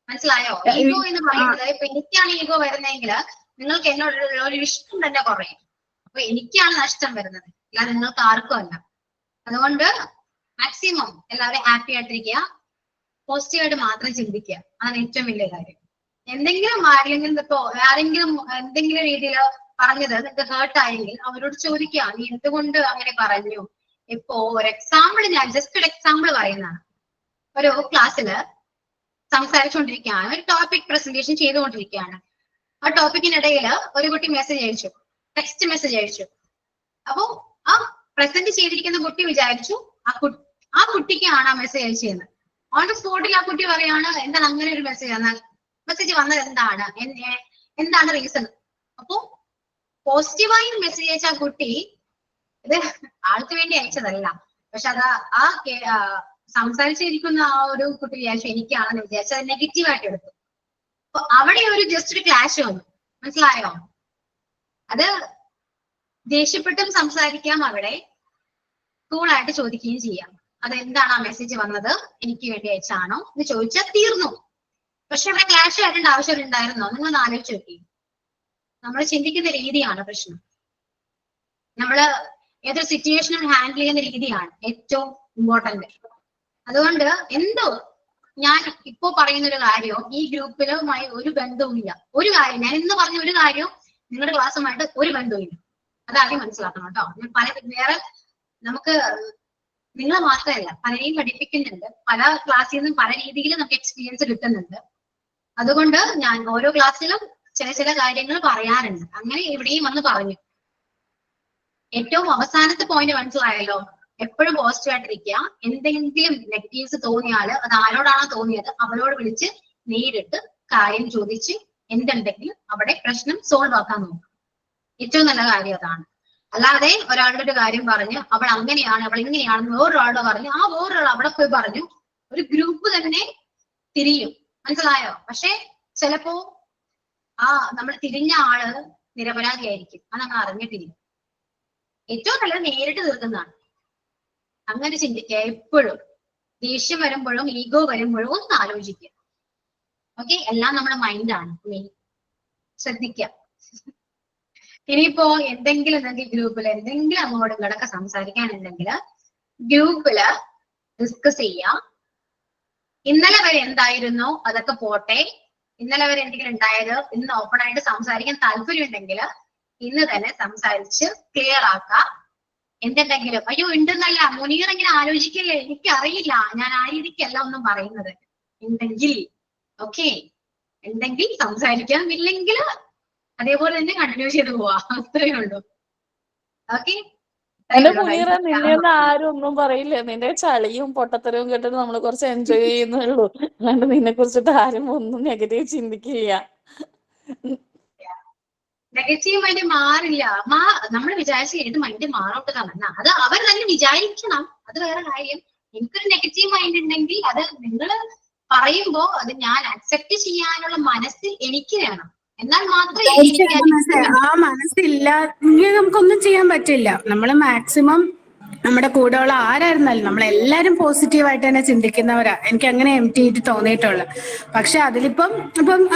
മനസ്സിലായോ? ഈഗോ എന്ന് പറയുന്നത് ഇപ്പൊ എനിക്കാണ് ഈഗോ വരുന്നതെങ്കിൽ നിങ്ങൾക്ക് എന്നോടുള്ള ഒരു ഇഷ്ടം തന്നെ കുറയും. അപ്പൊ എനിക്കാണ് നഷ്ടം വരുന്നത്, അല്ല നിങ്ങൾക്ക് ആർക്കും അല്ല. അതുകൊണ്ട് മാക്സിമം എല്ലാവരും ഹാപ്പി ആയിട്ടിരിക്കുക, പോസിറ്റീവായിട്ട് മാത്രം ചിന്തിക്കുക. അതാണ് ഏറ്റവും വലിയ കാര്യം. എന്തെങ്കിലും ആരെങ്കിലും എന്തെങ്കിലും രീതിയിൽ പറഞ്ഞത് നിങ്ങൾക്ക് ഹേർട്ട് ആയെങ്കിൽ അവരോട് ചോദിക്കുക, നീ എന്തുകൊണ്ട് അങ്ങനെ പറഞ്ഞു. ഇപ്പോ ഒരു എക്സാമ്പിൾ, ഞാൻ ജസ്റ്റ് ഒരു എക്സാമ്പിൾ പറയുന്നതാണ്. ഒരു ക്ലാസ്സില് സംസാരിച്ചുകൊണ്ടിരിക്കുകയാണ്, ഒരു ടോപ്പിക് പ്രസന്റേഷൻ ചെയ്തുകൊണ്ടിരിക്കുകയാണ്. ആ ടോപ്പിക്കിനിടയിൽ ഒരു കുട്ടി മെസ്സേജ് അയച്ചു, ടെക്സ്റ്റ് മെസ്സേജ് അയച്ചു. അപ്പോ ആ പ്രസന്റ് ചെയ്തിരിക്കുന്ന കുട്ടി വിചാരിച്ചു ആ കുട്ടിക്കാണ് ആ മെസ്സേജ് അയച്ചതെന്ന്. ഓൺ ദ സ്പോട്ടിൽ ആ കുട്ടി പറയാണ്, എന്താണ് അങ്ങനെ ഒരു മെസ്സേജ് വന്നത്, എന്താണ് റീസൺ. അപ്പോ പോസിറ്റീവായി മെസ്സേജ് അയച്ച ആ കുട്ടി ഇത് ആൾക്ക് വേണ്ടി അയച്ചതല്ല. പക്ഷെ അത് ആ സംസാരിച്ചിരിക്കുന്ന ആ ഒരു കുട്ടി വിചാരിച്ചു എനിക്കാണെന്ന് വിചാരിച്ചു അത് നെഗറ്റീവായിട്ട് എടുത്തു. അപ്പൊ അവിടെ ഒരു ജസ്റ്റ് ഒരു ക്ലാഷ് വന്നു. മനസ്സിലായോ? അത് ദേഷ്യപ്പെട്ടും സംസാരിക്കാം, അവിടെ കൂളായിട്ട് ചോദിക്കുകയും ചെയ്യാം. അതെന്താണ് ആ മെസ്സേജ് വന്നത്, എനിക്ക് വേണ്ടി അയച്ചാണോ എന്ന് ചോദിച്ചാൽ തീർന്നു. പക്ഷെ അവിടെ ക്ലാഷ് ആയിട്ടുണ്ട് ആവശ്യം ഉണ്ടായിരുന്നോ? നിങ്ങൾ ആലോചിച്ച് നോക്കി. നമ്മൾ ചിന്തിക്കുന്ന രീതിയാണ് പ്രശ്നം. നമ്മള് ഏതൊരു സിറ്റുവേഷനും ഹാൻഡിൽ ചെയ്യുന്ന രീതിയാണ് ഏറ്റവും ഇമ്പോർട്ടന്റ്. അതുകൊണ്ട് ഞാൻ ഇപ്പോ പറയുന്ന ഒരു കാര്യവും ഈ ഗ്രൂപ്പിലുമായി ഒരു ബന്ധവുമില്ല. ഒരു കാര്യം ഞാൻ ഇന്ന് പറഞ്ഞ ഒരു കാര്യവും നിങ്ങളുടെ ക്ലാസ്സുമായിട്ട് ഒരു ബന്ധവുമില്ല. അതാദ്യം മനസ്സിലാക്കണം കേട്ടോ. ഞാൻ വേറെ നമുക്ക് നിങ്ങളെ മാത്രമല്ല പലരെയും പഠിപ്പിക്കുന്നുണ്ട്. പല ക്ലാസ്സിൽ നിന്നും പല രീതിയിൽ നമുക്ക് എക്സ്പീരിയൻസ് കിട്ടുന്നുണ്ട്. അതുകൊണ്ട് ഞാൻ ഓരോ ക്ലാസ്സിലും ചില കാര്യങ്ങൾ പറയാറുണ്ട്. അങ്ങനെ ഇവിടെയും വന്ന് പറഞ്ഞു. ഏറ്റവും അവസാനത്തെ പോയിന്റ് മനസ്സിലായല്ലോ, എപ്പോഴും പോസിറ്റീവ് ആയിട്ടിരിക്കുക. എന്തെങ്കിലും നെഗറ്റീവ്സ് തോന്നിയാല് അത് ആരോടാണോ തോന്നിയത് അവളോട് വിളിച്ച് നേരിട്ട് കാര്യം ചോദിച്ച് എന്തുണ്ടെങ്കിലും അവിടെ പ്രശ്നം സോൾവ് ആക്കാൻ നോക്കും. ഏറ്റവും നല്ല കാര്യം അതാണ്. അല്ലാതെ ഒരാളുടെ ഒരു കാര്യം പറഞ്ഞ് അവൾ അങ്ങനെയാണ് അവൾ ഇങ്ങനെയാണെന്ന് വേറൊരാളോട് പറഞ്ഞ് ആ വേറൊരാൾ അവിടെ പോയി പറഞ്ഞു, ഒരു ഗ്രൂപ്പ് തന്നെ തിരിയും. മനസ്സിലായോ? പക്ഷെ ചിലപ്പോ നമ്മൾ തിരിഞ്ഞ ആള് നിരപരാധിയായിരിക്കും. അത് നമ്മൾ അറിഞ്ഞിട്ടില്ല. ഏറ്റവും നല്ലത് നേരിട്ട് തീർക്കുന്നതാണ്. അങ്ങനെ ചിന്തിക്കുക. എപ്പോഴും ദേഷ്യം വരുമ്പോഴും ഈഗോ വരുമ്പോഴും ഒന്ന് ആലോചിക്കുക. ഓക്കെ? എല്ലാം നമ്മുടെ മൈൻഡാണ് മെയിൻ. ശ്രദ്ധിക്കുക. ഇനിയിപ്പോ എന്തെങ്കിലും ഗ്രൂപ്പിൽ എന്തെങ്കിലും അങ്ങോട്ടും ഇങ്ങോട്ടൊക്കെ സംസാരിക്കാനുണ്ടെങ്കിൽ ഗ്രൂപ്പില് ഡിസ്കസ് ചെയ്യാം. ഇന്നലെ വരെ എന്തായിരുന്നോ അതൊക്കെ പോട്ടെ. ഇന്നലെ വരെ എന്തെങ്കിലും ഉണ്ടായത് ഇന്ന് ഓപ്പൺ ആയിട്ട് സംസാരിക്കാൻ താല്പര്യം ഉണ്ടെങ്കിൽ ഇന്ന് തന്നെ സംസാരിച്ച് ക്ലിയർ ആക്കാം. എന്തുണ്ടെങ്കിലും അയ്യോ ഉണ്ടെന്നല്ല മുനീർ ഇങ്ങനെ ആലോചിക്കില്ലേ, എനിക്കറിയില്ല, ഞാൻ ആ രീതിക്കല്ല ഒന്നും പറയുന്നത്. ഉണ്ടെങ്കിൽ ഓക്കെ, ഉണ്ടെങ്കിൽ സംസാരിക്കാം, ഇല്ലെങ്കിൽ അതേപോലെ തന്നെ കണ്ടിന്യൂ ചെയ്ത് പോവാ. അത്രയേ ഉള്ളൂ. ഓക്കെ? എന്റെ മുനീറ, നിന്നെയൊന്നും ആരും ഒന്നും പറയില്ല. നിന്റെ ചളിയും പൊട്ടത്തരവും കേട്ടിട്ട് നമ്മൾ കുറച്ച് എൻജോയ് ചെയ്യുന്നുള്ളൂ. അല്ലാണ്ട് നിന്നെ കുറിച്ചിട്ട് ആരും ഒന്നും നെഗറ്റീവ് ചിന്തിക്കില്ല. നെഗറ്റീവ് മൈൻഡ് മാറില്ല. നമ്മൾ വിചാരിച്ച ഏത് മൈൻഡ് മാറോട്ടതാണ് അത് അവർ തന്നെ വിചാരിക്കണം. അത് വേറെ കാര്യം. എനിക്കൊരു നെഗറ്റീവ് മൈൻഡ് ഉണ്ടെങ്കിൽ അത് നിങ്ങൾ പറയുമ്പോ അത് ഞാൻ അക്സെപ്റ്റ് ചെയ്യാനുള്ള മനസ്സ് എനിക്ക് വേണം. എന്നാൽ മാത്രമേ ആ മനസ്സില്ലാതെങ്കിൽ നമുക്കൊന്നും ചെയ്യാൻ പറ്റില്ല. നമ്മള് മാക്സിമം നമ്മുടെ കൂടെയുള്ള ആരായിരുന്നാലും നമ്മളെല്ലാരും പോസിറ്റീവായിട്ട് തന്നെ ചിന്തിക്കുന്നവരാ. എനിക്ക് അങ്ങനെ എംപ്റ്റി ആയിട്ട് തോന്നിയിട്ടുള്ളത്. പക്ഷെ ഇപ്പം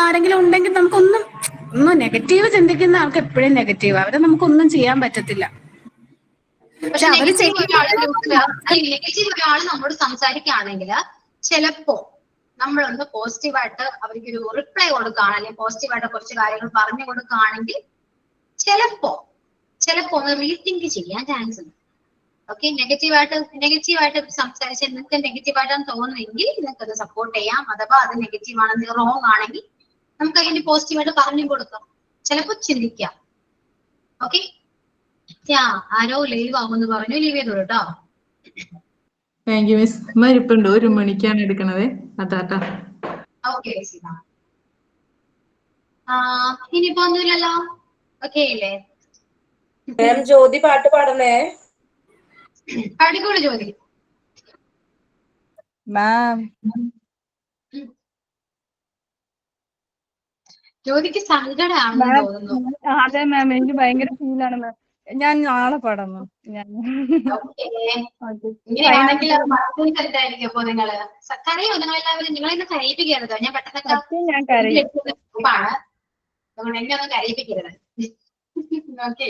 ആരെങ്കിലും ഉണ്ടെങ്കിൽ ഒന്നും നെഗറ്റീവ് ചിന്തിക്കുന്ന ആൾക്ക് എപ്പോഴും നെഗറ്റീവ്. അവരെ നമുക്കൊന്നും ചെയ്യാൻ പറ്റത്തില്ല. പക്ഷെ നെഗറ്റീവ് ഒരാള് നമ്മോട് സംസാരിക്കുകയാണെങ്കിൽ ചിലപ്പോ നമ്മളൊന്ന് പോസിറ്റീവായിട്ട് അവർക്കൊരു റിപ്ലൈ കൊടുക്കുകയാണ്, അല്ലെങ്കിൽ പോസിറ്റീവായിട്ട് കുറച്ച് കാര്യങ്ങൾ പറഞ്ഞു കൊടുക്കുകയാണെങ്കിൽ ചിലപ്പോ ഒന്ന് റീതിങ്ക് ചെയ്യാൻ ചാൻസ് ഉണ്ട്. ഓക്കെ, നെഗറ്റീവായിട്ട് സംസാരിച്ച് നിങ്ങൾക്ക് നെഗറ്റീവായിട്ടാണ് തോന്നുന്നെങ്കിൽ നിങ്ങൾക്ക് അത് സപ്പോർട്ട് ചെയ്യാം. അഥവാ അത് നെഗറ്റീവ് ആണെങ്കിൽ റോങ് ആണെങ്കിൽ നമുക്ക് അതിന് പോസിറ്റീവായിട്ട് പറഞ്ഞു കൊടുക്കാം. ചിലപ്പോ ചിന്തിക്കാം. ഓക്കെ, ആരോ ലീവ് ആവുമെന്ന് പറഞ്ഞു. ലീവ് ചെയ്തോളൂ കേട്ടോ. Thank you miss. മരിപ്പുണ്ട്, 1 മണിക്കാണ് എടുക്കണത്. അതാട്ടാ. ഓക്കെ, ഇനിയിപ്പോ ഒന്നുമില്ലല്ലോ. ഓക്കെ അല്ലേ? ജ്യോതി പാട്ട് പാടണേ. പാടിക്കോളൂ ജ്യോതി. മാം ജ്യോതിക്ക് സങ്കടമാണെന്ന് തോന്നുന്നു. അതെ മാം, എനിക്ക് ഭയങ്കര ഫീലാണ് മാം. ഞാൻ നാളെ പാടാം. ഇങ്ങനെയാണെങ്കിൽ അത് മറക്കും കരുതായിരിക്കും. അപ്പൊ നിങ്ങള് കരയോ? നിങ്ങളെല്ലാവരും നിങ്ങളെന്നെ കരയിപ്പിക്കരുത്. ഞാൻ പെട്ടെന്നൊക്കെ എന്നെ ഒന്നും കരയിപ്പിക്കരുത്. ഓക്കെ,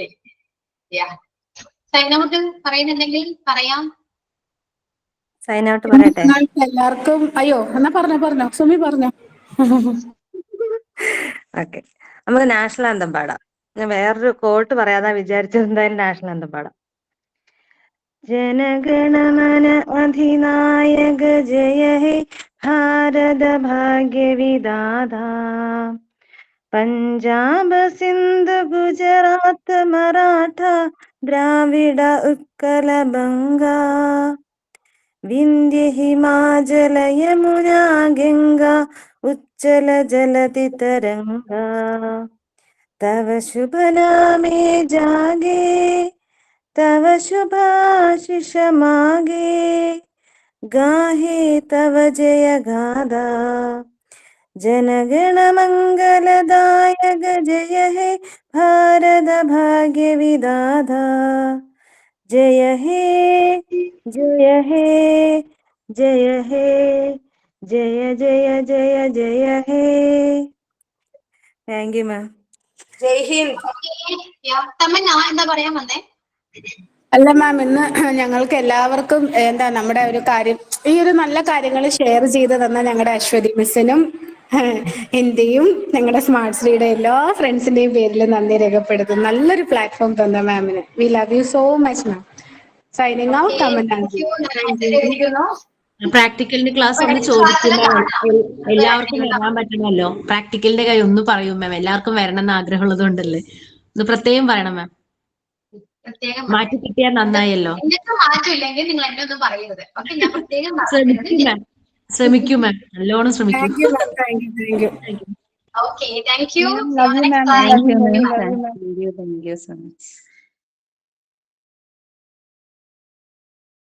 സൈനൗട്ട് പറയുന്നുണ്ടെങ്കിൽ പറയാം. സൈനൗട്ട് പറയട്ടെ? എല്ലാവർക്കും എന്നാ പറഞ്ഞോ സുമി പറഞ്ഞോ. ഓക്കെ, നമുക്ക് നാഷണൽ ആന്തം പാടാം. ഞാൻ വേറൊരു കോട്ട് പറയാതാ വിചാരിച്ചത്. എന്തായാലും നാഷണൽ ആന്തം പാടാം. जनगणमन अधिनायक जय हे भारत भाग्य विधाता पंजाब सिंध गुजरात मराठा द्राविड उत्कल बंगा विंध्य हिमाचल यमुना गंगा उच्चल जलति तरंगा तव शुभ नामे जागे तव शुभाशिष मागे गाहे तव जय गाथा जनगण मंगलदायक जय हे भारत भाग्य विधाता जय हे जय हे जय हे जय जय जय जय हे. Thank you ma'am. ജയ് ഹിന്ദ്. തമന്ന എന്താ പറയാൻ വന്നേ? അല്ല മാം, ഇന്ന് ഞങ്ങൾക്ക് എല്ലാവർക്കും നമ്മുടെ ഒരു കാര്യം, ഈ ഒരു നല്ല കാര്യങ്ങൾ ഷെയർ ചെയ്ത് തന്ന ഞങ്ങളുടെ അശ്വതി മിസ്സിനും എന്റെയും ഞങ്ങളുടെ സ്മാർട്ട് ശ്രീയുടെ എല്ലാ ഫ്രണ്ട്സിന്റെയും പേരിൽ നന്ദി രേഖപ്പെടുത്തും. നല്ലൊരു പ്ലാറ്റ്ഫോം തന്ന മാമിന്. We love you so much ma'am. Signing out. പ്രാക്ടിക്കലിന്റെ ക്ലാസ് ഒന്ന് ചോദിക്കുമ്പോ എല്ലാവർക്കും വരാൻ പറ്റണമല്ലോ. പ്രാക്ടിക്കലിന്റെ കാര്യം ഒന്ന് പറയും മാം. എല്ലാവർക്കും വരണം എന്ന് ആഗ്രഹമുള്ളത് കൊണ്ടല്ലേ. ഒന്ന് പ്രത്യേകം പറയണം മാം. മാറ്റി കിട്ടിയാൽ നന്നായല്ലോ. ശ്രമിക്കൂ മാം, നല്ലോണം ശ്രമിക്കൂ. Okay, thank you. Thank you so much.